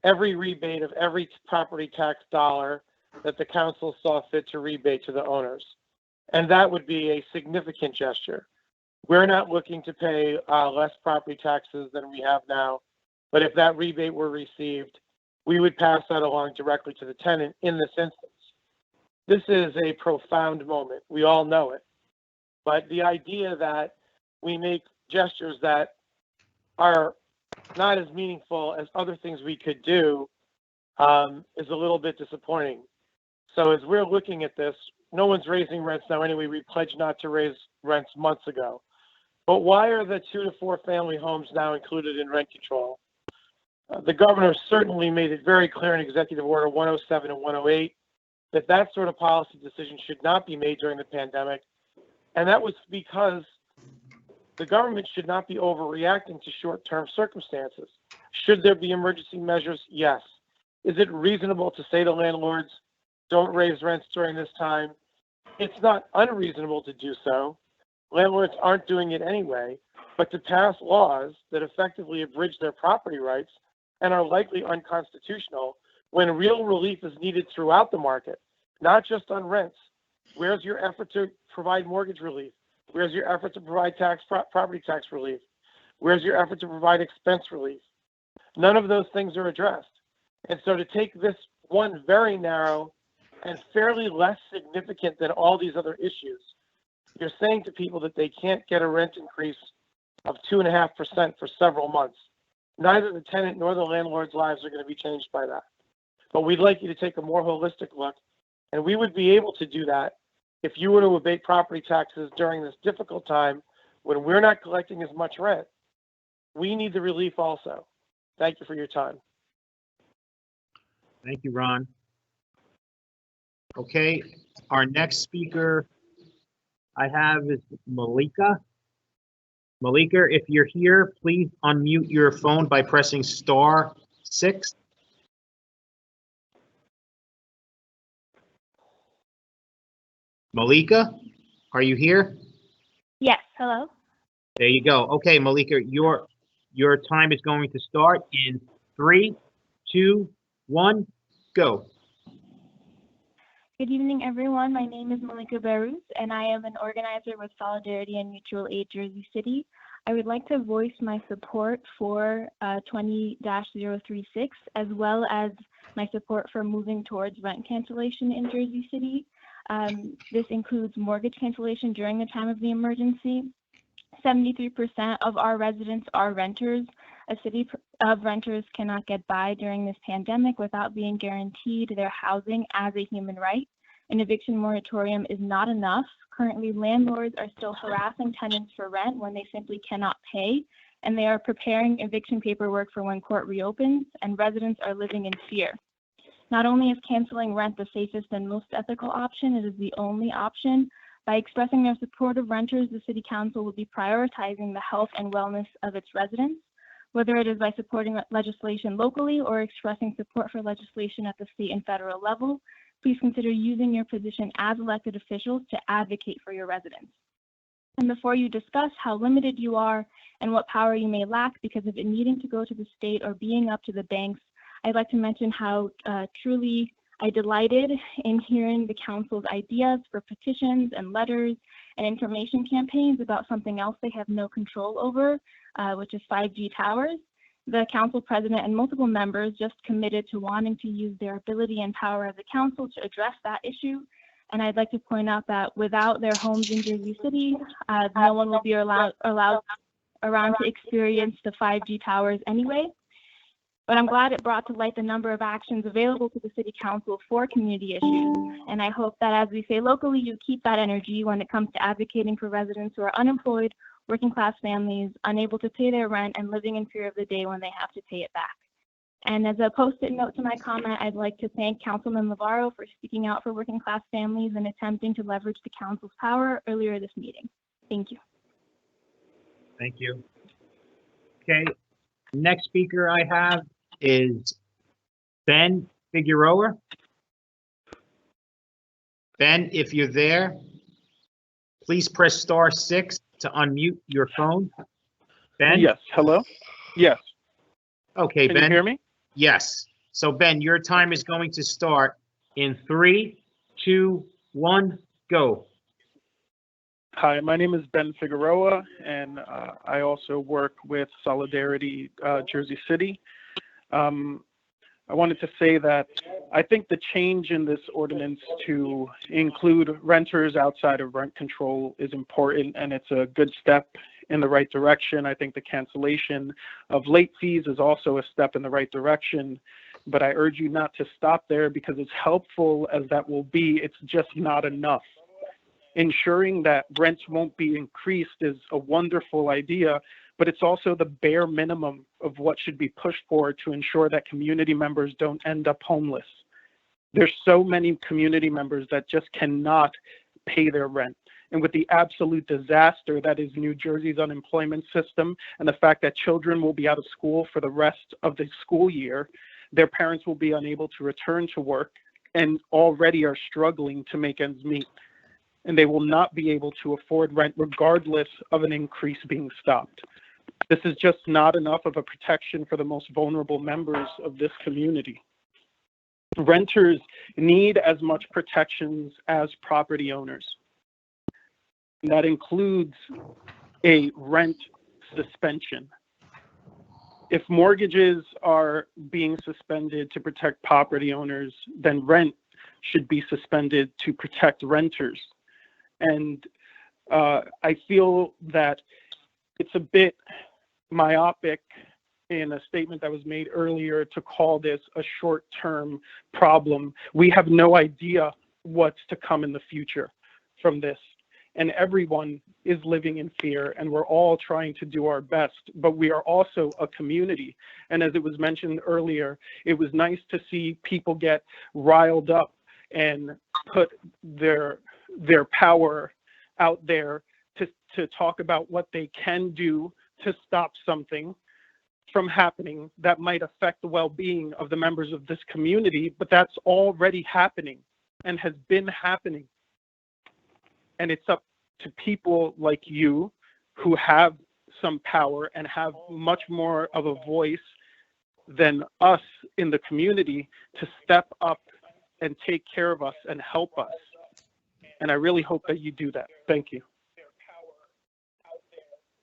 every rebate of every property tax dollar that the council saw fit to rebate to the owners. And that would be a significant gesture. We're not looking to pay less property taxes than we have now, but if that rebate were received, we would pass that along directly to the tenant in this instance. This is a profound moment. We all know it. But the idea that we make gestures that are not as meaningful as other things we could do is a little bit disappointing. So as we're looking at this, no one's raising rents now anyway. We pledged not to raise rents months ago. But why are the 2 to 4 family homes now included in rent control? The governor certainly made it very clear in Executive Order 107 and 108 that that sort of policy decision should not be made during the pandemic. And that was because the government should not be overreacting to short-term circumstances. Should there be emergency measures? Yes. Is it reasonable to say to landlords, don't raise rents during this time? It's not unreasonable to do so. Landlords aren't doing it anyway, but to pass laws that effectively abridge their property rights and are likely unconstitutional when real relief is needed throughout the market, not just on rents. Where's your effort to provide mortgage relief? Where's your effort to provide property tax relief? Where's your effort to provide expense relief? None of those things are addressed. And so to take this one very narrow and fairly less significant than all these other issues, you're saying to people that they can't get a rent increase of 2.5% for several months. Neither the tenant nor the landlord's lives are going to be changed by that. But we'd like you to take a more holistic look, and we would be able to do that if you were to abate property taxes during this difficult time when we're not collecting as much rent, we need the relief also. Thank you for your time. Thank you, Ron. Okay, our next speaker I have is Malika. Malika, if you're here, please unmute your phone by pressing *6. Malika, are you here? Yes, hello. There you go. Okay, Malika, your time is going to start in 3, 2, 1, go. Good evening, everyone. My name is Malika Baruz, and I am an organizer with Solidarity and Mutual Aid Jersey City. I would like to voice my support for 20-036, as well as my support for moving towards rent cancellation in Jersey City. This includes mortgage cancellation during the time of the emergency. 73% of our residents are renters. A city of renters cannot get by during this pandemic without being guaranteed their housing as a human right. An eviction moratorium is not enough. Currently, landlords are still harassing tenants for rent when they simply cannot pay, and they are preparing eviction paperwork for when court reopens, and residents are living in fear. Not only is canceling rent the safest and most ethical option, it is the only option. By expressing their support of renters, the City Council will be prioritizing the health and wellness of its residents, whether it is by supporting legislation locally or expressing support for legislation at the state and federal level. Please consider using your position as elected officials to advocate for your residents. And before you discuss how limited you are and what power you may lack because of it needing to go to the state or being up to the banks, I'd like to mention how truly I delighted in hearing the council's ideas for petitions and letters and information campaigns about something else they have no control over, which is 5G towers. The council president and multiple members just committed to wanting to use their ability and power as a council to address that issue. And I'd like to point out that without their homes in Jersey City, no one will be allowed around to experience the 5G towers anyway. But I'm glad it brought to light the number of actions available to the City Council for community issues. And I hope that, as we say locally, you keep that energy when it comes to advocating for residents who are unemployed, working class families, unable to pay their rent, and living in fear of the day when they have to pay it back. And as a post-it note to my comment, I'd like to thank Councilman Navarro for speaking out for working class families and attempting to leverage the council's power earlier this meeting. Thank you. Thank you. Okay, next speaker I have is Ben Figueroa. Ben, if you're there, please press *6 to unmute your phone. Ben? Yes, hello? Yes. Okay, Can Ben. you hear me? Yes. So Ben, your time is going to start in 3, 2, 1, go. Hi, my name is Ben Figueroa, and I also work with Solidarity Jersey City. I wanted to say that I think the change in this ordinance to include renters outside of rent control is important, and it's a good step in the right direction. I think the cancellation of late fees is also a step in the right direction, but I urge you not to stop there, because as helpful as that will be, it's just not enough. Ensuring that rents won't be increased is a wonderful idea, but it's also the bare minimum of what should be pushed for to ensure that community members don't end up homeless. There's so many community members that just cannot pay their rent. And with the absolute disaster that is New Jersey's unemployment system, and the fact that children will be out of school for the rest of the school year, their parents will be unable to return to work and already are struggling to make ends meet. And they will not be able to afford rent regardless of an increase being stopped. This is just not enough of a protection for the most vulnerable members of this community. Renters need as much protections as property owners. And that includes a rent suspension. If mortgages are being suspended to protect property owners, then rent should be suspended to protect renters. And I feel that it's a bit myopic in a statement that was made earlier to call this a short-term problem. We have no idea what's to come in the future from this. and everyone is living in fear, and we're all trying to do our best, but we are also a community. And as it was mentioned earlier, it was nice to see people get riled up and put their power out there to talk about what they can do to stop something from happening that might affect the well-being of the members of this community, but that's already happening and has been happening. And it's up to people like you who have some power and have much more of a voice than us in the community to step up and take care of us and help us. And I really hope that you do that. Thank you.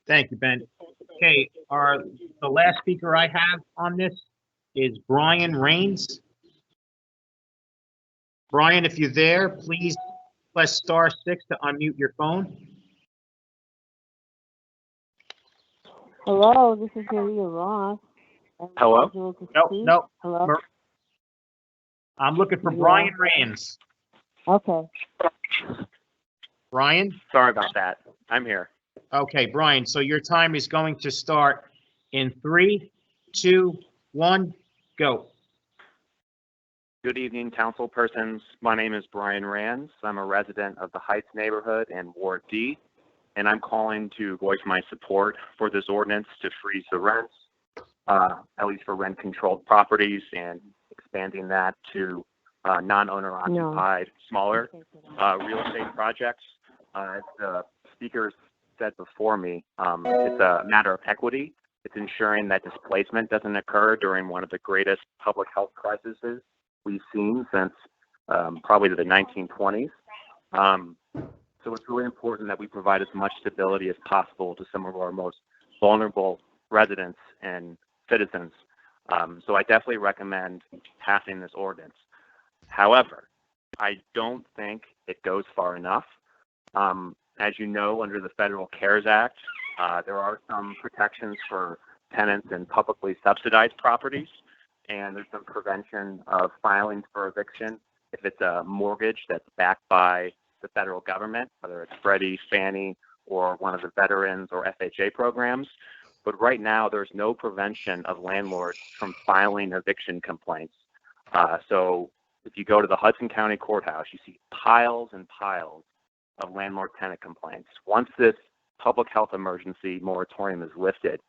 Thank you, Ben. Okay, the last speaker I have on this is Brian Rains. Brian, if you're there, please press *6 to unmute your phone. Hello, this is Maria Ross. Hello? No. Hello? I'm looking for Brian Rains. Okay. Brian? Sorry about that. I'm here. Okay, Brian, so your time is going to start in 3, 2, 1, go. Good evening, councilpersons. My name is Brian Rands. I'm a resident of the Heights neighborhood in Ward D, and I'm calling to voice my support for this ordinance to freeze the rents, at least for rent-controlled properties, and expanding that to non-owner occupied, smaller real estate projects. As the speakers said before me, it's a matter of equity. It's ensuring that displacement doesn't occur during one of the greatest public health crises we've seen since probably the 1920s. So it's really important that we provide as much stability as possible to some of our most vulnerable residents and citizens. So I definitely recommend passing this ordinance. However, I don't think it goes far enough. As you know, under the Federal CARES Act, there are some protections for tenants in publicly subsidized properties, and there's some prevention of filing for eviction if it's a mortgage that's backed by the federal government, whether it's Freddie, Fannie, or one of the veterans or FHA programs. But right now, there's no prevention of landlords from filing eviction complaints. So if you go to the Hudson County Courthouse, you see piles and piles of landlord-tenant complaints. Once this public health emergency moratorium is lifted,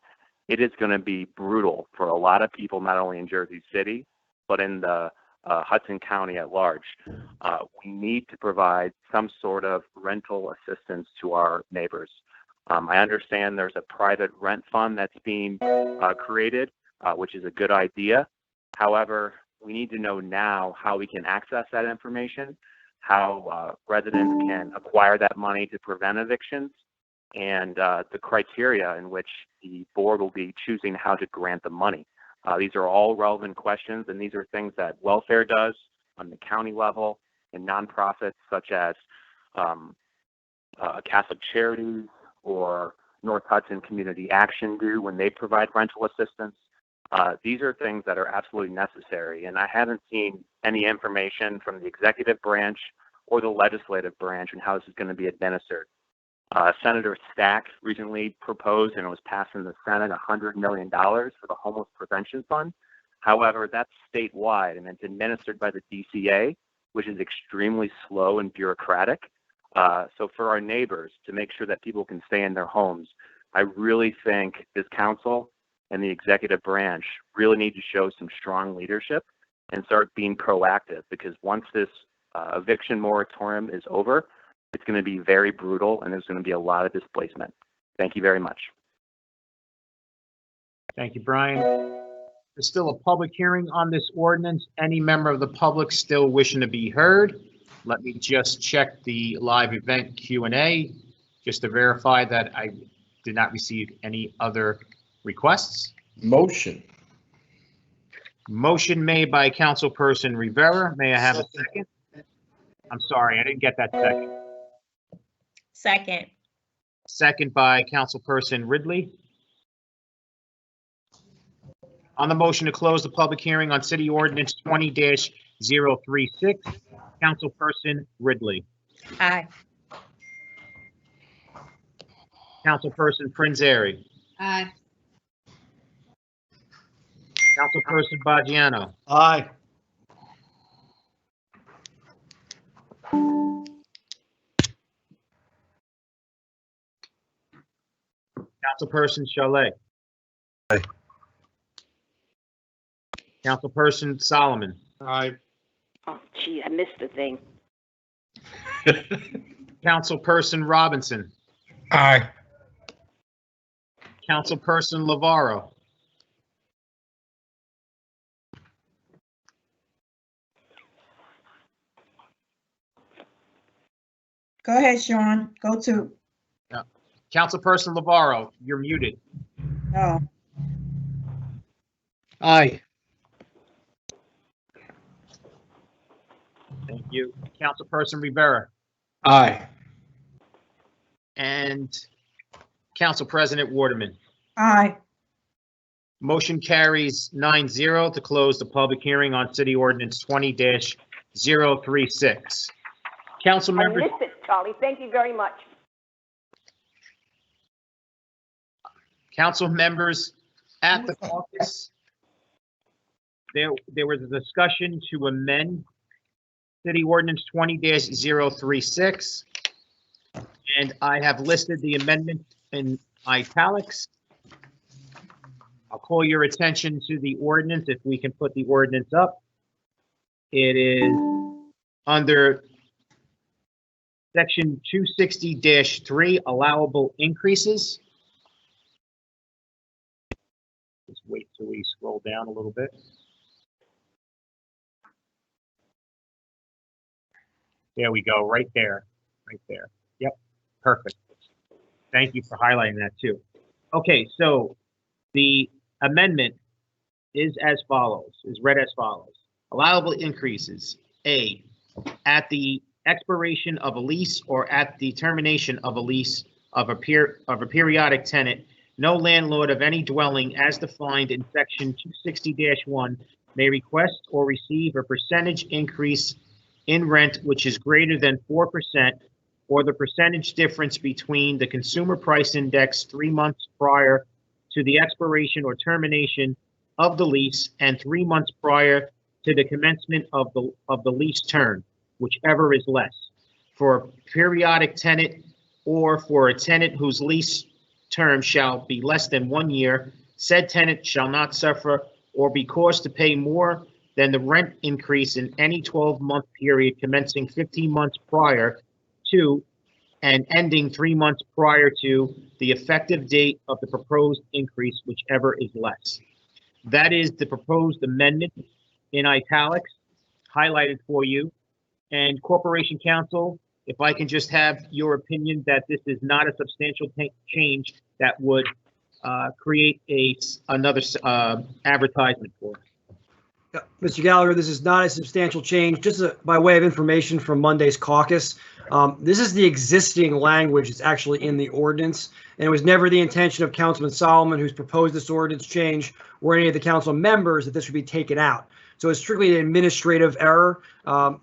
it is going to be brutal for a lot of people, not only in Jersey City, but in the Hudson County at large. We need to provide some sort of rental assistance to our neighbors. I understand there's a private rent fund that's being created, which is a good idea. However, we need to know now how we can access that information, how residents can acquire that money to prevent evictions, and the criteria in which the board will be choosing how to grant the money. These are all relevant questions, and these are things that welfare does on the county level, and nonprofits such as Catholic Charities or North Hudson Community Action do when they provide rental assistance. These are things that are absolutely necessary, and I haven't seen any information from the executive branch or the legislative branch on how this is going to be administered. Senator Stack recently proposed, and it was passed in the Senate, $100 million for the Homeless Prevention Fund. However, that's statewide, and it's administered by the DCA, which is extremely slow and bureaucratic. So for our neighbors, to make sure that people can stay in their homes, I really think this council and the executive branch really need to show some strong leadership and start being proactive, because once this eviction moratorium is over, it's going to be very brutal and there's going to be a lot of displacement. Thank you very much. Thank you, Brian. There's still a public hearing on this ordinance. Any member of the public still wishing to be heard? Let me just check the live event Q&A just to verify that I did not receive any other requests. Motion. Motion made by Councilperson Rivera. May I have a second? I'm sorry, I didn't get that second. Second. Second by Councilperson Ridley. On the motion to close the public hearing on City Ordinance 20-036, Councilperson Ridley. Aye. Councilperson Prince Airy, Aye. Councilperson Bajano, Aye. Councilperson Chalet. Aye. Councilperson Solomon, Aye. Oh, gee, I missed the thing. Councilperson Robinson, Aye. Councilperson Lavaro, Go ahead, Sean. Go to, Councilperson Lavaro, you're muted. no. Aye. Thank you. Councilperson Rivera Aye. and Council President Waterman. Aye. Motion carries 9-0 to close the public hearing on City Ordinance 20-036. Council I members, missed it, Charlie. Thank you very much. council members at the caucus, there was a discussion to amend City Ordinance 20-036, and I have listed the amendment in italics. I'll call your attention to the ordinance, if we can put the ordinance up. It is under Section 260-3, allowable increases. Just wait till we scroll down a little bit. There we go, right there, right there. Yep, perfect. Thank you for highlighting that too. Okay, so the amendment is as follows, is read as follows. Allowable increases, A, at the expiration of a lease or at the termination of a lease of a periodic tenant, no landlord of any dwelling as defined in section 260-1 may request or receive a percentage increase in rent which is greater than 4% or the percentage difference between the consumer price index 3 months prior to the expiration or termination of the lease and 3 months prior to the commencement of the lease term, whichever is less. For a periodic tenant or for a tenant whose lease term shall be less than 1 year, said tenant shall not suffer or be caused to pay more than the rent increase in any 12-month period commencing 15 months prior to and ending 3 months prior to the effective date of the proposed increase, whichever is less. That is the proposed amendment in italics, highlighted for you. And Corporation Counsel, if I can just have your opinion that this is not a substantial change that would create another advertisement for us. Mr. Gallagher, this is not a substantial change. Just by way of information from Monday's caucus, this is the existing language that's actually in the ordinance, and it was never the intention of Councilman Solomon, who's proposed this ordinance change, or any of the council members that this would be taken out. So it's strictly an administrative error. It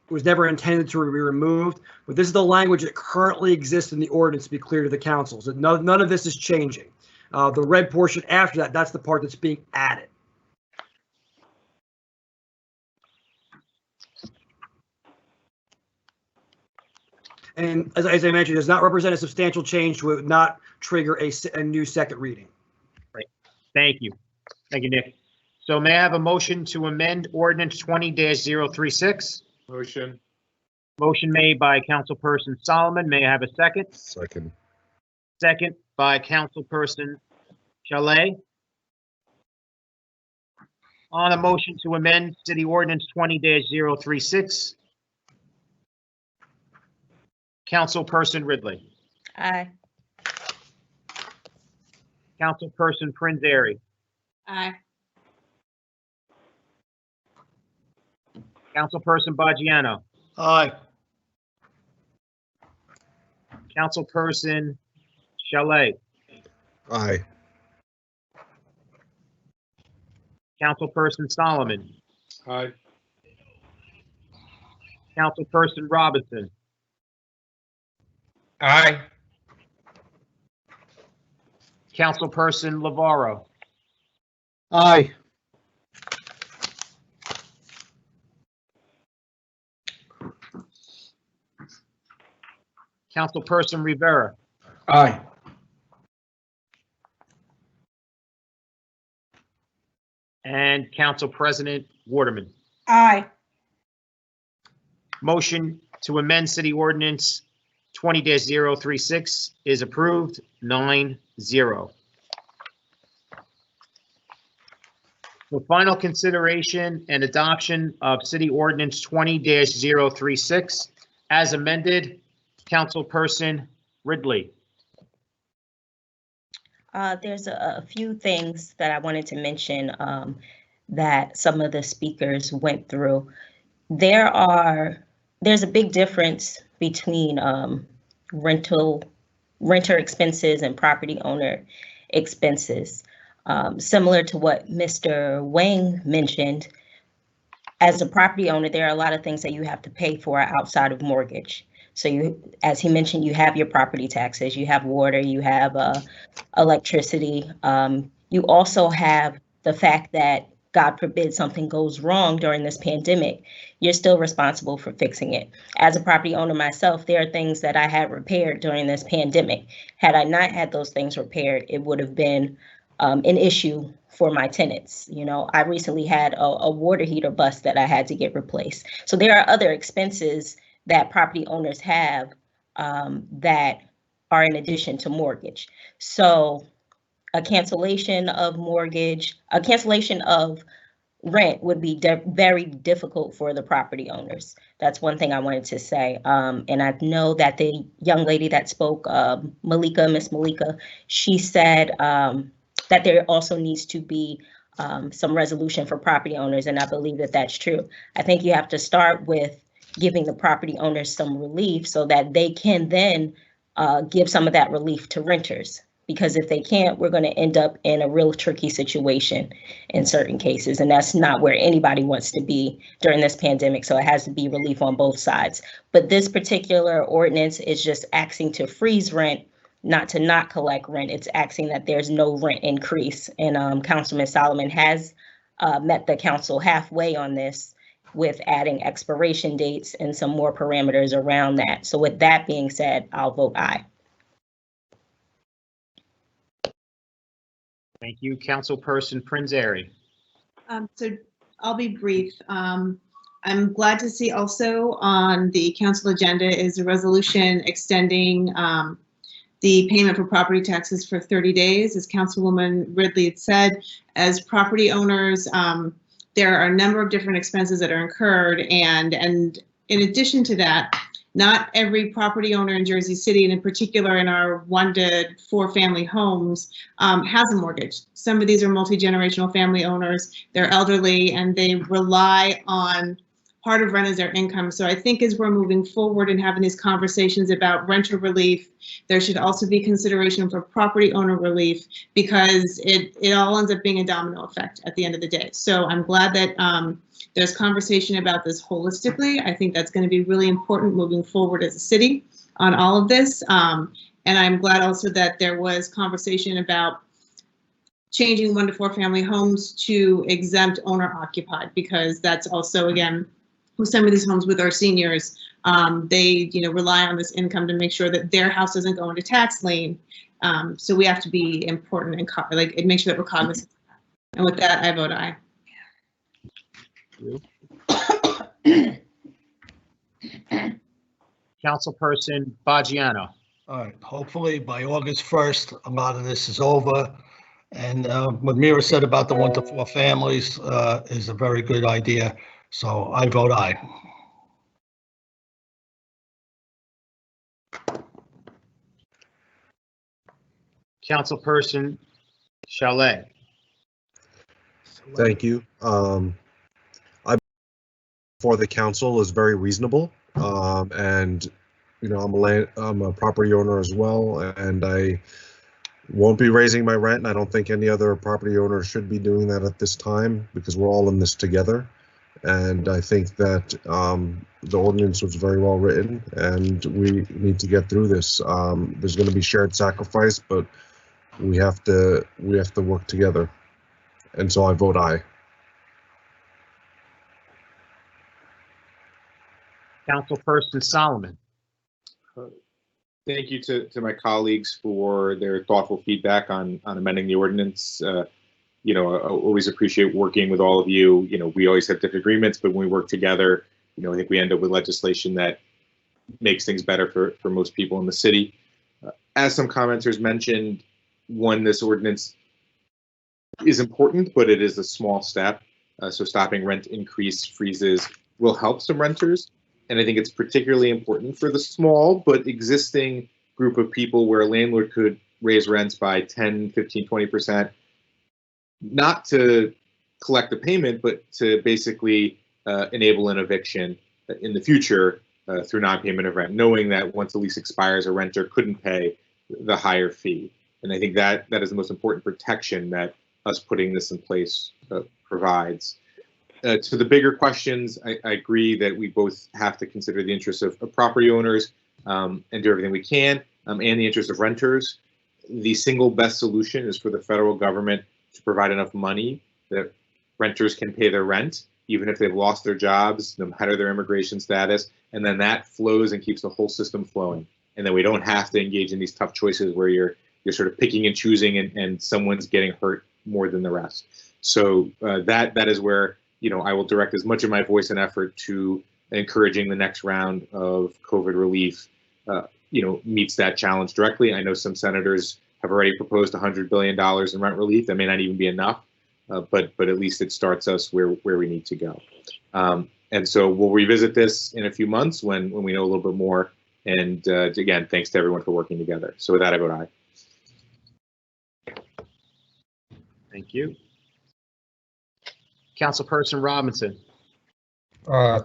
was never intended to be removed, but this is the language that currently exists in the ordinance, to be clear to the council. So none of this is changing. The red portion after that, that's the part that's being added. And as I mentioned, does not represent a substantial change to not trigger a new second reading. Right. Thank you. Thank you, Nick. So may I have a motion to amend Ordinance 20-036? Motion. Motion made by Councilperson Solomon. May I have a second? Second. Second by Councilperson Chalet. On a motion to amend City Ordinance 20-036. Councilperson Ridley. Aye. Councilperson Prince Airy. Aye. Councilperson Bajano. Aye. Councilperson Chalet. Aye. Councilperson Solomon. Aye. Councilperson Robinson. Aye. Councilperson Lavaro. Aye. Councilperson Rivera. Aye. And Council President Waterman. Aye. Motion to amend City Ordinance 20-036 is approved, 9-0. For final consideration and adoption of City Ordinance 20-036 as amended, Councilperson Ridley. There's a few things that I wanted to mention that some of the speakers went through. There's a big difference between renter expenses and property owner expenses. Similar to what Mr. Wang mentioned, as a property owner, there are a lot of things that you have to pay for outside of mortgage. So you, as he mentioned, you have your property taxes, you have water, you have electricity. You also have the fact that, God forbid, something goes wrong during this pandemic, you're still responsible for fixing it. As a property owner myself, there are things that I had repaired during this pandemic. Had I not had those things repaired, it would have been an issue for my tenants. You know, I recently had a water heater bust that I had to get replaced. So there are other expenses that property owners have that are in addition to mortgage. So a cancellation of rent would be very difficult for the property owners. That's one thing I wanted to say. And I know that the young lady that spoke, Miss Malika, she said that there also needs to be some resolution for property owners, and I believe that that's true. I think you have to start with giving the property owners some relief so that they can then give some of that relief to renters. Because if they can't, we're going to end up in a real tricky situation in certain cases. And that's not where anybody wants to be during this pandemic. So it has to be relief on both sides. But this particular ordinance is just asking to freeze rent, not to not collect rent. It's asking that there's no rent increase. And Councilman Solomon has met the council halfway on this with adding expiration dates and some more parameters around that. So with that being said, I'll vote aye. Thank you, Councilperson Prince Airy. So I'll be brief. I'm glad to see also on the council agenda is a resolution extending the payment for property taxes for 30 days. As Councilwoman Ridley had said, as property owners, there are a number of different expenses that are incurred. And in addition to that, not every property owner in Jersey City, and in particular in our 1 to 4 family homes, has a mortgage. Some of these are multi-generational family owners, they're elderly, and they rely on part of rent as their income. So I think as we're moving forward and having these conversations about renter relief, there should also be consideration for property owner relief, because it all ends up being a domino effect at the end of the day. So I'm glad that there's conversation about this holistically. I think that's going to be really important moving forward as a city on all of this. And I'm glad also that there was conversation about changing 1 to 4 family homes to exempt owner occupied, because that's also, again, with some of these homes with our seniors, they rely on this income to make sure that their house doesn't go into tax lien. So we have to be important and make sure that we're cognizant of that. And with that, I vote aye. Councilperson Baggiano. All right, hopefully by August 1st, a lot of this is over. And what Mira said about the 1 to 4 families is a very good idea. So I vote aye. Councilperson Chalet. Thank you. I for the council is very reasonable, and I'm a property owner as well, and I won't be raising my rent, and I don't think any other property owner should be doing that at this time, because we're all in this together. And I think that the ordinance was very well written, and we need to get through this. There's going to be shared sacrifice, but we have to work together. And so I vote aye. Councilperson Solomon. Thank you to my colleagues for their thoughtful feedback on amending the ordinance. You know, I always appreciate working with all of you. You know, we always have different agreements, but when we work together, you know, I think we end up with legislation that makes things better for most people in the city. As some commenters mentioned, one, this ordinance is important, but it is a small step. So stopping rent increase freezes will help some renters. And I think it's particularly important for the small but existing group of people where a landlord could raise rents by 10, 15, 20%, not to collect the payment, but to basically enable an eviction in the future through non-payment of rent, knowing that once the lease expires, a renter couldn't pay the higher fee. And I think that is the most important protection that us putting this in place provides. To the bigger questions, I agree that we both have to consider the interests of property owners and do everything we can, and the interests of renters. The single best solution is for the federal government to provide enough money that renters can pay their rent, even if they've lost their jobs, no matter their immigration status, and then that flows and keeps the whole system flowing. And then we don't have to engage in these tough choices where you're sort of picking and choosing, and someone's getting hurt more than the rest. So that is where, you know, I will direct as much of my voice and effort to encouraging the next round of COVID relief, you know, meets that challenge directly. I know some senators have already proposed $100 billion in rent relief. That may not even be enough, but at least it starts us where we need to go. And so we'll revisit this in a few months when we know a little bit more. And again, thanks to everyone for working together. So with that, I vote aye. Thank you. Councilperson Robinson.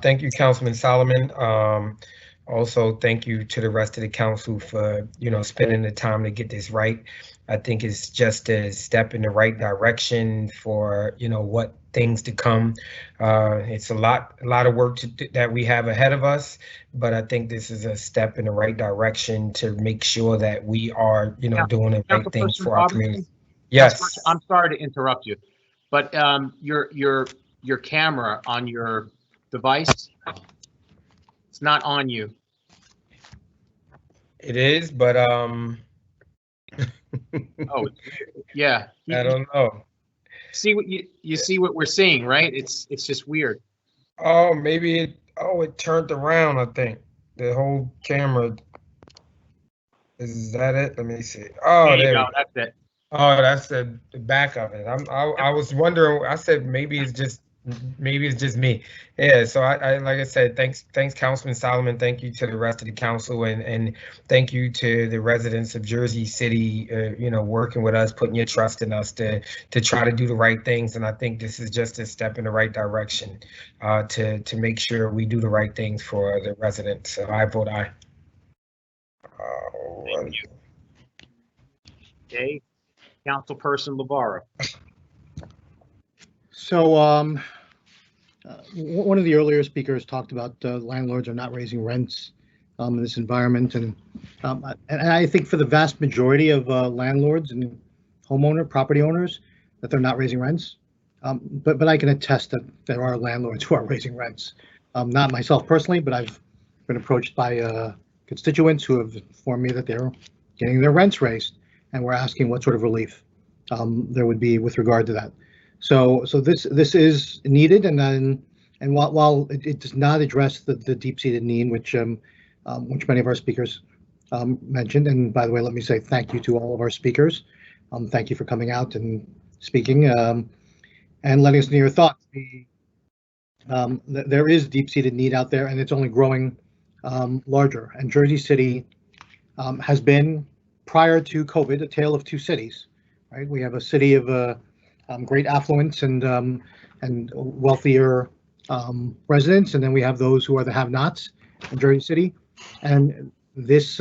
Thank you, Councilman Solomon. Also, thank you to the rest of the council for, you know, spending the time to get this right. I think it's just a step in the right direction for, you know, what things to come. It's a lot of work that we have ahead of us, but I think this is a step in the right direction to make sure that we are, you know, doing the right things for our community. Yes. I'm sorry to interrupt you, but your camera on your device, it's not on you. It is, but oh, yeah. I don't know. See what you see what we're seeing, right? It's just weird. Oh, maybe it turned around, I think. The whole camera. Is that it? Let me see. Oh, there you go. That's it. Oh, that's the back of it. I was wondering. I said maybe it's just me. Yeah. So I like I said, thanks, Councilman Solomon. Thank you to the rest of the council, and thank you to the residents of Jersey City. You know, working with us, putting your trust in us to try to do the right things. And I think this is just a step in the right direction to make sure we do the right things for the residents. So I vote aye. Okay. Councilperson Rivera. So one of the earlier speakers talked about landlords are not raising rents in this environment, and I think for the vast majority of landlords and property owners that they're not raising rents. But I can attest that there are landlords who are raising rents. Not myself personally, but I've been approached by constituents who have informed me that they're getting their rents raised, and we're asking what sort of relief there would be with regard to that. So this is needed, and while it does not address the deep-seated need, which many of our speakers mentioned, and by the way, let me say thank you to all of our speakers. Thank you for coming out and speaking and letting us know your thoughts. There is deep-seated need out there, and it's only growing larger. And Jersey City has been, prior to COVID, a tale of two cities. Right? We have a city of great affluence and wealthier residents, and then we have those who are the have-nots in Jersey City. And this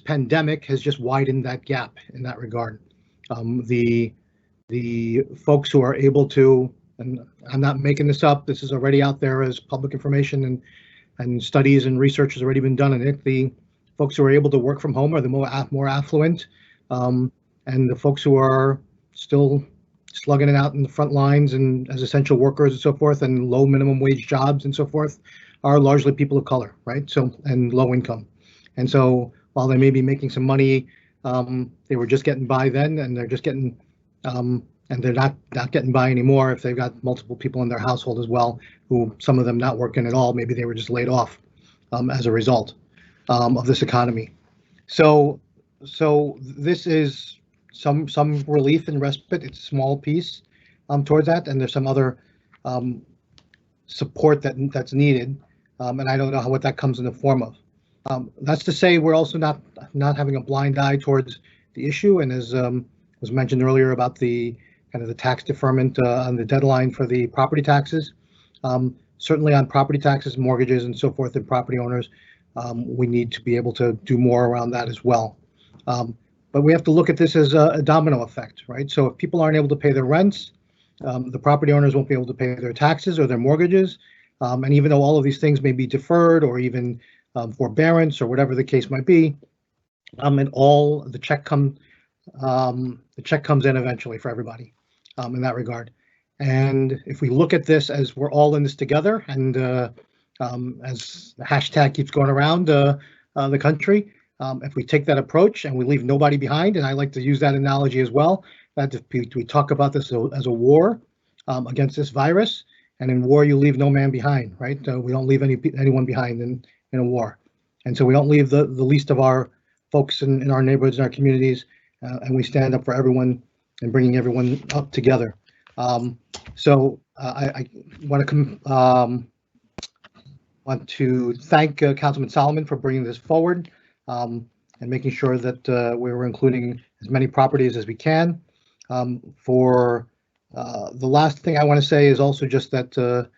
pandemic has just widened that gap in that regard. The folks who are able to, and I'm not making this up, this is already out there as public information, and studies and research has already been done in it. The folks who are able to work from home are the more affluent, and and the folks who are still slugging it out in the front lines and as essential workers and so forth, and low minimum wage jobs and so forth, are largely people of color, right? So, and low income. And so while they may be making some money, they were just getting by then, and they're just getting, and they're not getting by anymore if they've got multiple people in their household as well, who some of them not working at all. Maybe they were just laid off as a result of this economy. So this is some relief and respite. It's a small piece towards that, and there's some other support that's needed, and I don't know what that comes in the form of. That's to say, we're also not having a blind eye towards the issue, and as was mentioned earlier about the kind of the tax deferment on the deadline for the property taxes. Certainly on property taxes, mortgages, and so forth, and property owners, we need to be able to do more around that as well. But we have to look at this as a domino effect, right? So if people aren't able to pay their rents, the property owners won't be able to pay their taxes or their mortgages. And even though all of these things may be deferred or even forbearance or whatever the case might be, and all the check comes in eventually for everybody in that regard. And if we look at this as we're all in this together, and as the hashtag keeps going around the country, if we take that approach and we leave nobody behind, and I like to use that analogy as well, that if we talk about this as a war against this virus, and in war you leave no man behind, right? We don't leave anyone behind in a war. And so we don't leave the least of our folks in our neighborhoods and our communities, and we stand up for everyone and bringing everyone up together. So I want to thank Councilman Solomon for bringing this forward and making sure that we were including as many properties as we can. For the last thing I want to say is also just that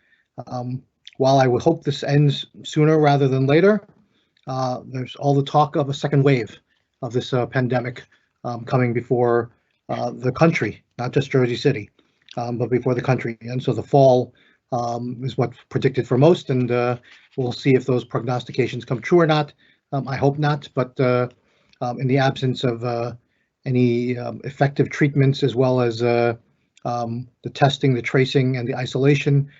while I would hope this ends sooner rather than later, there's all the talk of a second wave of this pandemic coming before the country, not just Jersey City, but before the country. And so the fall is what's predicted for most, and we'll see if those prognostications come true or not. I hope not, but in the absence of any effective treatments, as well as the testing, the tracing, and the isolation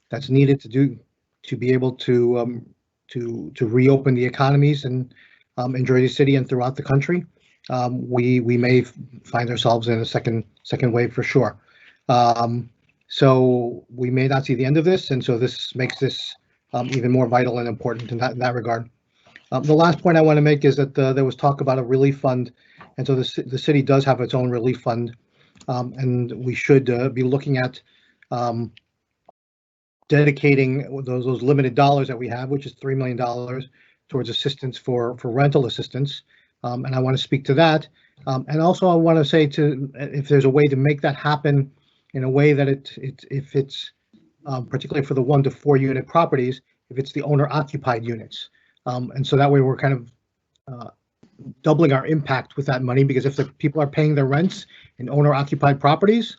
that's needed to be able to reopen the economies in Jersey City and throughout the country, we may find ourselves in a second wave for sure. So we may not see the end of this, and so this makes this even more vital and important in that regard. The last point I want to make is that there was talk about a relief fund, and so the city does have its own relief fund, and we should be looking at dedicating those limited dollars that we have, which is $3 million, towards assistance for rental assistance. And I want to speak to that. And also I want to say if there's a way to make that happen in a way that if it's particularly for the 1 to 4 unit properties, if it's the owner occupied units. And so that way we're kind of doubling our impact with that money, because if the people are paying their rents in owner occupied properties,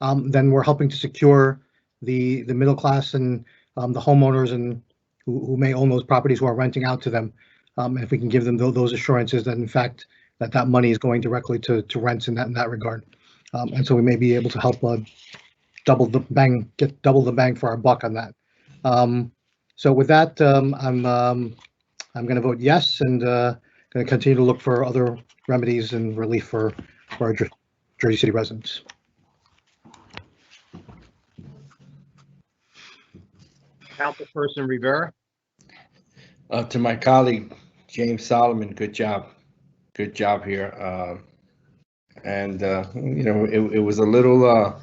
then we're helping to secure the middle class and the homeowners and who may own those properties who are renting out to them. And if we can give them those assurances that in fact that money is going directly to rents in that regard. And so we may be able to help get double the bang for our buck on that. So with that, I'm going to vote yes, and going to continue to look for other remedies and relief for our Jersey City residents. Councilperson Rivera. To my colleague, James Solomon, good job. Good job here. And it was a little,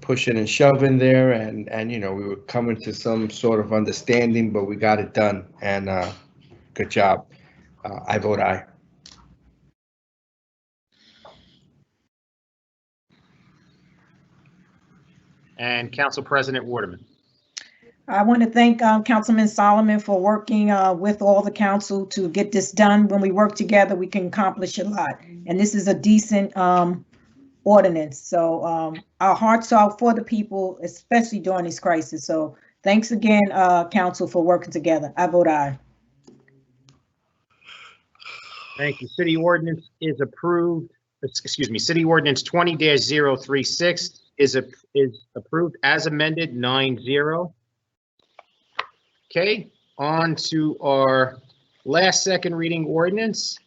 pushing and shoving there, and we were coming to some sort of understanding, but we got it done, and good job. I vote aye. And Council President Waterman. I want to thank Councilman Solomon for working with all the council to get this done. When we work together, we can accomplish a lot. And this is a decent ordinance. So our hearts are for the people, especially during this crisis. So thanks again, council, for working together. I vote aye. Thank you. City ordinance is approved. Excuse me, City Ordinance 20-036 is approved as amended 9-0. Okay, on to our last second reading ordinance,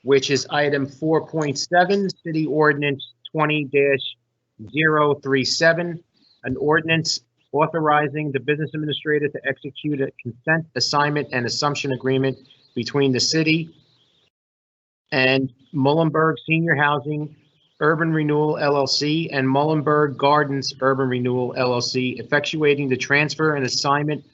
which is item 4.7, City Ordinance 20-037, an ordinance authorizing the business administrator to execute a consent assignment and assumption agreement between the city and Muhlenberg Senior Housing Urban Renewal LLC and Muhlenberg Gardens Urban Renewal LLC, effectuating the transfer and assignment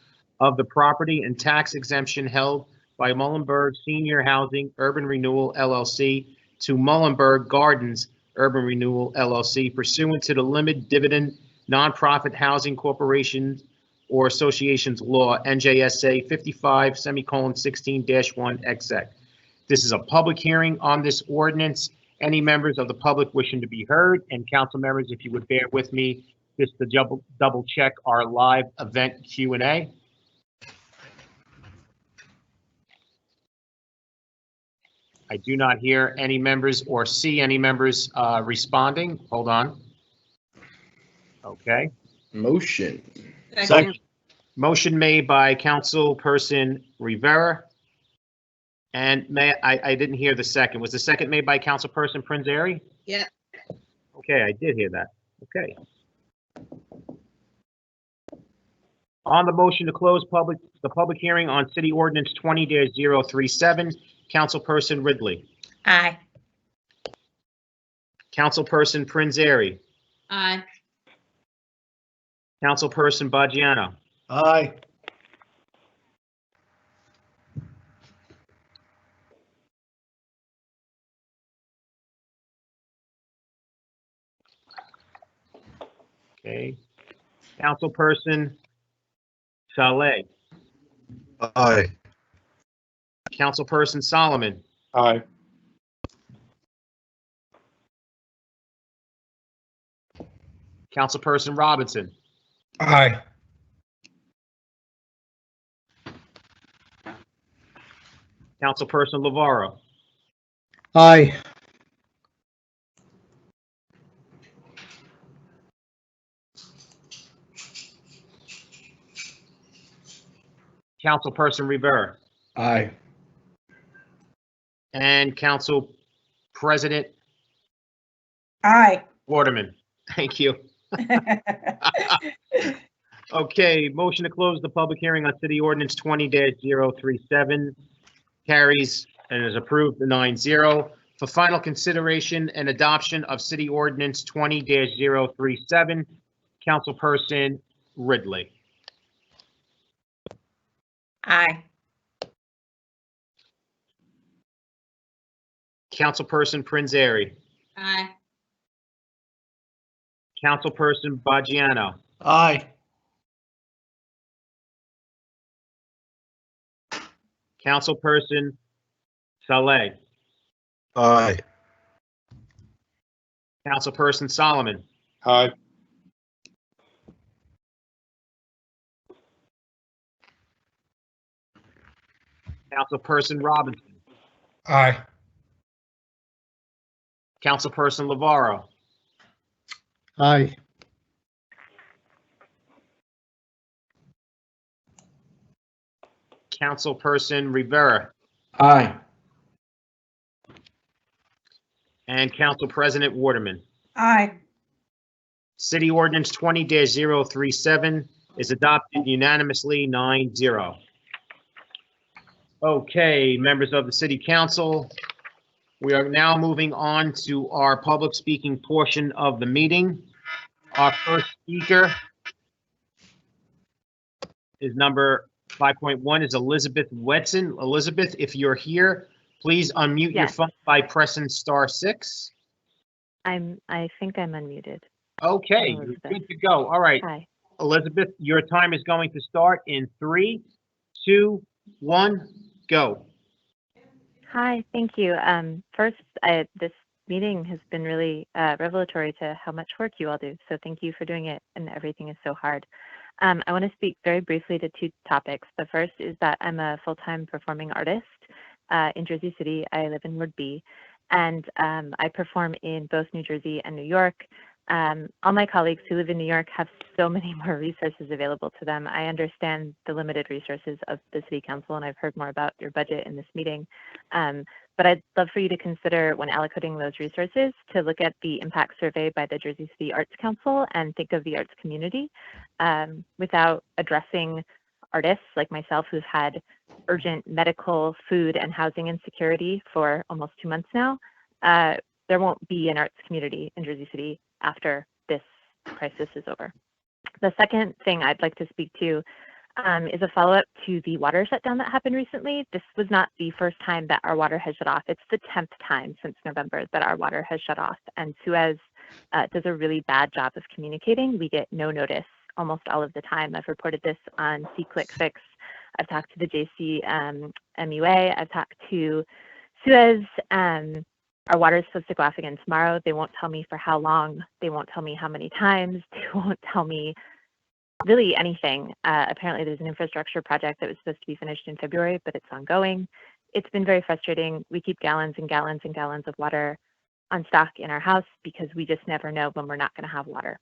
of the property and tax exemption held by Muhlenberg Senior Housing Urban Renewal LLC to Muhlenberg Gardens Urban Renewal LLC pursuant to the Limited Dividend Nonprofit Housing Corporation or Associations Law, NJSA 55:16-1 exec. This is a public hearing on this ordinance. Any members of the public wishing to be heard, and council members, if you would bear with me, just to double check our live event Q&A. I do not hear any members or see any members responding. Hold on. Okay. Motion. Second. Motion made by Councilperson Rivera. And I didn't hear the second. Was the second made by Councilperson Prince Airy? Yeah. Okay, I did hear that. Okay. On the motion to close the public hearing on City Ordinance 20-037, Councilperson Ridley. Aye. Councilperson Prince Airy. Aye. Councilperson Baggiano. Aye. Okay. Councilperson Saleh. Aye. Councilperson Solomon. Aye. Councilperson Robinson. Aye. Councilperson Lavaro. Aye. Councilperson Rivera. Aye. And Council President Aye. Waterman. Thank you. Okay, motion to close the public hearing on City Ordinance 20-037 carries and is approved 9-0. For final consideration and adoption of City Ordinance 20-037, Councilperson Ridley. Aye. Councilperson Prince Airy. Aye. Councilperson Baggiano. Aye. Councilperson Saleh. Aye. Councilperson Solomon. Aye. Councilperson Robinson. Aye. Councilperson Lavaro. Aye. Councilperson Rivera. Aye. And Council President Waterman. Aye. City Ordinance 20-037 is adopted unanimously 9-0. Okay, members of the City Council, we are now moving on to our public speaking portion of the meeting. Our first speaker is number 5.1 is Elizabeth Wetson. Elizabeth, if you're here, please unmute your Yes. phone by pressing *6. I think I'm unmuted. Okay, you're Elizabeth. good to go. All right. Hi. Elizabeth, your time is going to start in 3, 2, 1, go. Hi, thank you. First, this meeting has been really revelatory to how much work you all do. So thank you for doing it, and everything is so hard. I want to speak very briefly to two topics. The first is that I'm a full-time performing artist. in Jersey City. I live in Ward B, and I perform in both New Jersey and New York. All my colleagues who live in New York have so many more resources available to them. I understand the limited resources of the City Council, and I've heard more about your budget in this meeting. But I'd love for you to consider, when allocating those resources, to look at the impact survey by the Jersey City Arts Council and think of the arts community without addressing artists like myself who've had urgent medical, food, and housing insecurity for almost 2 months now. There won't be an arts community in Jersey City after this crisis is over. The second thing I'd like to speak to is a follow-up to the water shutdown that happened recently. This was not the first time that our water has shut off. It's the 10th time since November that our water has shut off. And Suez does a really bad job of communicating. We get no notice almost all of the time. I've reported this on C-Click Fix. I've talked to the JC MUA. I've talked to Suez. Our water is supposed to go off again tomorrow. They won't tell me for how long. They won't tell me how many times. They won't tell me really anything. Apparently there's an infrastructure project that was supposed to be finished in February, but it's ongoing. It's been very frustrating. We keep gallons and gallons and gallons of water on stock in our house because we just never know when we're not going to have water.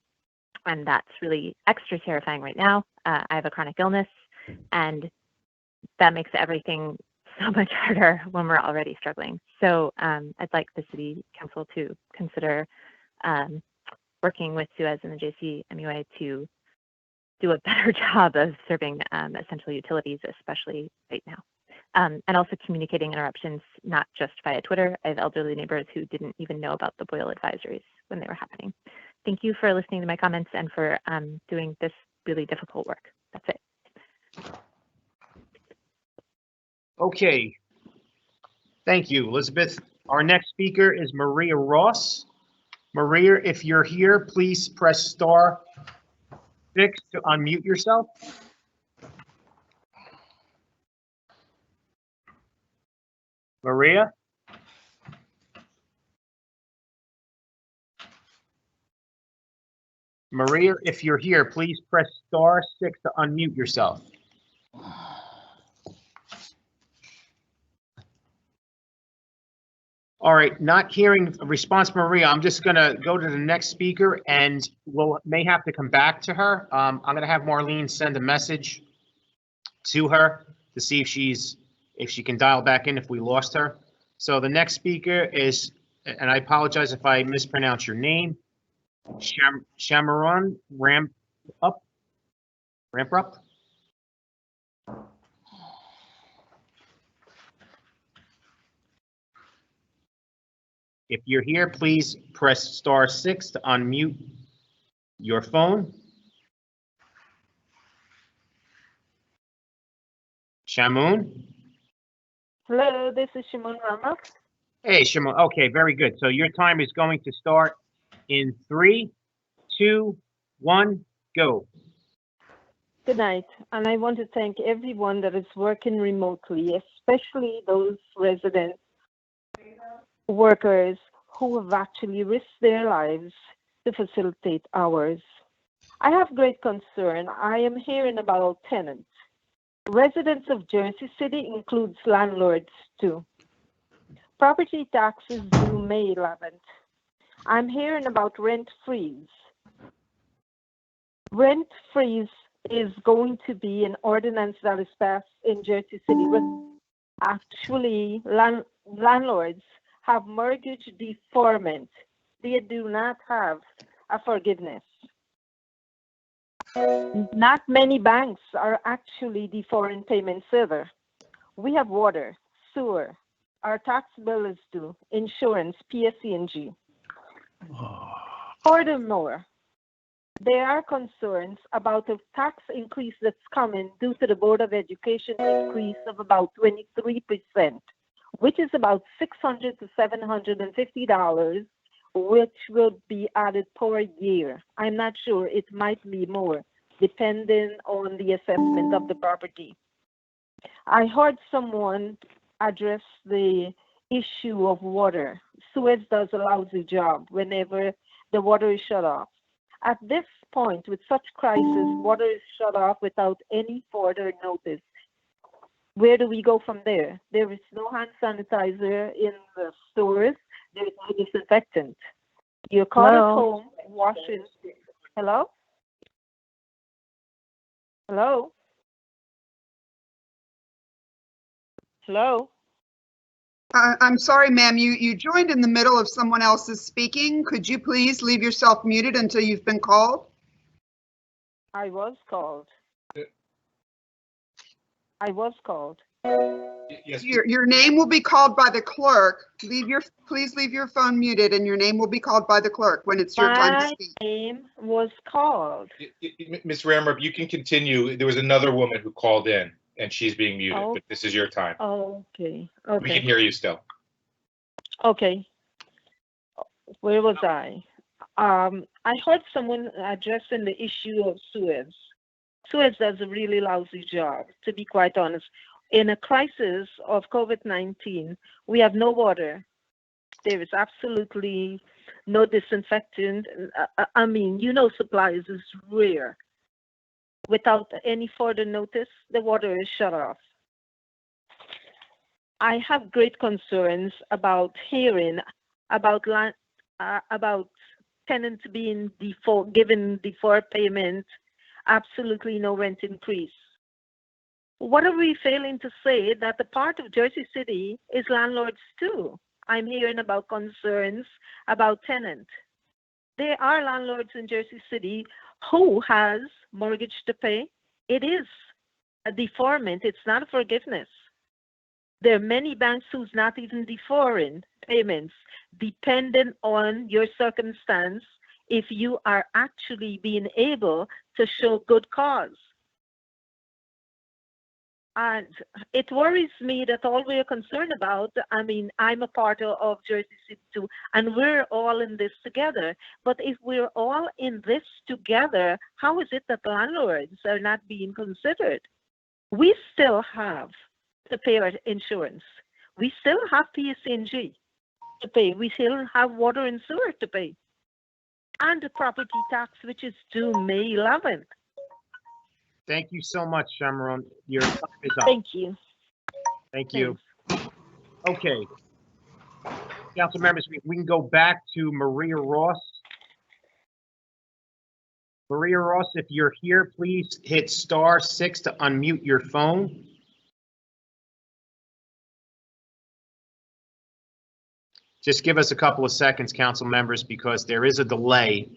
And that's really extra terrifying right now. I have a chronic illness, and that makes everything so much harder when we're already struggling. So I'd like the City Council to consider working with Suez and the JC MUA to do a better job of serving essential utilities, especially right now. And also communicating interruptions, not just via Twitter. I have elderly neighbors who didn't even know about the boil advisories when they were happening. Thank you for listening to my comments and for doing this really difficult work. That's it. Okay. Thank you, Elizabeth. Our next speaker is Maria Ross. Maria, if you're here, please press *6 to unmute yourself. Maria? Maria, if you're here, please press *6 to unmute yourself. All right, not hearing a response, Maria, I'm just gonna go to the next speaker and may have to come back to her. I'm gonna have Marlene send a message to her to see if she can dial back in if we lost her. So the next speaker is, and I apologize if I mispronounce your name, Shamaron Ramp-up. If you're here, please press *6 to unmute your phone. Shamoon? Hello, this is Shamoon Rama. Hey, Shamoon. Okay, very good. So your time is going to start in 3, 2, 1, go. Good night, and I want to thank everyone that is working remotely, especially those residents, workers who have actually risked their lives to facilitate ours. I have great concern. I am hearing about tenants. Residents of Jersey City includes landlords too. Property taxes due May 11th. I'm hearing about rent freeze. Rent freeze is going to be an ordinance that is passed in Jersey City. Actually, landlords have mortgage deferment. They do not have a forgiveness. Not many banks are actually deferring payments either. We have water, sewer, our tax bill is due, insurance, PSE&G. Furthermore, there are concerns about a tax increase that's coming due to the Board of Education increase of about 23%, which is about $600 to $750, which will be added per year. I'm not sure, it might be more, depending on the assessment of the property. I heard someone address the issue of water. Suez does a lousy job whenever the water is shut off. At this point, with such crisis, water is shut off without any further notice. Where do we go from there? There is no hand sanitizer in the stores. There is no disinfectant. You're caught at home washing. Hello? Hello? Hello? I'm sorry, ma'am, you joined in the middle of someone else's speaking. Could you please leave yourself muted until you've been called? I was called. I was called. Yes. Your name will be called by the clerk. Please leave your phone muted and your name will be called by the clerk when it's your time to speak. My name was called. Ms. Rammer, you can continue. There was another woman who called in and she's being muted, but this is your time. Okay. We can hear you still. Okay. Where was I? I heard someone addressing the issue of Suez. Suez does a really lousy job, to be quite honest. In a crisis of COVID-19, we have no water. There is absolutely no disinfectant. I mean, supplies is rare. Without any further notice, the water is shut off. I have great concerns about hearing about tenants being given deferred payment, absolutely no rent increase. What are we failing to say that the part of Jersey City is landlords too? I'm hearing about concerns about tenants. There are landlords in Jersey City who has mortgage to pay. It is a deferment. It's not a forgiveness. There are many banks who's not even deferring payments, dependent on your circumstance, if you are actually being able to show good cause. And it worries me that all we're concerned about, I mean, I'm a part of Jersey City too, and we're all in this together. But if we're all in this together, how is it that landlords are not being considered? We still have to pay our insurance. We still have PSNG to pay. We still have water and sewer to pay. And the property tax, which is due May 11th. Thank you so much, Shamron. Your time is up. Thank you. Thank you. Okay. Council members, we can go back to Maria Ross. Maria Ross, if you're here, please hit *6 to unmute your phone. Just give us a couple of seconds, council members, because there is a delay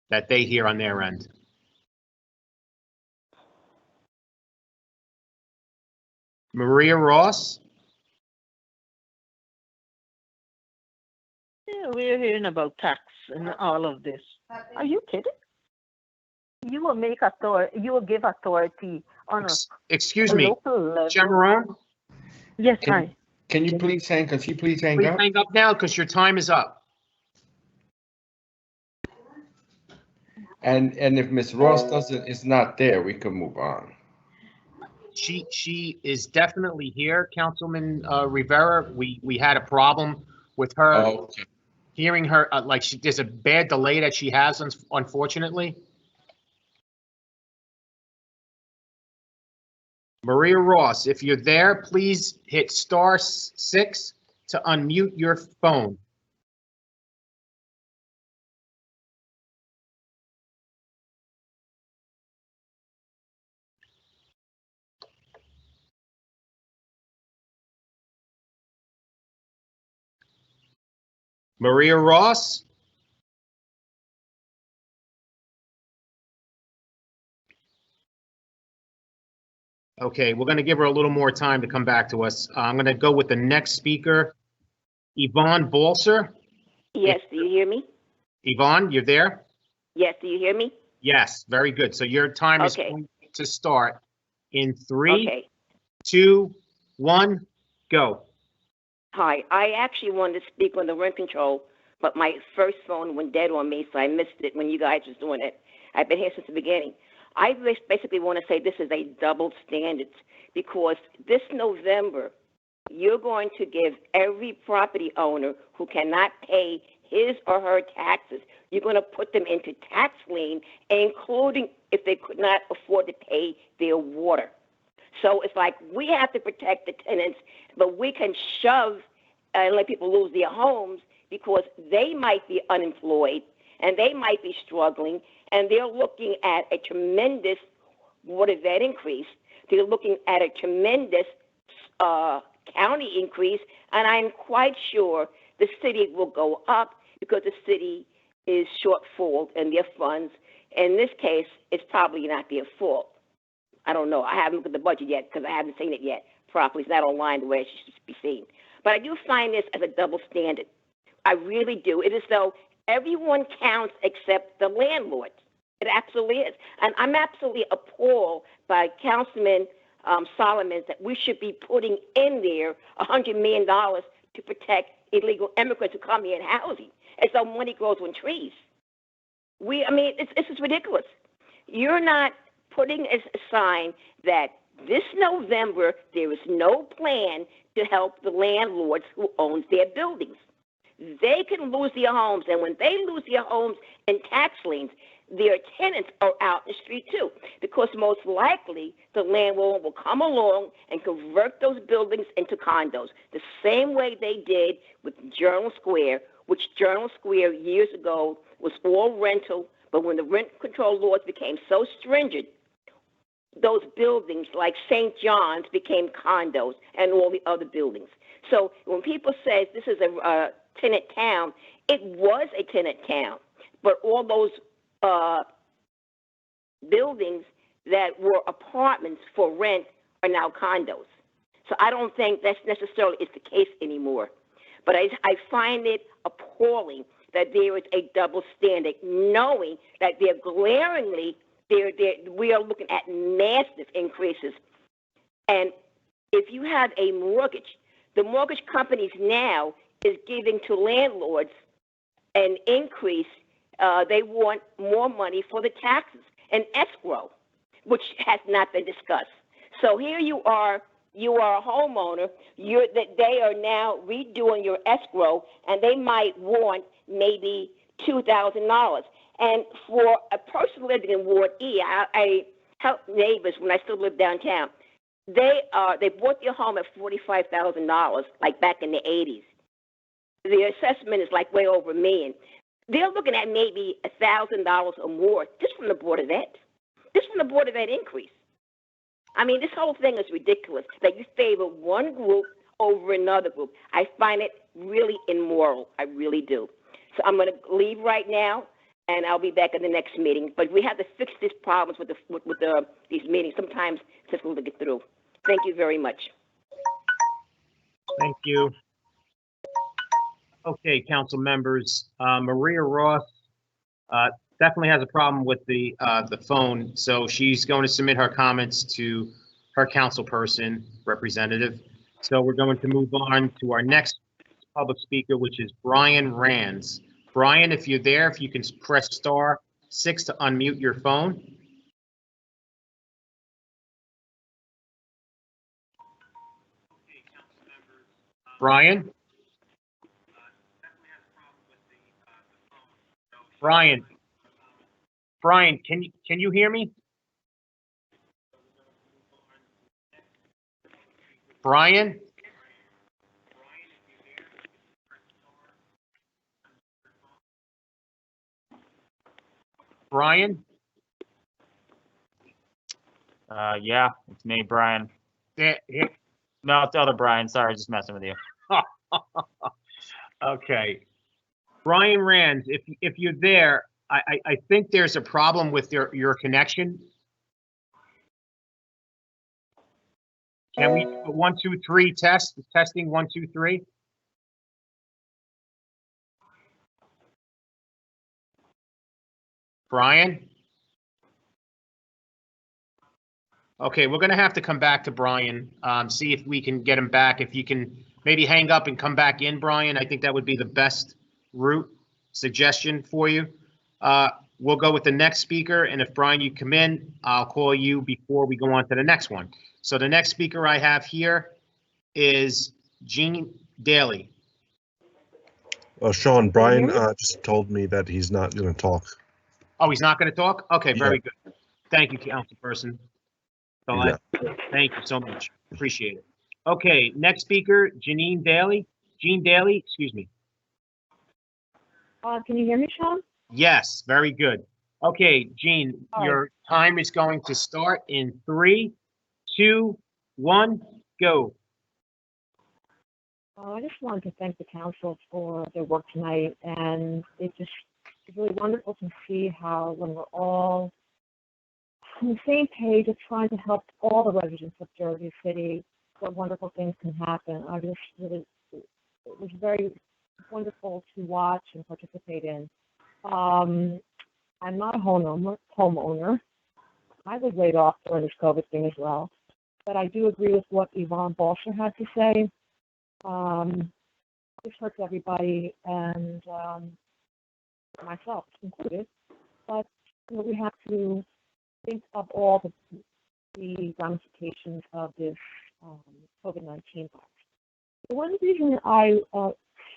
that they hear on their end. Maria Ross? Yeah, we're hearing about tax and all of this. Are you kidding? You will make authority. You will give authority on Excuse a me, local level. Shamron? Yes, hi. Can you please hang? Can she please hang Please up? hang up now because your time is up. And if Ms. Ross is not there, we can move on. She is definitely here, Councilman Rivera. We had a problem with her hearing her. There's a bad delay that she has, unfortunately. Maria Ross, if you're there, please hit *6 to unmute your phone. Maria Ross? Okay, we're going to give her a little more time to come back to us. I'm going to go with the next speaker, Yvonne Balser. Yes, do you hear me? Yvonne, you're there? Yes, do you hear me? Yes, very good. So your time is going to start in 3, 2, 1, go. Hi, I actually wanted to speak on the rent control, but my first phone went dead on me, so I missed it when you guys was doing it. I've been here since the beginning. I basically want to say this is a double standard because this November, you're going to give every property owner who cannot pay his or her taxes, you're going to put them into tax lien, including if they could not afford to pay their water. So it's like we have to protect the tenants, but we can shove and let people lose their homes because they might be unemployed and they might be struggling, and they're looking at a tremendous Board of Ed increase. They're looking at a tremendous county increase, and I'm quite sure the city will go up because the city is shortfall in their funds. In this case, it's probably not their fault. I don't know. I haven't looked at the budget yet because I haven't seen it yet properly. It's not online the way it should be seen. But I do find this as a double standard. I really do. It is though everyone counts except the landlords. It absolutely is. And I'm absolutely appalled by Councilman Solomon that we should be putting in there $100 million to protect illegal immigrants who come here in housing. As though money grows on trees. This is ridiculous. You're not putting a sign that this November there is no plan to help the landlords who owns their buildings. They can lose their homes, and when they lose their homes in tax liens, their tenants are out in the street too, because most likely the landlord will come along and convert those buildings into condos, the same way they did with Journal Square, which Journal Square years ago was all rental, but when the rent control laws became so stringent, those buildings like St. John's became condos and all the other buildings. So when people say this is a tenant town, it was a tenant town, but all those buildings that were apartments for rent are now condos. So I don't think that's necessarily is the case anymore. But I find it appalling that there is a double standard, knowing that they're glaringly, we are looking at massive increases. And if you have a mortgage, the mortgage companies now is giving to landlords an increase. They want more money for the taxes and escrow, which has not been discussed. So here you are a homeowner, they are now redoing your escrow, and they might want maybe $2,000. And for a person living in Ward E, I helped neighbors when I still lived downtown. They bought their home at $45,000, like back in the 80s. The assessment is like way over $1 million. They're looking at maybe $1,000 or more just from the Board of Ed, just from the Board of Ed increase. I mean, this whole thing is ridiculous that you favor one group over another group. I find it really immoral. I really do. So I'm going to leave right now, and I'll be back at the next meeting. But we have to fix these problems with these meetings. Sometimes it's difficult to get through. Thank you very much. Thank you. Okay, council members, Maria Ross definitely has a problem with the phone, so she's going to submit her comments to her councilperson representative. So we're going to move on to our next public speaker, which is Brian Rands. Brian, if you're there, if you can press *6 to unmute your phone. Brian? Brian, can you hear me? Brian? Brian? Yeah, it's me, Brian. Yeah. No, it's the other Brian. Sorry, just messing with you. Okay. Brian Rands, if you're there, I think there's a problem with your connection. Can we 1, 2, 3 test? Testing 1, 2, 3. Brian? Okay, we're gonna have to come back to Brian, see if we can get him back. If you can maybe hang up and come back in, Brian, I think that would be the best route suggestion for you. We'll go with the next speaker, and if Brian, you come in, I'll call you before we go on to the next one. So the next speaker I have here is Gene Daly. Sean, Brian just told me that he's not going to talk. Oh, he's not going to talk? Okay, very good. Thank you, Councilperson. So thank you so much. Appreciate it. Okay, next speaker, Jean Daly, excuse me. Can you hear me, Sean? Yes, very good. Okay, Jean, your time is going to start in 3, 2, 1, go. I just wanted to thank the council for their work tonight, and it's really wonderful to see how when we're all on the same page of trying to help all the residents of Jersey City, what wonderful things can happen. It was very wonderful to watch and participate in. I'm not a homeowner. I was laid off during this COVID thing as well, but I do agree with what Yvonne Balsher had to say. This hurts everybody, and myself included. But we have to think of all the ramifications of this COVID-19 virus. One reason I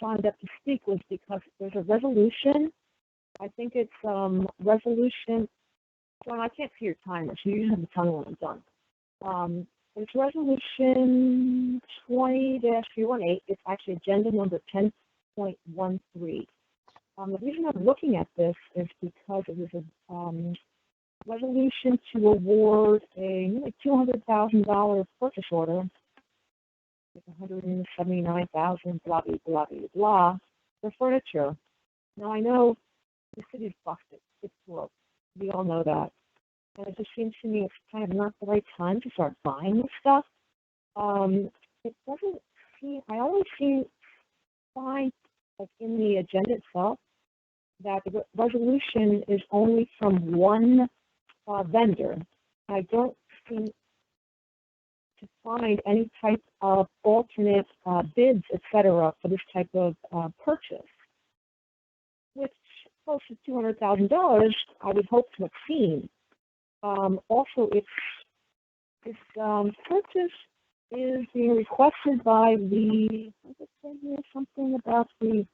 signed up to speak was because there's a resolution. I think it's resolution. Well, I can't see your timer, so you usually have to tell me when I'm done. It's resolution 20-318. It's actually agenda number 10.13. The reason I'm looking at this is because it was a resolution to award a $200,000 purchase order, $179,000, blah, blah, blah, blah, blah, for furniture. Now, I know the city's busted. It's broke. We all know that. And it just seems to me it's kind of not the right time to start buying this stuff. It doesn't seem, I always find, like in the agenda itself, that the resolution is only from one vendor. I don't seem to find any type of alternate bids, etc., for this type of purchase, which close to $200,000 I would hope to have seen. Also, this purchase is being requested by the, something about the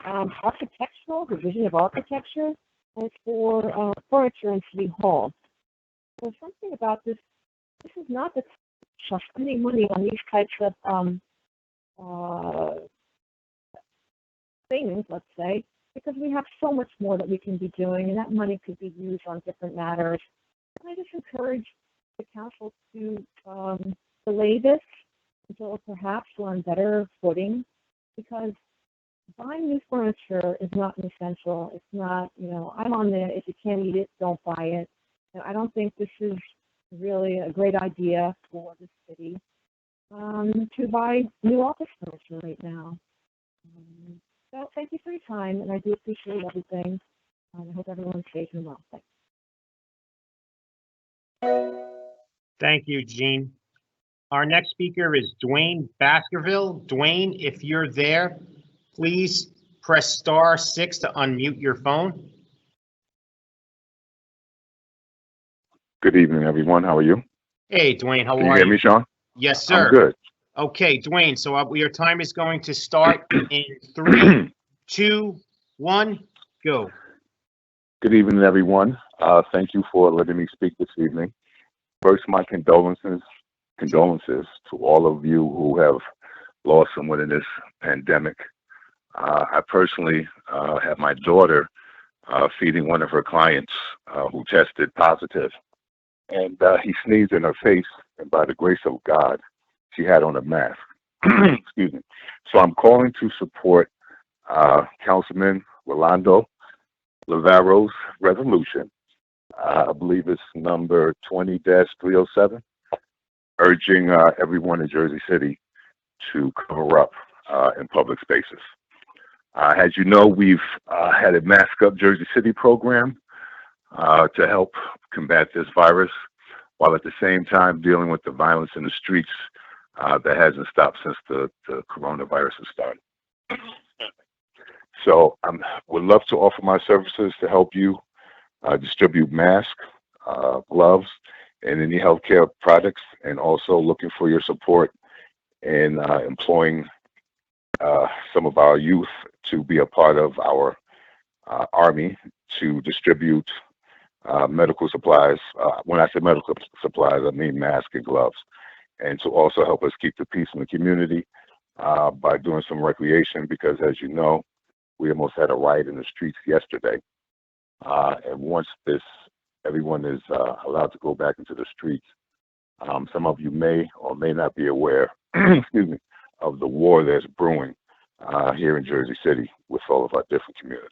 architectural division of architecture, and it's for furniture in City Hall. There's something about this. This is not the spending money on these types of things, let's say, because we have so much more that we can be doing, and that money could be used on different matters. And I just encourage the council to delay this until perhaps we're on better footing, because buying new furniture is not an essential. It's not, I'm on the, if you can't eat it, don't buy it. I don't think this is really a great idea for the city to buy new office furniture right now. So thank you for your time, and I do appreciate everything. I hope everyone's safe and well. Thanks. Thank you, Jean. Our next speaker is Dwayne Baskerville. Dwayne, if you're there, please press *6 to unmute your phone. Good evening, everyone. How are you? Hey, Dwayne, how are you? Can you hear me, Sean? Yes, sir. I'm good. Okay, Dwayne, so your time is going to start in 3, 2, 1, go. Good evening, everyone. Thank you for letting me speak this evening. First, my condolences to all of you who have lost someone in this pandemic. I personally had my daughter feeding one of her clients who tested positive, and he sneezed in her face, and by the grace of God, she had on a mask. Excuse me. So I'm calling to support Councilman Rolando Rivero's resolution. I believe it's number 20-307, urging everyone in Jersey City to cover up in public spaces. As you know, we've had a Mask Up Jersey City program to help combat this virus, while at the same time dealing with the violence in the streets that hasn't stopped since the coronavirus has started. So I would love to offer my services to help you distribute masks, gloves, and any healthcare products, and also looking for your support in employing some of our youth to be a part of our army to distribute medical supplies. When I say medical supplies, I mean masks and gloves, and to also help us keep the peace in the community by doing some recreation, because as you know, we almost had a riot in the streets yesterday. And once everyone is allowed to go back into the streets, some of you may or may not be aware, excuse me, of the war that's brewing here in Jersey City with all of our different communities.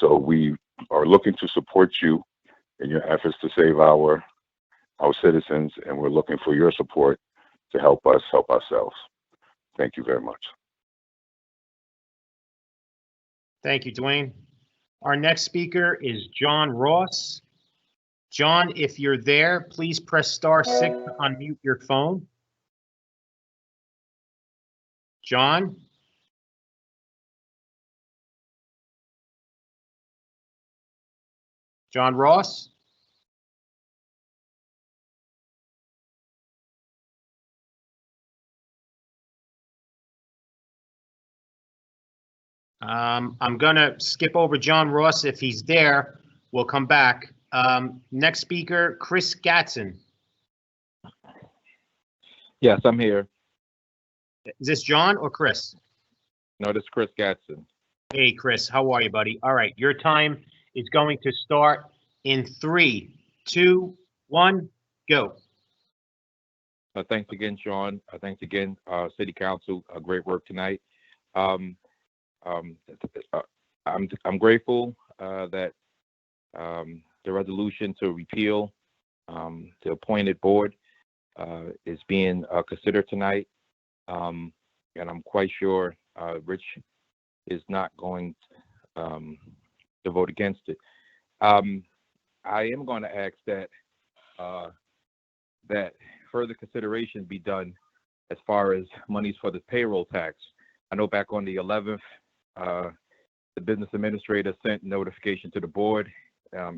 So we are looking to support you in your efforts to save our citizens, and we're looking for your support to help us help ourselves. Thank you very much. Thank you, Dwayne. Our next speaker is John Ross. John, if you're there, please press *6 to unmute your phone. John? John Ross? I'm gonna skip over John Ross. If he's there, we'll come back. Next speaker, Chris Gaston. Yes, I'm here. Is this John or Chris? No, this is Chris Gaston. Hey, Chris, how are you, buddy? All right, your time is going to start in 3, 2, 1, go. Thanks again, Sean. Thanks again, City Council. Great work tonight. I'm grateful that the resolution to repeal the appointed board is being considered tonight, and I'm quite sure Rich is not going to vote against it. I am going to ask that that further consideration be done as far as monies for the payroll tax. I know back on the 11th, the business administrator sent notification to the board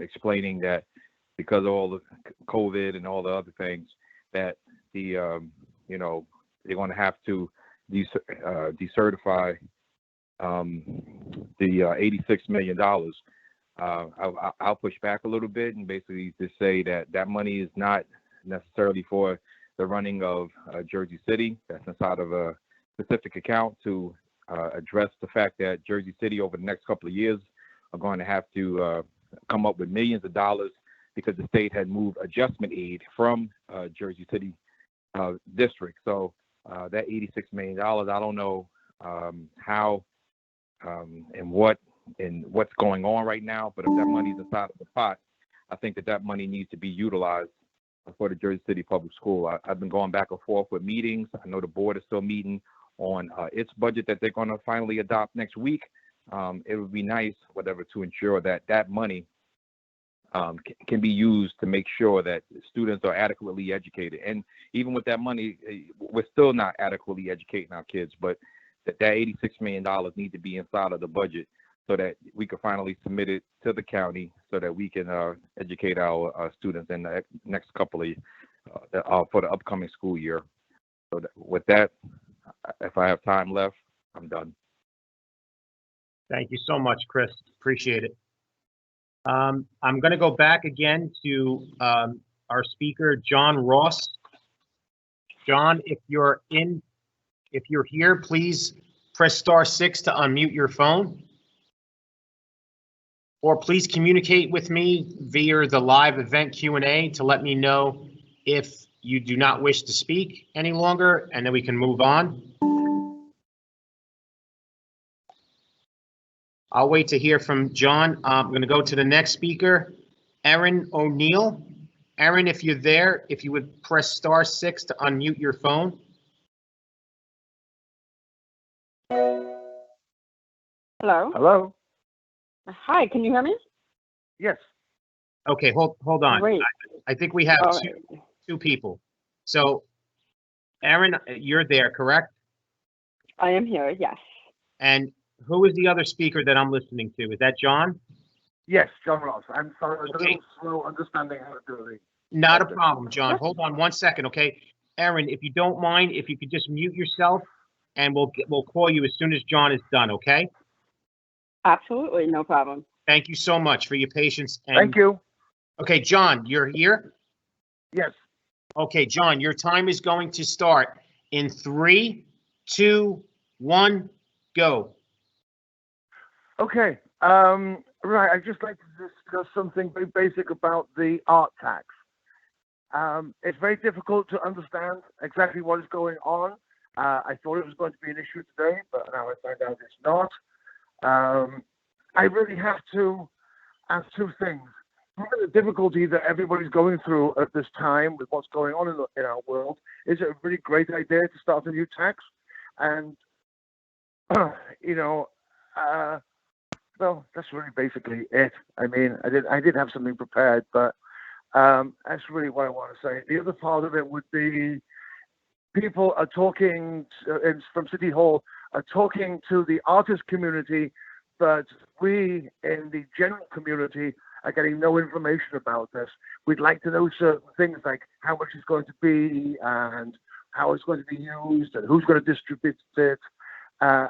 explaining that because of all the COVID and all the other things, that the they're going to have to decertify the $86 million. I'll push back a little bit and basically just say that that money is not necessarily for the running of Jersey City. That's inside of a specific account to address the fact that Jersey City over the next couple of years are going to have to come up with millions of dollars because the state had moved adjustment aid from Jersey City district. So that $86 million, I don't know how and what's going on right now, but if that money is inside of the pot, I think that money needs to be utilized for the Jersey City Public School. I've been going back and forth with meetings. I know the board is still meeting on its budget that they're going to finally adopt next week. It would be nice, whatever, to ensure that that money can be used to make sure that students are adequately educated. And even with that money, we're still not adequately educating our kids, but that $86 million need to be inside of the budget so that we can finally submit it to the county so that we can educate our students in the next couple of for the upcoming school year. So with that, if I have time left, I'm done. Thank you so much, Chris. Appreciate it. I'm going to go back again to our speaker, John Ross. John, if you're here, please press *6 to unmute your phone. Or please communicate with me via the live event Q&A to let me know if you do not wish to speak any longer, and then we can move on. I'll wait to hear from John. I'm going to go to the next speaker, Aaron O'Neill. Aaron, if you're there, if you would press *6 to unmute your phone. Hello. Hello. Hi, can you hear me? Yes. Okay, hold on. Great. I think we have two people. So, Aaron, you're there, correct? I am here, yes. And who is the other speaker that I'm listening to? Is that John? Yes, John Ross. I'm sorry, Okay. a little slow understanding how to do it. Not a problem, John. Hold on 1 second, okay? Aaron, if you don't mind, if you could just mute yourself, and we'll call you as soon as John is done, okay? Absolutely, no problem. Thank you so much for your patience and Thank you. Okay, John, you're here? Yes. Okay, John, your time is going to start in 3, 2, 1, go. Okay. Right. I'd just like to discuss something very basic about the art tax. It's very difficult to understand exactly what is going on. I thought it was going to be an issue today, but now I find out it's not. I really have to ask two things. Given the difficulty that everybody's going through at this time with what's going on in our world, is it a really great idea to start a new tax? And, well, that's really basically it. I mean, I did have something prepared, but that's really what I want to say. The other part of it would be people are talking from City Hall are talking to the artist community, but we in the general community are getting no information about this. We'd like to know certain things like how much it's going to be and how it's going to be used and who's going to distribute it.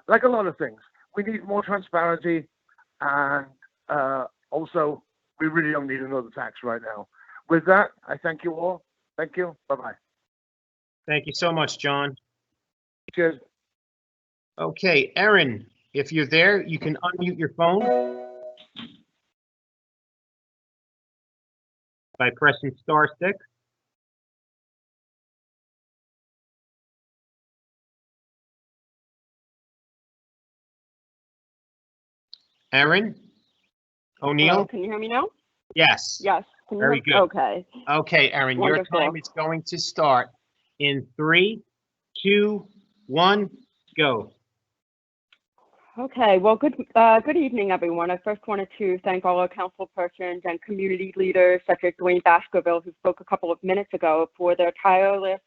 Like a lot of things. We need more transparency, and also we really don't need another tax right now. With that, I thank you all. Thank you. Bye-bye. Thank you so much, John. Cheers. Okay, Erin, if you're there, you can unmute your phone by pressing *6. Erin O'Neill? Hello, can you hear me now? Yes. Yes. Can you Very hear- good. Okay. Okay, Erin, your Wonderful. time is going to start in 3, 2, 1, go. Okay, well, good evening, everyone. I first wanted to thank all our councilpersons and community leaders such as Dwayne Baskerville, who spoke a couple of minutes ago, for their tireless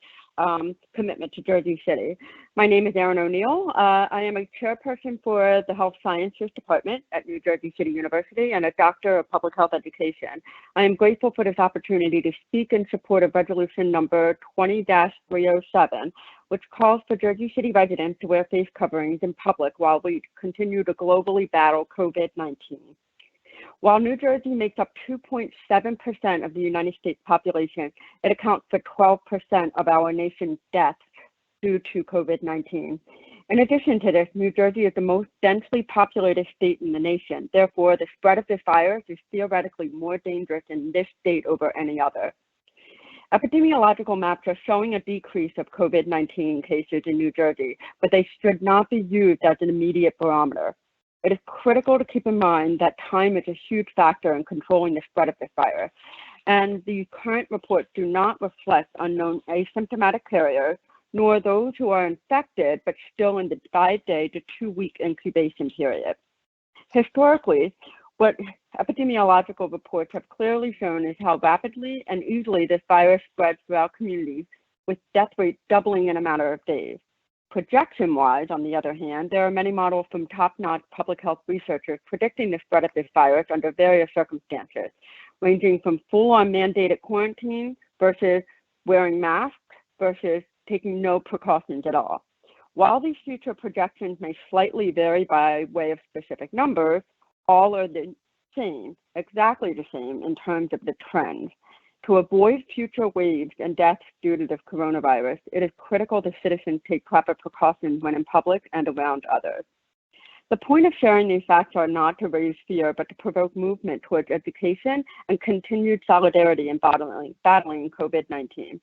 commitment to Jersey City. My name is Erin O'Neill. I am a chairperson for the Health Sciences Department at New Jersey City University and a doctor of public health education. I am grateful for this opportunity to speak in support of resolution number 20-307, which calls for Jersey City residents to wear face coverings in public while we continue to globally battle COVID-19. While New Jersey makes up 2.7% of the United States population, it accounts for 12% of our nation's deaths due to COVID-19. In addition to this, New Jersey is the most densely populated state in the nation. Therefore, the spread of this virus is theoretically more dangerous in this state over any other. Epidemiological maps are showing a decrease of COVID-19 cases in New Jersey, but they should not be used as an immediate barometer. It is critical to keep in mind that time is a huge factor in controlling the spread of this virus, and the current reports do not reflect unknown asymptomatic carriers, nor those who are infected but still in the 5-day to 2-week incubation period. Historically, what epidemiological reports have clearly shown is how rapidly and easily this virus spreads throughout communities, with death rates doubling in a matter of days. Projection-wise, on the other hand, there are many models from top-notch public health researchers predicting the spread of this virus under various circumstances, ranging from full-on mandated quarantine versus wearing masks versus taking no precautions at all. While these future projections may slightly vary by way of specific numbers, all are the same, exactly the same in terms of the trends. To avoid future waves and deaths due to the coronavirus, it is critical that citizens take proper precautions when in public and around others. The point of sharing these facts are not to raise fear, but to provoke movement towards education and continued solidarity in battling COVID-19.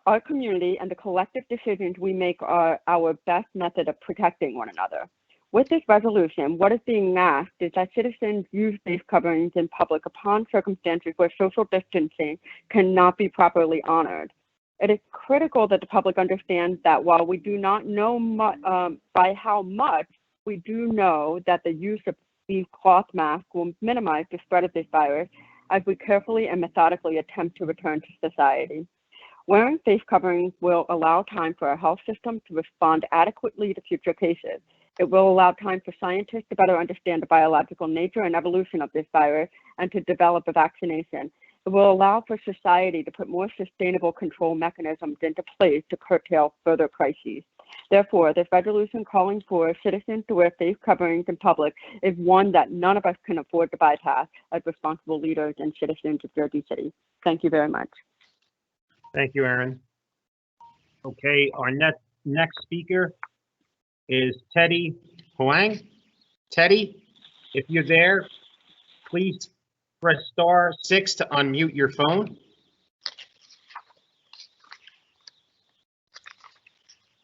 Our community and the collective decisions we make are our best method of protecting one another. With this resolution, what is being asked is that citizens use face coverings in public upon circumstances where social distancing cannot be properly honored. It is critical that the public understands that while we do not know by how much, we do know that the use of these cloth masks will minimize the spread of this virus as we carefully and methodically attempt to return to society. Wearing face coverings will allow time for our health system to respond adequately to future cases. It will allow time for scientists to better understand the biological nature and evolution of this virus and to develop a vaccination. It will allow for society to put more sustainable control mechanisms into place to curtail further crises. Therefore, this resolution calling for citizens to wear face coverings in public is one that none of us can afford to bypass as responsible leaders and citizens of Jersey City. Thank you very much. Thank you, Aaron. Okay, our next speaker is Teddy Huang. Teddy, if you're there, please press *6 to unmute your phone.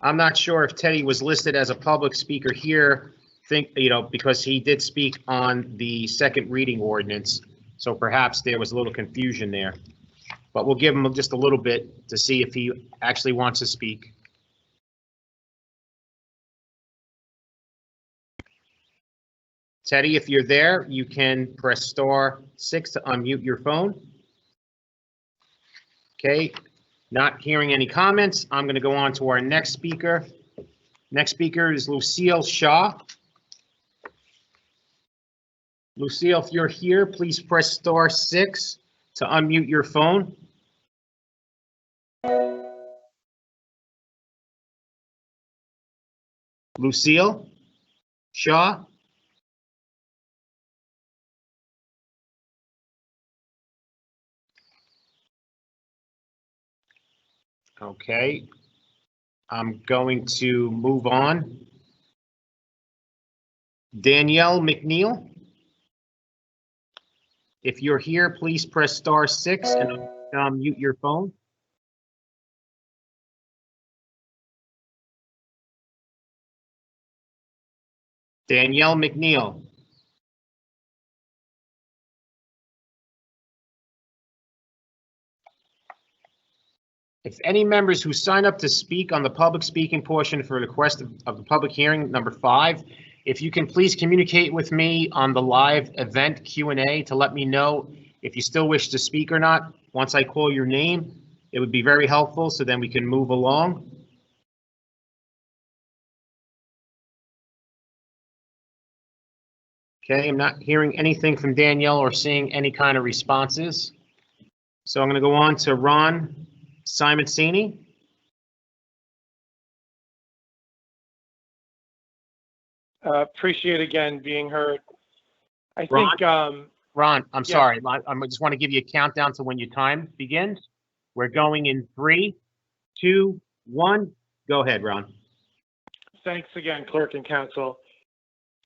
I'm not sure if Teddy was listed as a public speaker here, because he did speak on the second reading ordinance. So perhaps there was a little confusion there, but we'll give him just a little bit to see if he actually wants to speak. Teddy, if you're there, you can press *6 to unmute your phone. Okay, not hearing any comments. I'm going to go on to our next speaker. Next speaker is Lucille Shaw. Lucille, if you're here, please press *6 to unmute your phone. Lucille Shaw. Okay, I'm going to move on. Danielle McNeil. If you're here, please press *6 and unmute your phone. Danielle McNeil. If any members who sign up to speak on the public speaking portion for request of the public hearing number 5, if you can please communicate with me on the live event Q&A to let me know if you still wish to speak or not. Once I call your name, it would be very helpful so then we can move along. Okay, I'm not hearing anything from Danielle or seeing any kind of responses. So I'm going to go on to Ron Simoncini. Appreciate again being heard. I Ron, think, Ron, I'm yeah. sorry. I just want to give you a countdown to when your time begins. We're going in 3, 2, 1. Go ahead, Ron. Thanks again, Clerk and Council.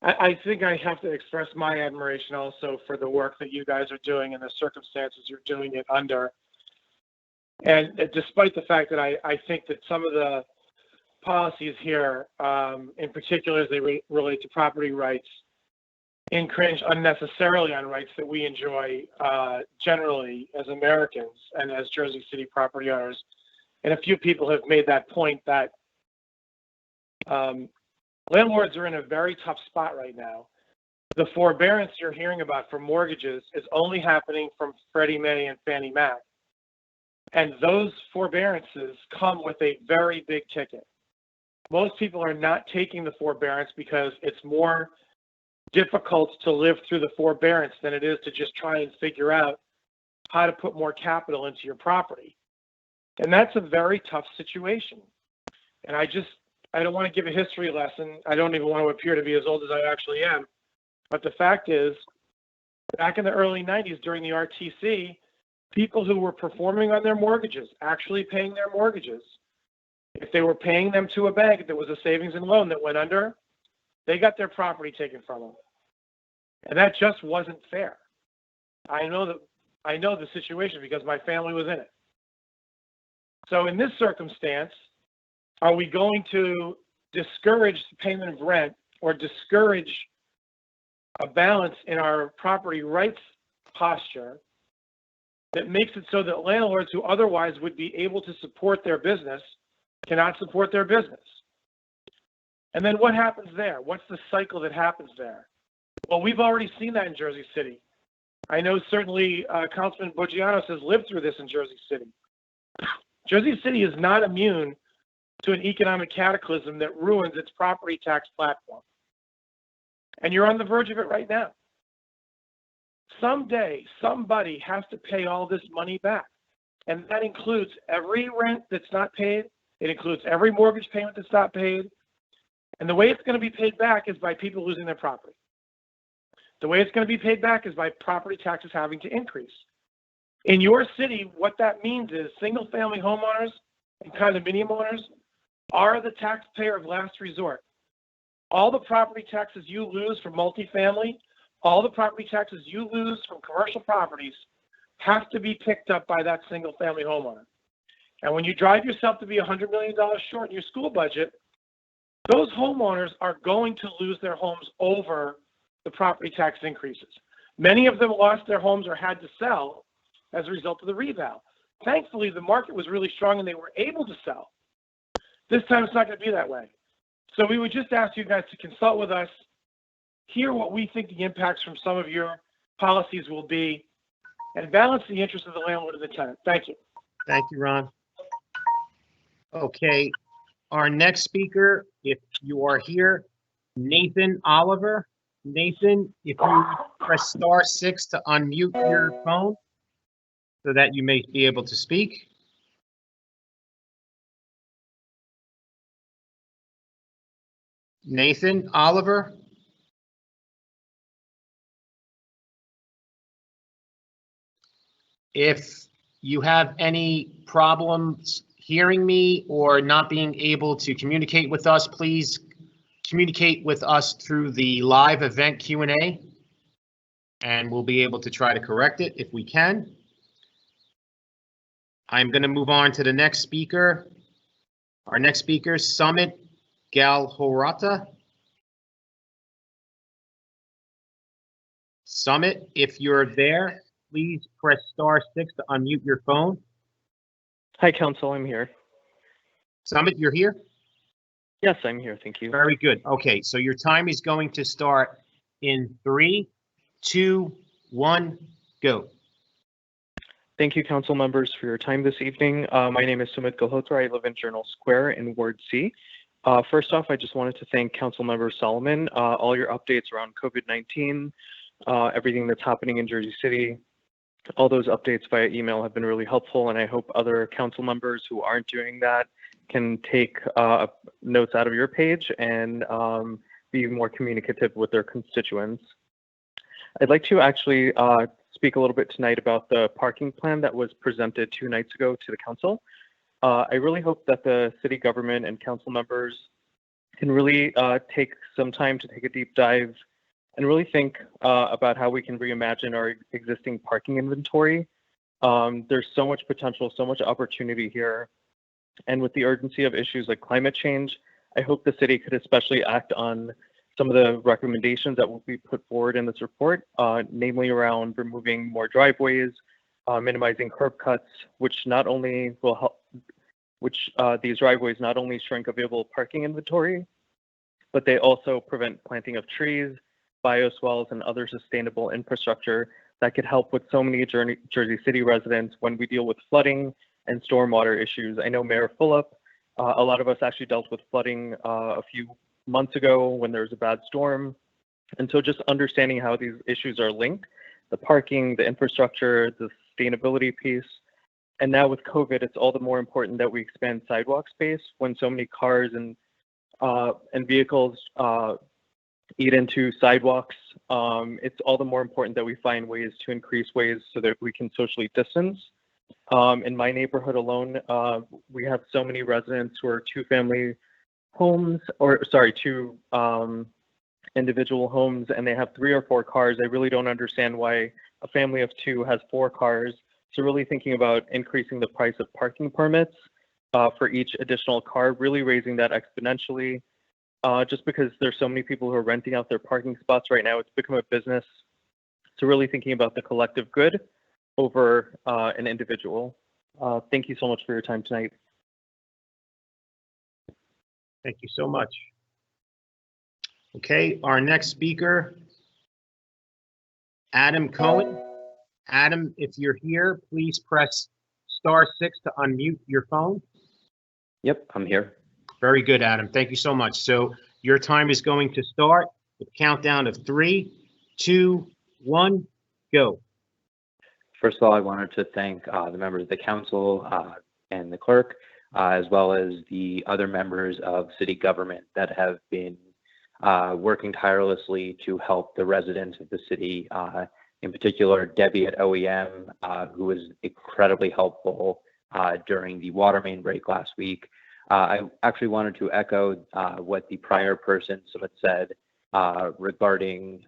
I think I have to express my admiration also for the work that you guys are doing and the circumstances you're doing it under. And despite the fact that I think that some of the policies here, in particular as they relate to property rights, infringe unnecessarily on rights that we enjoy generally as Americans and as Jersey City property owners. And a few people have made that point that landlords are in a very tough spot right now. The forbearance you're hearing about for mortgages is only happening from Freddie Mae and Fannie Mac. And those forbearances come with a very big ticket. Most people are not taking the forbearance because it's more difficult to live through the forbearance than it is to just try and figure out how to put more capital into your property. And that's a very tough situation. And I don't want to give a history lesson. I don't even want to appear to be as old as I actually am. But the fact is, back in the early 90s during the RTC, people who were performing on their mortgages, actually paying their mortgages, if they were paying them to a bank, if there was a savings and loan that went under, they got their property taken from them. And that just wasn't fair. I know the situation because my family was in it. So in this circumstance, are we going to discourage the payment of rent or discourage a balance in our property rights posture that makes it so that landlords who otherwise would be able to support their business cannot support their business? And then what happens there? What's the cycle that happens there? Well, we've already seen that in Jersey City. I know certainly Councilman Bugianos has lived through this in Jersey City. Jersey City is not immune to an economic cataclysm that ruins its property tax platform. And you're on the verge of it right now. Someday, somebody has to pay all this money back. And that includes every rent that's not paid. It includes every mortgage payment that's not paid. And the way it's going to be paid back is by people losing their property. The way it's going to be paid back is by property taxes having to increase. In your city, what that means is single-family homeowners and condominium owners are the taxpayer of last resort. All the property taxes you lose from multifamily, all the property taxes you lose from commercial properties have to be picked up by that single-family homeowner. And when you drive yourself to be $100 million short in your school budget, those homeowners are going to lose their homes over the property tax increases. Many of them lost their homes or had to sell as a result of the reval. Thankfully, the market was really strong and they were able to sell. This time it's not going to be that way. So we would just ask you guys to consult with us, hear what we think the impacts from some of your policies will be, and balance the interest of the landlord and the tenant. Thank you. Thank you, Ron. Okay, our next speaker, if you are here, Nathan Oliver. Nathan, if you press *6 to unmute your phone so that you may be able to speak. Nathan Oliver. If you have any problems hearing me or not being able to communicate with us, please communicate with us through the live event Q&A, and we'll be able to try to correct it if we can. I'm going to move on to the next speaker. Our next speaker, Summit Galhorata. Summit, if you're there, please press *6 to unmute your phone. Hi, Council, I'm here. Summit, you're here? Yes, I'm here, thank you. Very good. Okay, so your time is going to start in 3, 2, 1, go. Thank you, Council members, for your time this evening. My name is Sumit Galhotra. I live in Journal Square in Ward C. First off, I just wanted to thank Council Member Solomon. All your updates around COVID-19, everything that's happening in Jersey City, all those updates via email have been really helpful, and I hope other council members who aren't doing that can take notes out of your page and be more communicative with their constituents. I'd like to actually speak a little bit tonight about the parking plan that was presented 2 nights ago to the council. I really hope that the city government and council members can really take some time to take a deep dive and really think about how we can reimagine our existing parking inventory. There's so much potential, so much opportunity here. And with the urgency of issues like climate change, I hope the city could especially act on some of the recommendations that will be put forward in this report, namely around removing more driveways, minimizing curb cuts, which not only will help, these driveways not only shrink available parking inventory, but they also prevent planting of trees, bioswales, and other sustainable infrastructure that could help with so many Jersey City residents when we deal with flooding and stormwater issues. I know Mayor Fulop, a lot of us actually dealt with flooding a few months ago when there was a bad storm. And so just understanding how these issues are linked, the parking, the infrastructure, the sustainability piece. And now with COVID, it's all the more important that we expand sidewalk space when so many cars and vehicles eat into sidewalks. It's all the more important that we find ways to increase ways so that we can socially distance. In my neighborhood alone, we have so many residents who are two-family homes, or sorry, two individual homes, and they have 3 or 4 cars. I really don't understand why a family of 2 has 4 cars. So really thinking about increasing the price of parking permits for each additional car, really raising that exponentially. Just because there's so many people who are renting out their parking spots right now, it's become a business. So really thinking about the collective good over an individual. Thank you so much for your time tonight. Thank you so much. Okay, our next speaker, Adam Cohen. Adam, if you're here, please press *6 to unmute your phone. Yep, I'm here. Very good, Adam. Thank you so much. So your time is going to start with a countdown of 3, 2, 1, go. First of all, I wanted to thank the members of the council and the clerk as well as the other members of city government that have been working tirelessly to help the residents of the city, in particular Debbie at OEM, who was incredibly helpful during the water main break last week. I actually wanted to echo what the prior person had said regarding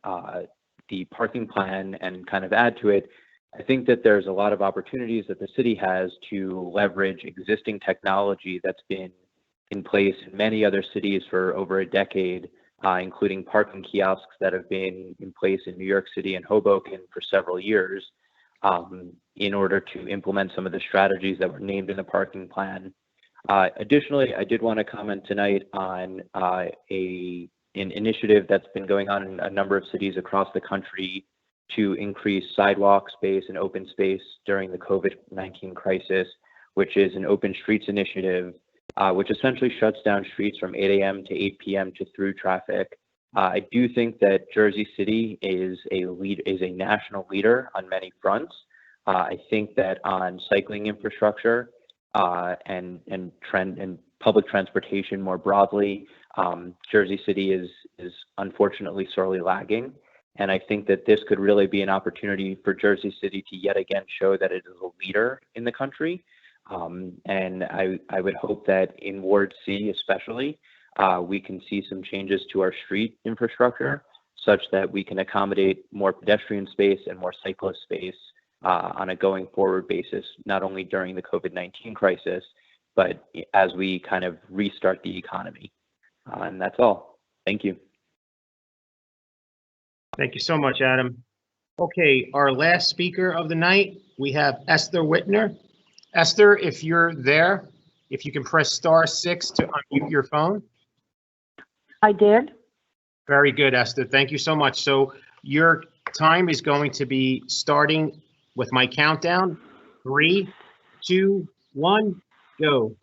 the parking plan and kind of add to it. I think that there's a lot of opportunities that the city has to leverage existing technology that's been in place in many other cities for over a decade, including parking kiosks that have been in place in New York City and Hoboken for several years, in order to implement some of the strategies that were named in the parking plan. Additionally, I did want to comment tonight on an initiative that's been going on in a number of cities across the country to increase sidewalk space and open space during the COVID-19 crisis, which is an open streets initiative, which essentially shuts down streets from 8 a.m. to 8 p.m. to through traffic. I do think that Jersey City is a national leader on many fronts. I think that on cycling infrastructure and public transportation more broadly, Jersey City is unfortunately sorely lagging. And I think that this could really be an opportunity for Jersey City to yet again show that it is a leader in the country. And I would hope that in Ward C especially, we can see some changes to our street infrastructure such that we can accommodate more pedestrian space and more cyclist space on a going forward basis, not only during the COVID-19 crisis, but as we kind of restart the economy. And that's all. Thank you. Thank you so much, Adam. Okay, our last speaker of the night, we have Esther Whitner. Esther, if you're there, if you can press *6 to unmute your phone. I did. Very good, Esther. Thank you so much. So your time is going to be starting with my countdown. 3, 2, 1, go.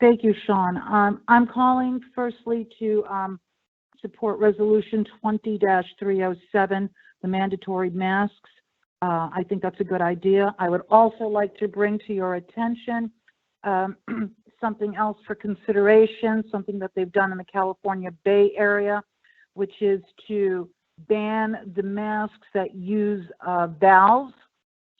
Thank you, Sean. I'm calling firstly to support Resolution 20-307, the mandatory masks. I think that's a good idea. I would also like to bring to your attention something else for consideration, something that they've done in the California Bay Area, which is to ban the masks that use valves.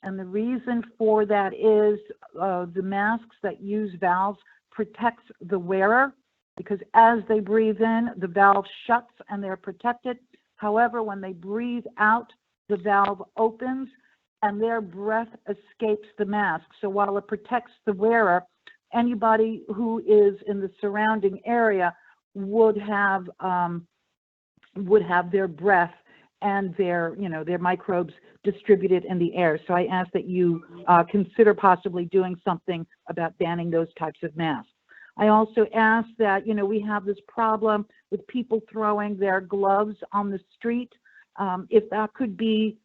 And the reason for that is the masks that use valves protects the wearer, because as they breathe in, the valve shuts and they're protected. However, when they breathe out, the valve opens and their breath escapes the mask. So while it protects the wearer, anybody who is in the surrounding area would have their breath and their microbes distributed in the air. So I ask that you consider possibly doing something about banning those types of masks. I also ask that, we have this problem with people throwing their gloves on the street. If that could be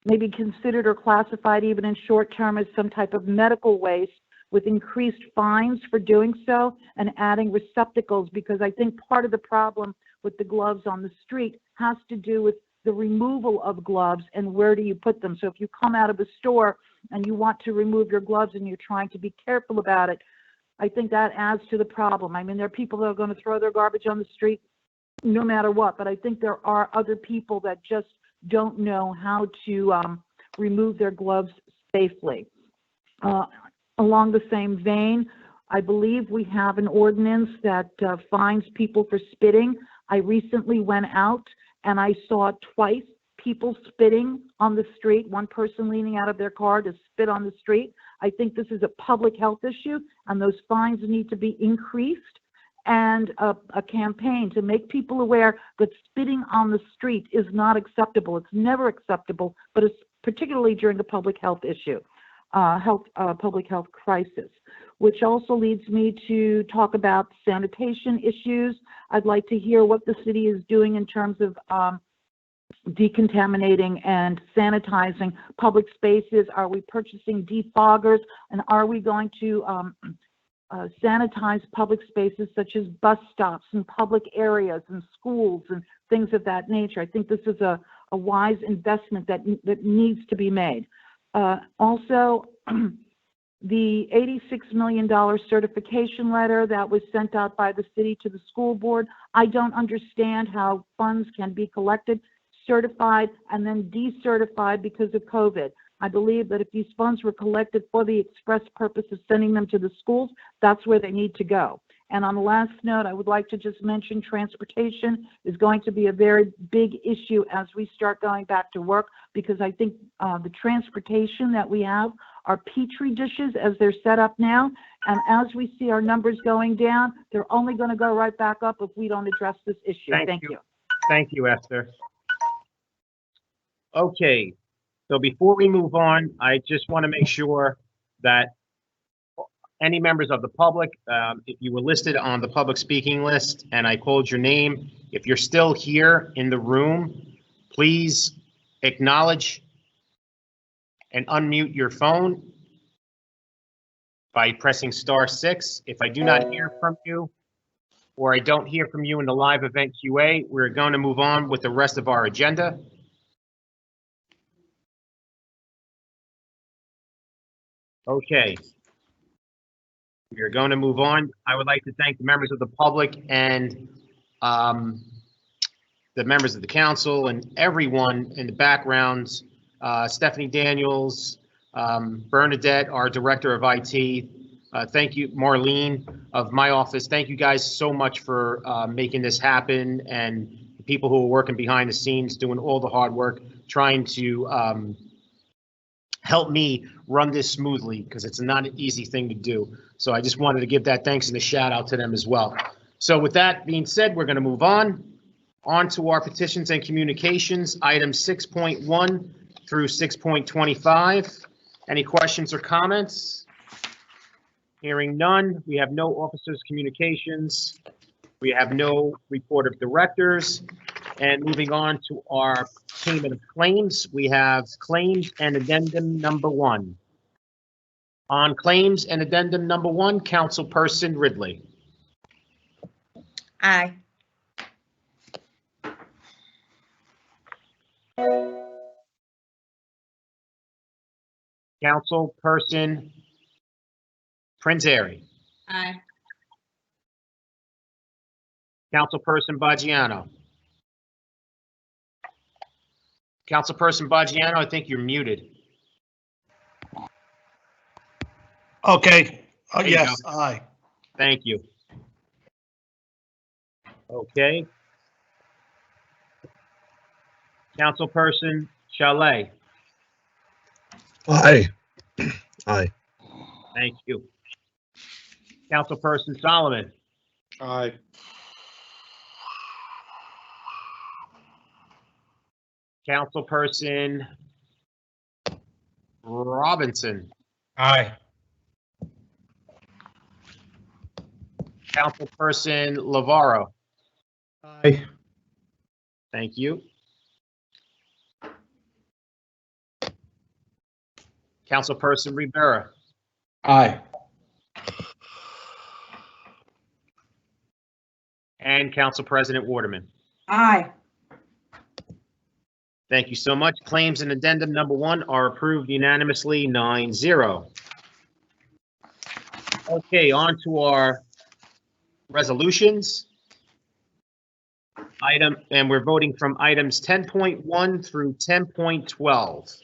maybe considered or classified even in short term as some type of medical waste, with increased fines for doing so and adding receptacles, because I think part of the problem with the gloves on the street has to do with the removal of gloves and where do you put them. So if you come out of a store and you want to remove your gloves and you're trying to be careful about it, I think that adds to the problem. I mean, there are people that are going to throw their garbage on the street no matter what, but I think there are other people that just don't know how to remove their gloves safely. Along the same vein, I believe we have an ordinance that fines people for spitting. I recently went out and I saw twice people spitting on the street, one person leaning out of their car to spit on the street. I think this is a public health issue and those fines need to be increased, and a campaign to make people aware that spitting on the street is not acceptable. It's never acceptable, but it's particularly during a public health issue, public health crisis, which also leads me to talk about sanitation issues. I'd like to hear what the city is doing in terms of decontaminating and sanitizing public spaces. Are we purchasing defoggers, and are we going to sanitize public spaces such as bus stops and public areas and schools and things of that nature? I think this is a wise investment that needs to be made. Also, the $86 million certification letter that was sent out by the city to the school board. I don't understand how funds can be collected, certified, and then decertified because of COVID. I believe that if these funds were collected for the express purpose of sending them to the schools, that's where they need to go. And on the last note, I would like to just mention transportation is going to be a very big issue as we start going back to work, because I think the transportation that we have are petri dishes as they're set up now. And as we see our numbers going down, they're only going to go right back up if we don't address this issue. Thank you. Thank you, Esther. Okay, so before we move on, I just want to make sure that any members of the public, if you were listed on the public speaking list and I called your name, if you're still here in the room, please acknowledge and unmute your phone by pressing *6. If I do not hear from you, or I don't hear from you in the live event QA, we're going to move on with the rest of our agenda. Okay. We are going to move on. I would like to thank the members of the public and the members of the council and everyone in the backgrounds, Stephanie Daniels, Bernadette, our director of IT. Thank you, Marlene of my office. Thank you guys so much for making this happen, and the people who are working behind the scenes, doing all the hard work, trying to help me run this smoothly, because it's not an easy thing to do. So I just wanted to give that thanks and a shout out to them as well. So with that being said, we're going to move on to our petitions and communications, items 6.1 through 6.25. Any questions or comments? Hearing none, we have no officers' communications. We have no report of directors. And moving on to our payment of claims, we have claims and addendum number 1. On claims and addendum number 1, Councilperson Ridley. Aye. Councilperson Prince Airy. Aye. Councilperson Baggiano. Councilperson Baggiano, I think you're muted. Okay. There you Yes, go. aye. Thank you. Okay. Councilperson Chalet. Aye. Aye. Thank you. Councilperson Solomon. Aye. Councilperson Robinson. Aye. Councilperson Lavaro. Aye. Thank you. Councilperson Rivera. Aye. And Council President Waterman. Aye. Thank you so much. Claims and addendum number 1 are approved unanimously, 9-0. Okay, on to our resolutions. And we're voting from items 10.1 through 10.12.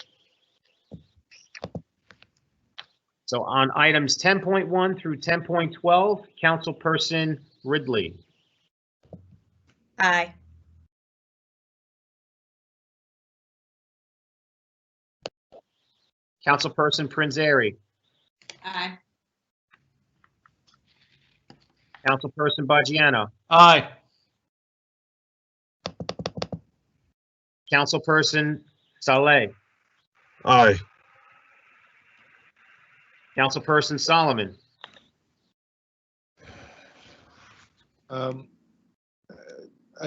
So on items 10.1 through 10.12, Councilperson Ridley. Aye. Councilperson Prince Airy. Aye. Councilperson Baggiano. Aye. Councilperson Saleh. Aye. Councilperson Solomon. I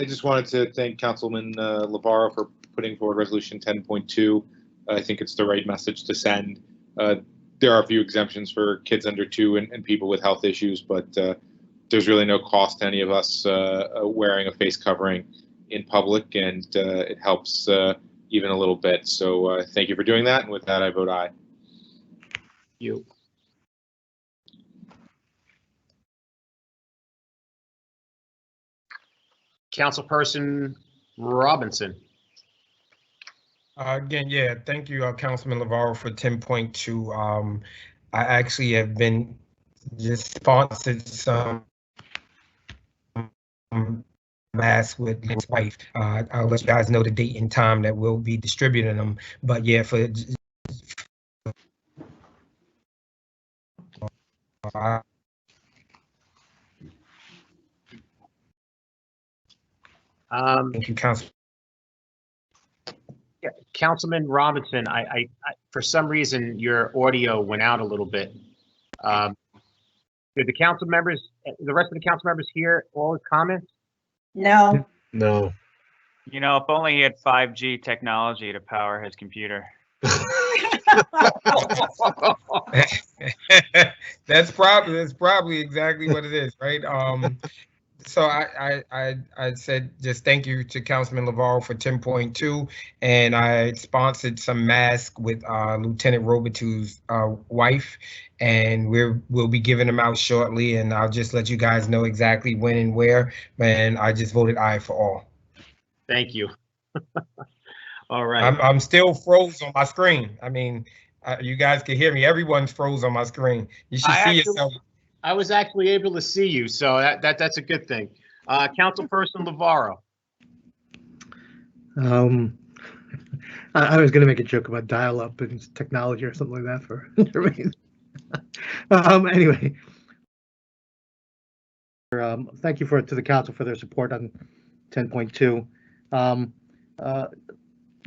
just wanted to thank Councilman Lavaro for putting forward Resolution 10.2. I think it's the right message to send. There are a few exemptions for kids under 2 and people with health issues, but there's really no cost to any of us wearing a face covering in public, and it helps even a little bit. So thank you for doing that. And with that, I vote aye. You. Councilperson Robinson. Again, yeah, thank you, Councilman Navarro, for 10.2. I actually have been just sponsored some masks with his wife. I'll let you guys know the date and time that we'll be distributing them. But yeah, for thank you, Council. Yeah, Councilman Robinson, I for some reason your audio went out a little bit. Did the council members, the rest of the council members hear all his comments? No. No. You know, if only he had 5G technology to power his computer. That's probably exactly what it is, right? So I said just thank you to Councilman Navarro for 10.2, and I sponsored some masks with Lieutenant Robert's wife, and we'll be giving them out shortly, and I'll just let you guys know exactly when and where. And I just voted aye for all. Thank you. All right. I'm still froze on my screen. I mean, you guys can hear me. Everyone's froze on my screen. You should see yourself. I was actually able to see you, so that's a good thing. Councilperson Navarro. I was going to make a joke about dial-up and technology or something like that for anyway. Thank you to the council for their support on 10.2.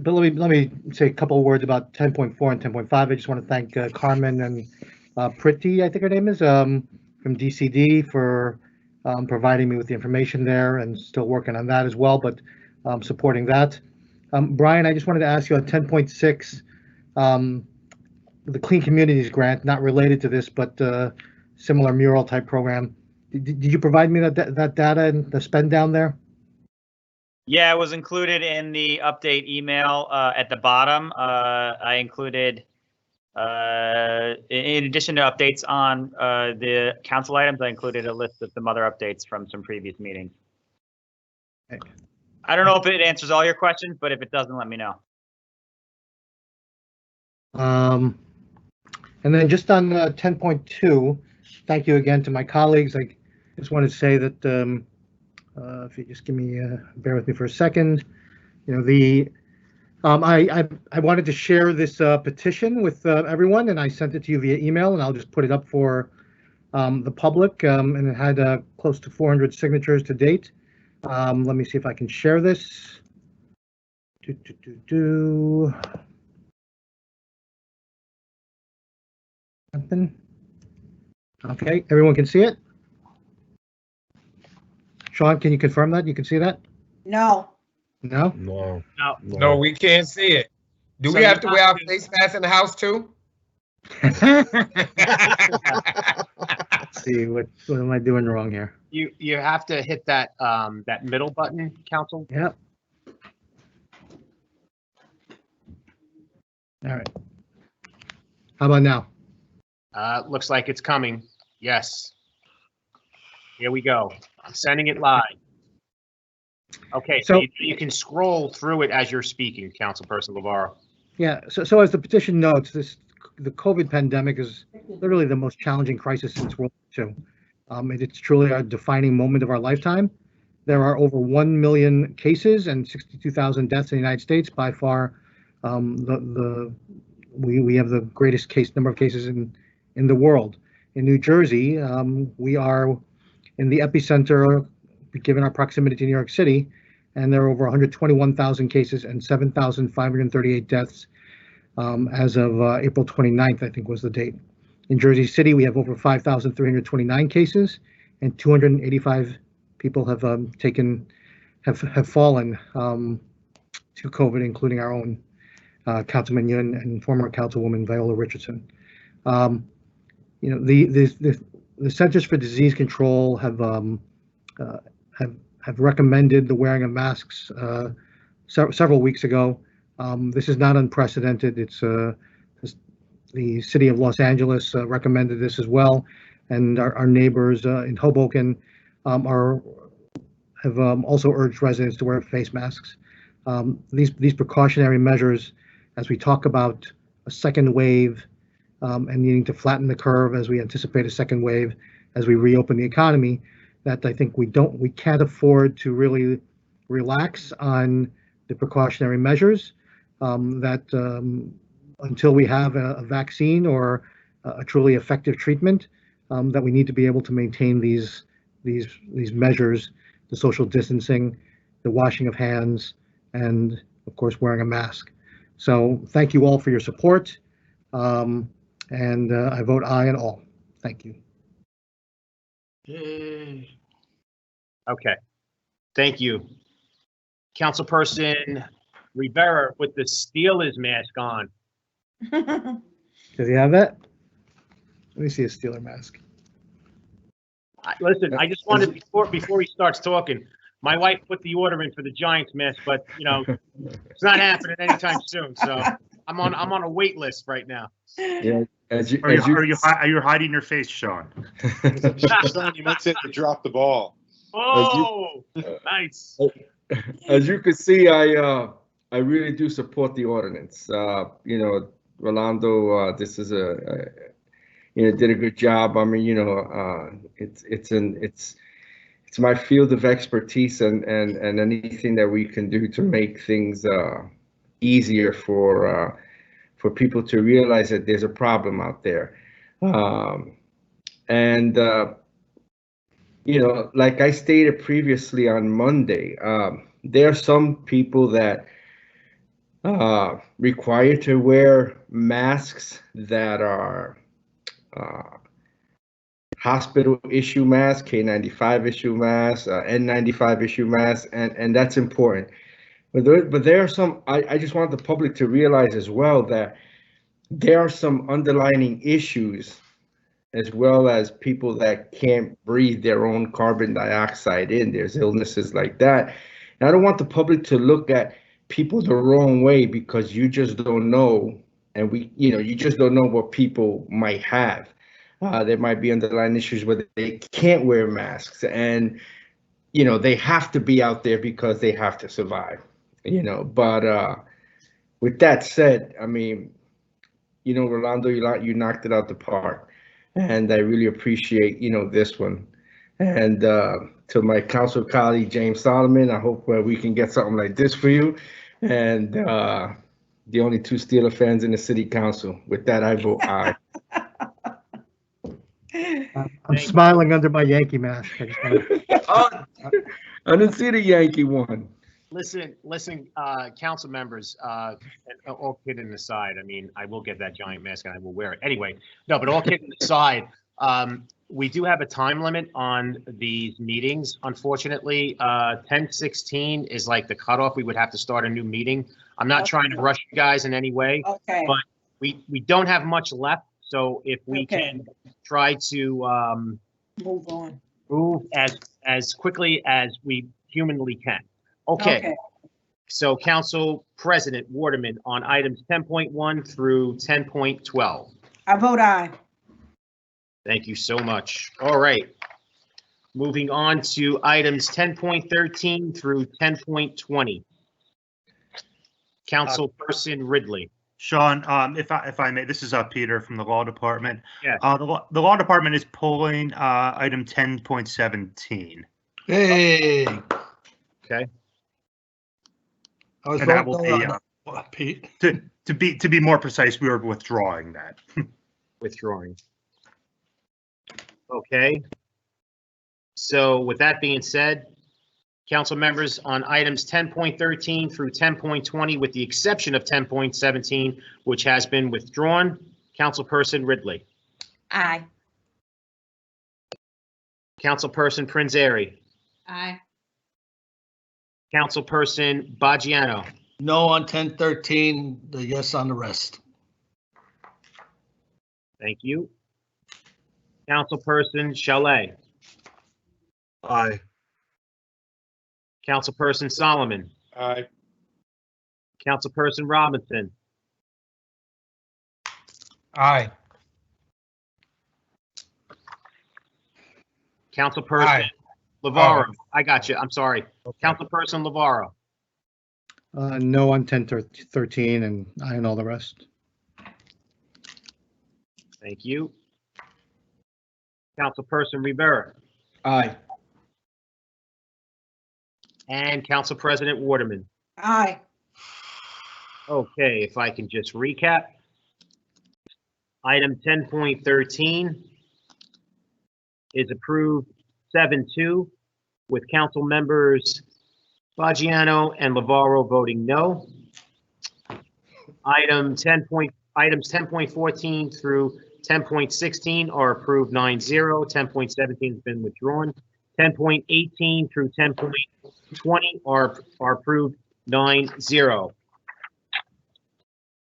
But let me say a couple of words about 10.4 and 10.5. I just want to thank Carmen and Pretty, I think her name is, from DCD for providing me with the information there, and still working on that as well, but supporting that. Brian, I just wanted to ask you on 10.6, the Clean Communities Grant, not related to this, but similar mural type program. Did you provide me that data and the spend down there? Yeah, it was included in the update email at the bottom. I included, in addition to updates on the council items, I included a list of some other updates from some previous meetings. Okay. I don't know if it answers all your questions, but if it doesn't, let me know. And then just on 10.2, thank you again to my colleagues. I just wanted to say that if you just bear with me for a second, you know, I wanted to share this petition with everyone, and I sent it to you via email, and I'll just put it up for the public, and it had close to 400 signatures to date. Let me see if I can share this. Okay, everyone can see it? Sean, can you confirm that? You can see that? No. No? No. No, we can't see it. Do we have to wear our face masks in the house too? Let's see, what am I doing wrong here? You have to hit that that middle button, Council. Yep. All right. How about now? Looks like it's coming. Yes. Here we go. I'm sending it live. Okay, so you can scroll through it as you're speaking, Councilperson Navarro. Yeah, so as the petition notes, the COVID pandemic is literally the most challenging crisis since World War II. It's truly a defining moment of our lifetime. There are over 1 million cases and 62,000 deaths in the United States. By far, we have the greatest number of cases in the world. In New Jersey, we are in the epicenter, given our proximity to New York City, and there are over 121,000 cases and 7,538 deaths as of April 29th, I think was the date. In Jersey City, we have over 5,329 cases, and 285 people have fallen to COVID, including our own Councilman Yun and former Councilwoman Viola Richardson. You know, the Centers for Disease Control have recommended the wearing of masks several weeks ago. This is not unprecedented. It's the city of Los Angeles recommended this as well, and our neighbors in Hoboken have also urged residents to wear face masks. These precautionary measures, as we talk about a second wave and needing to flatten the curve as we anticipate a second wave as we reopen the economy, that I think we can't afford to really relax on the precautionary measures. Until we have a vaccine or a truly effective treatment, that we need to be able to maintain these measures, the social distancing, the washing of hands, and of course wearing a mask. So thank you all for your support, and I vote aye on all. Thank you. Okay, thank you. Councilperson Rivera with the Steelers mask on. Does he have that? Let me see a Steeler mask. Listen, I just wanted, before he starts talking, my wife put the order in for the Giants mask, but you know, it's not happening anytime soon. So I'm on a wait list right now. Yeah, Are you hiding your face, Sean? Sean, you might say to drop the ball. Oh, nice. As you can see, I really do support the ordinance. You know, Rolando, this is did a good job. I mean, it's my field of expertise, and anything that we can do to make things easier for people to realize that there's a problem out there. Like I stated previously on Monday, there are some people that require to wear masks that are hospital issue masks, K95 issue masks, N95 issue masks, and that's important. But there are some, I just want the public to realize as well that there are some underlying issues, as well as people that can't breathe their own carbon dioxide in. There's illnesses like that. And I don't want the public to look at people the wrong way, because you just don't know, and you just don't know what people might have. There might be underlying issues where they can't wear masks, and they have to be out there because they have to survive. But with that said, I mean, Rolando, you knocked it out the park, and I really appreciate this one. And to my council colleague James Solomon, I hope we can get something like this for you. And the only two Steeler fans in the city council. With that, I vote aye. I'm smiling under my Yankee mask. I didn't see the Yankee one. Listen, council members, and all kidding aside, I mean, I will get that giant mask and I will wear it anyway. No, but all kidding aside, we do have a time limit on these meetings. Unfortunately, 10:16 is like the cutoff. We would have to start a new meeting. I'm not trying to rush you guys in any way, but we don't have much left. So if we can try to move as quickly as we humanly can. Okay. So Council President Waterman on items 10.1 through 10.12. I vote aye. Thank you so much. All right. Moving on to items 10.13 through 10.20. Councilperson Ridley. Sean, if I may, this is Peter from the Law Department. Yes. The Law Department is pulling item 10.17. Hey. Okay. And that will be, Pete. To be more precise, we are withdrawing that. Withdrawing. Okay. So with that being said, council members, on items 10.13 through 10.20, with the exception of 10.17, which has been withdrawn, Councilperson Ridley. Aye. Councilperson Prince Airy. Aye. Councilperson Baggiano. No on 10.13, the yes on the rest. Thank you. Councilperson Chalet. Aye. Councilperson Solomon. Aye. Councilperson Robinson. Aye. Councilperson Lavaro, I got you. I'm sorry. Councilperson Lavaro. No on 1013 and aye on all the rest. Thank you. Councilperson Rivera. Aye. And Council President Waterman. Aye. Okay, if I can just recap. Item 10.13 is approved 7-2 with council members Baggiano and Lavaro voting no. Items 10.14 through 10.16 are approved 9-0. 10.17 has been withdrawn. 10.18 through 10.20 are approved 9-0.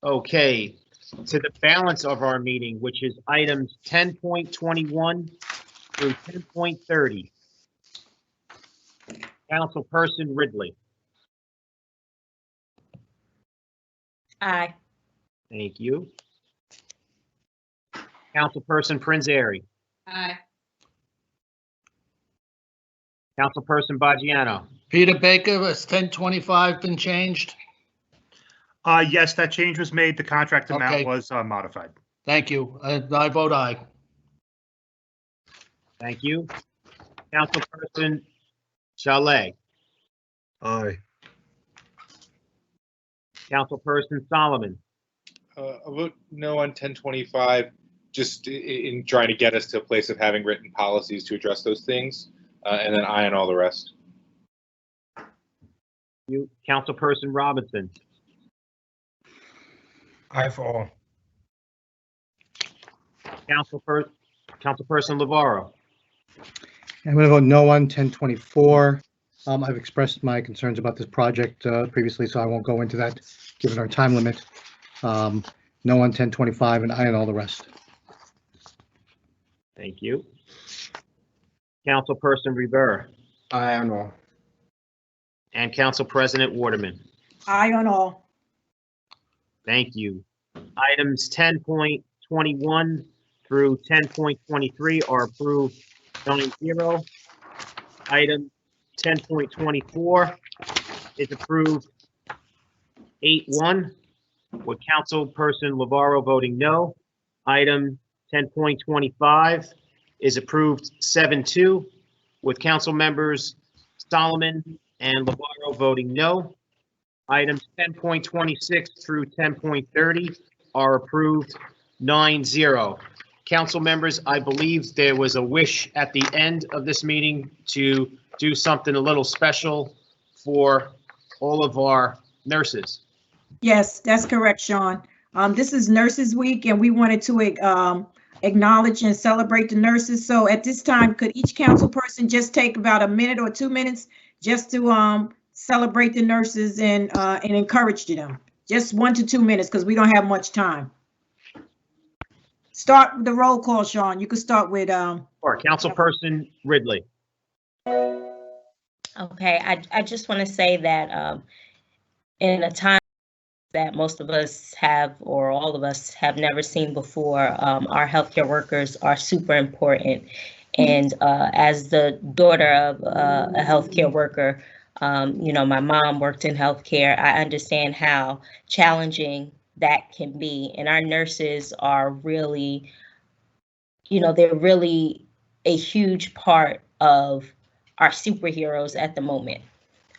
Okay, to the balance of our meeting, which is items 10.21 through 10.30. Councilperson Ridley. Aye. Thank you. Councilperson Prince Airy. Aye. Councilperson Baggiano. Peter Baker, has 1025 been changed? Yes, that change was made. The contract amount Okay. was modified. Thank you. I vote aye. Thank you. Councilperson Chalet. Aye. Councilperson Solomon. A vote no on 1025, just in trying to get us to a place of having written policies to address those things, and then aye on all the rest. You, Councilperson Robinson. Aye for all. Councilperson Lavaro. I'm going to vote no on 1024. I've expressed my concerns about this project previously, so I won't go into that given our time limit. No on 1025 and aye on all the rest. Thank you. Councilperson Rivera. Aye on all. And Council President Waterman. Aye on all. Thank you. Items 10.21 through 10.23 are approved 9-0. Item 10.24 is approved 8-1 with Councilperson Lavaro voting no. Item 10.25 is approved 7-2 with council members Solomon and Lavaro voting no. Items 10.26 through 10.30 are approved 9-0. Council members, I believe there was a wish at the end of this meeting to do something a little special for all of our nurses. Yes, that's correct, Sean. This is Nurses Week, and we wanted to acknowledge and celebrate the nurses. So at this time, could each council person just take about a minute or 2 minutes just to celebrate the nurses and encourage them? Just 1 to 2 minutes, because we don't have much time. Start with the roll call, Sean. You could start with Or Councilperson Ridley. Okay, I just want to say that in a time that most of us have, or all of us have never seen before, our healthcare workers are super important. And as the daughter of a healthcare worker, you know, my mom worked in healthcare. I understand how challenging that can be. And our nurses are really, you know, they're really a huge part of our superheroes at the moment.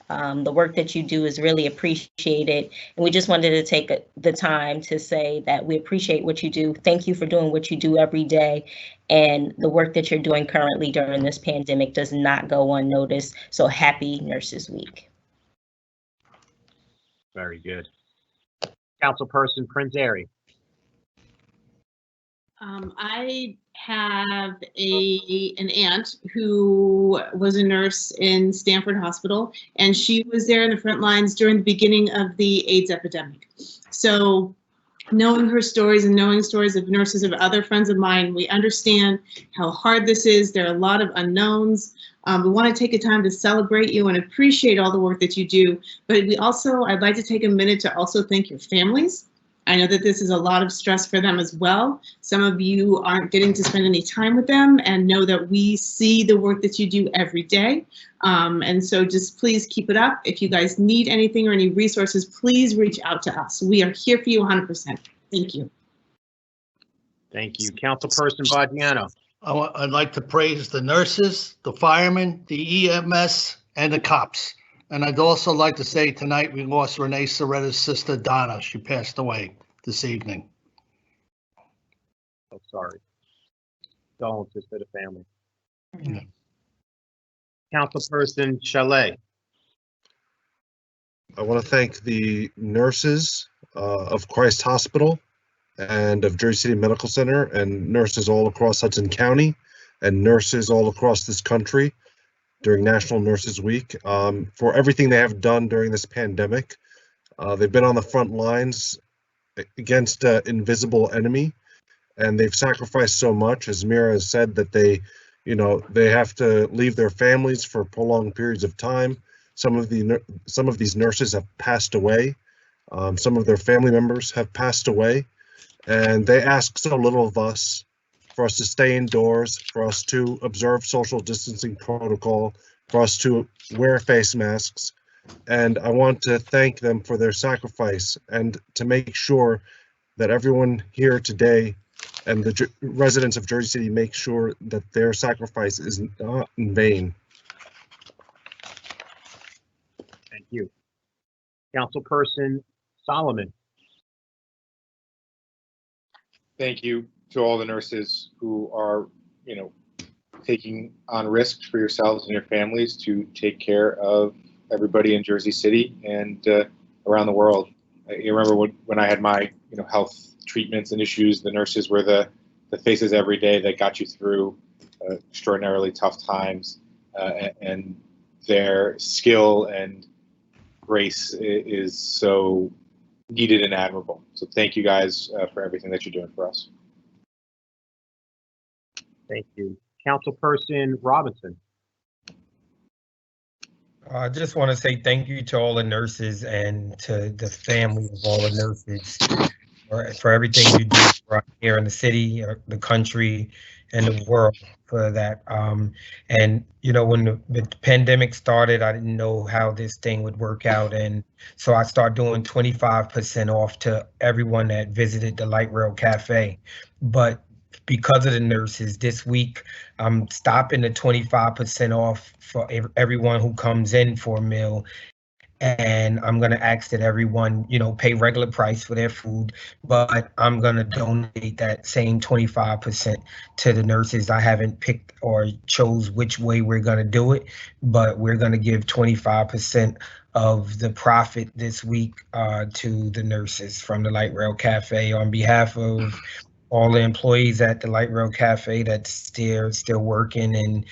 The work that you do is really appreciated. And we just wanted to take the time to say that we appreciate what you do. Thank you for doing what you do every day. And the work that you're doing currently during this pandemic does not go unnoticed. So happy Nurses Week. Very good. Councilperson Prince Airy. I have an aunt who was a nurse in Stanford Hospital, and she was there in the front lines during the beginning of the AIDS epidemic. So knowing her stories and knowing stories of nurses of other friends of mine, we understand how hard this is. There are a lot of unknowns. We want to take a time to celebrate you and appreciate all the work that you do. But we also, I'd like to take a minute to also thank your families. I know that this is a lot of stress for them as well. Some of you aren't getting to spend any time with them and know that we see the work that you do every day. And so just please keep it up. If you guys need anything or any resources, please reach out to us. We are here for you 100%. Thank you. Thank you. Councilperson Bodiano. I'd like to praise the nurses, the firemen, the EMS, and the cops. And I'd also like to say tonight we lost Renee Soretta's sister, Donna. She passed away this evening. Oh, sorry. Condolences to the family. Yeah. Councilperson Chalet. I want to thank the nurses of Christ Hospital and of Jersey City Medical Center, and nurses all across Hudson County, and nurses all across this country during National Nurses Week for everything they have done during this pandemic. They've been on the front lines against an invisible enemy, and they've sacrificed so much. As Mira has said, that they have to leave their families for prolonged periods of time. Some of these nurses have passed away. Some of their family members have passed away, and they ask so little of us, for us to stay indoors, for us to observe social distancing protocol, for us to wear face masks. And I want to thank them for their sacrifice, and to make sure that everyone here today and the residents of Jersey City make sure that their sacrifice is not in vain. Thank you. Councilperson Solomon. Thank you to all the nurses who are, taking on risks for yourselves and your families to take care of everybody in Jersey City and around the world. You remember when I had my, health treatments and issues, the nurses were the faces every day that got you through extraordinarily tough times, and their skill and grace is so needed and admirable. So thank you guys for everything that you're doing for us. Thank you. Councilperson Robinson. I just want to say thank you to all the nurses and to the family of all the nurses for everything you do for us here in the city, the country, and the world for that. And when the pandemic started, I didn't know how this thing would work out, and so I started doing 25% off to everyone that visited the Light Rail Cafe. But because of the nurses, this week I'm stopping the 25% off for everyone who comes in for a meal. And I'm going to ask that everyone, pay regular price for their food, but I'm going to donate that same 25% to the nurses. I haven't picked or chose which way we're going to do it, but we're going to give 25% of the profit this week to the nurses from the Light Rail Cafe on behalf of all the employees at the Light Rail Cafe that's still working and,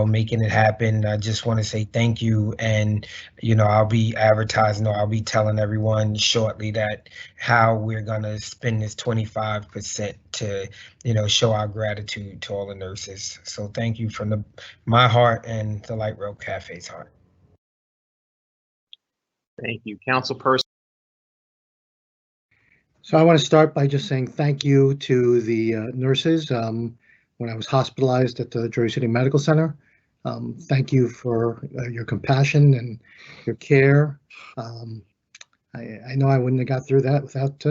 making it happen. I just want to say thank you. And, I'll be advertising, or I'll be telling everyone shortly that how we're going to spend this 25% to, show our gratitude to all the nurses. So thank you from my heart and the Light Rail Cafe's heart. Thank you. Councilperson. So I want to start by just saying thank you to the nurses when I was hospitalized at the Jersey City Medical Center. Thank you for your compassion and your care. I know I wouldn't have got through that without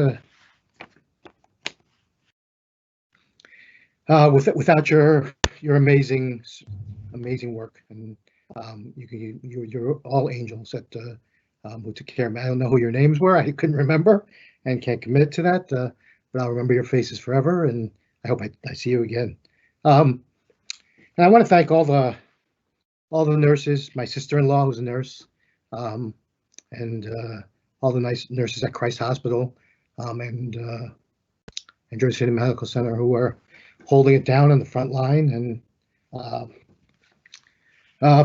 your amazing work, and you're all angels who took care of me. I don't know who your names were. I couldn't remember and can't commit to that, but I'll remember your faces forever, and I hope I see you again. And I want to thank all the nurses, my sister-in-law who's a nurse, and all the nice nurses at Christ Hospital and Jersey City Medical Center who are holding it down on the front line and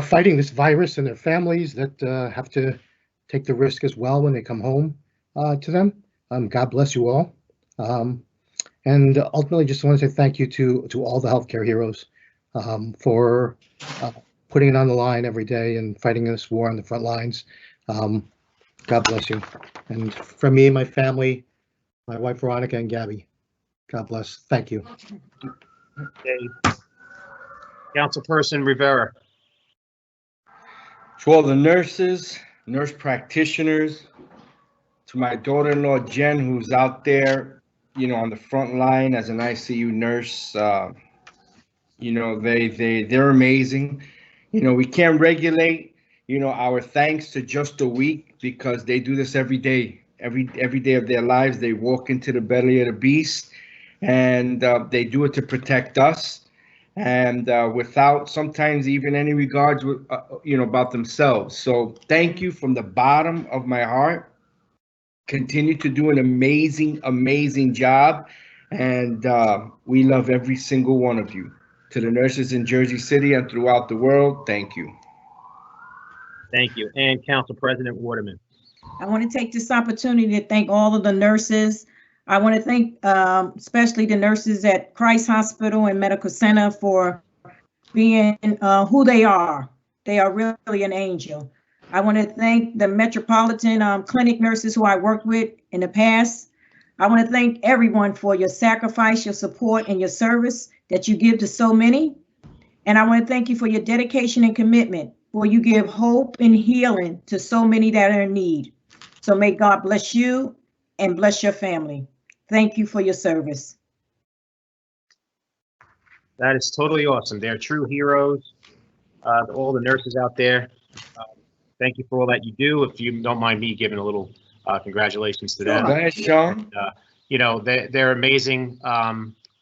fighting this virus, and their families that have to take the risk as well when they come home to them. God bless you all. And ultimately, just want to say thank you to all the healthcare heroes for putting it on the line every day and fighting this war on the front lines. God bless you. And from me and my family, my wife Veronica and Gabby. God bless. Thank you. Okay. Councilperson Rivera. To all the nurses, nurse practitioners, to my daughter-in-law Jen, who's out there, you know, on the front line as an ICU nurse. You know, they're amazing. You know, we can't regulate, you know, our thanks to just a week because they do this every day. Every day of their lives, they walk into the belly of the beast, and they do it to protect us. And without sometimes even any regards, you know, about themselves. So thank you from the bottom of my heart. Continue to do an amazing job. And we love every single one of you. To the nurses in Jersey City and throughout the world, thank you. Thank you. And Council President Waterman. I want to take this opportunity to thank all of the nurses. I want to thank especially the nurses at Christ Hospital and Medical Center for being who they are. They are really an angel. I want to thank the Metropolitan Clinic nurses who I worked with in the past. I want to thank everyone for your sacrifice, your support, and your service that you give to so many. And I want to thank you for your dedication and commitment, for you give hope and healing to so many that are in need. So may God bless you and bless your family. Thank you for your service. That is totally awesome. They're true heroes. All the nurses out there. Thank you for all that you do. If you don't mind me giving a little congratulations to them. Go ahead, Sean. You know, they're amazing.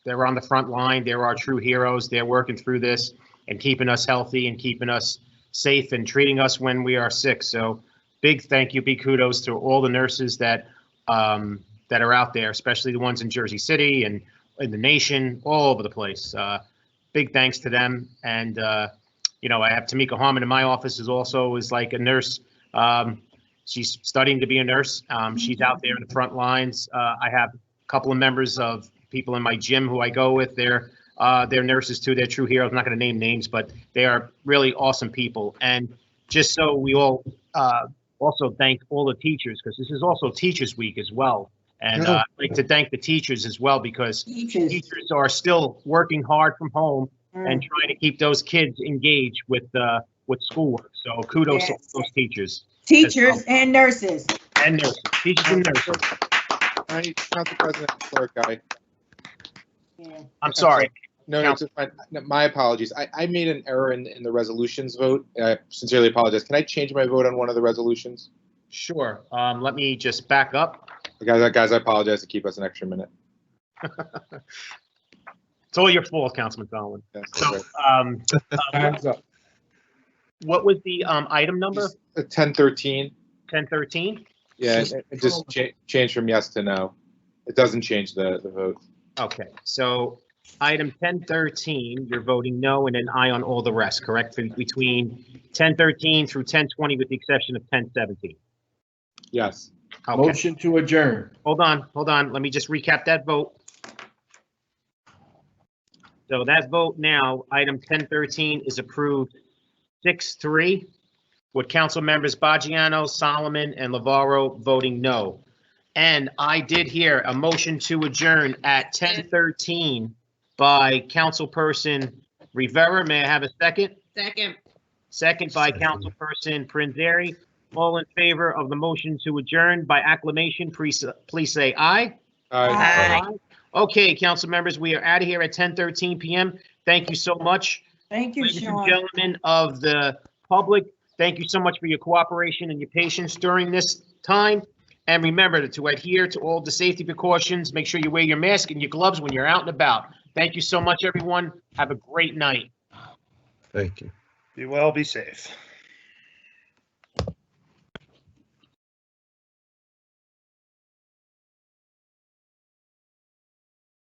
They're on the front line. They're our true heroes. They're working through this and keeping us healthy and keeping us safe and treating us when we are sick. So big thank you, big kudos to all the nurses that that are out there, especially the ones in Jersey City and in the nation, all over the place. Big thanks to them. And, you know, I have Tamika Harmon in my office is like a nurse. She's studying to be a nurse. She's out there in the front lines. I have a couple of members of people in my gym who I go with. They're nurses too. They're true heroes. I'm not going to name names, but they are really awesome people. And just so we all also thank all the teachers, because this is also Teachers Week as well. And I'd like to thank the teachers as well, because teachers are still working hard from home and trying to keep those kids engaged with schoolwork. So kudos to those teachers. Teachers and nurses. And nurses. Teachers and nurses. Council President, clerk, I'm sorry. No, it's fine. No, my apologies. I made an error in the resolutions vote. I sincerely apologize. Can I change my vote on one of the resolutions? Sure. Let me just back up. Guys, I apologize to keep us an extra minute. It's all your fault, Councilman Solomon. Yes, So, what was the item number? 1013. 1013? Yeah, it just changed from yes to no. It doesn't change the vote. Okay, so item 1013, you're voting no, and then aye on all the rest, correct? Between 1013 through 1020, with the exception of 1017. Yes. Okay. Motion to adjourn. Hold on. Let me just recap that vote. So that vote now, item 1013 is approved 6-3, with council members Baggiano, Solomon, and Lavaro voting no. And I did hear a motion to adjourn at 1013 by Councilperson Rivera. May I have a second? Second. Second by Councilperson Airy. All in favor of the motion to adjourn by acclamation, please say aye. Aye. Okay, council members, we are out of here at 10:13 p.m. Thank you so much. Thank you, Ladies and Sean. gentlemen of the public, thank you so much for your cooperation and your patience during this time. And remember to adhere to all the safety precautions. Make sure you wear your mask and your gloves when you're out and about. Thank you so much, everyone. Have a great night. Thank you. Be well, be safe.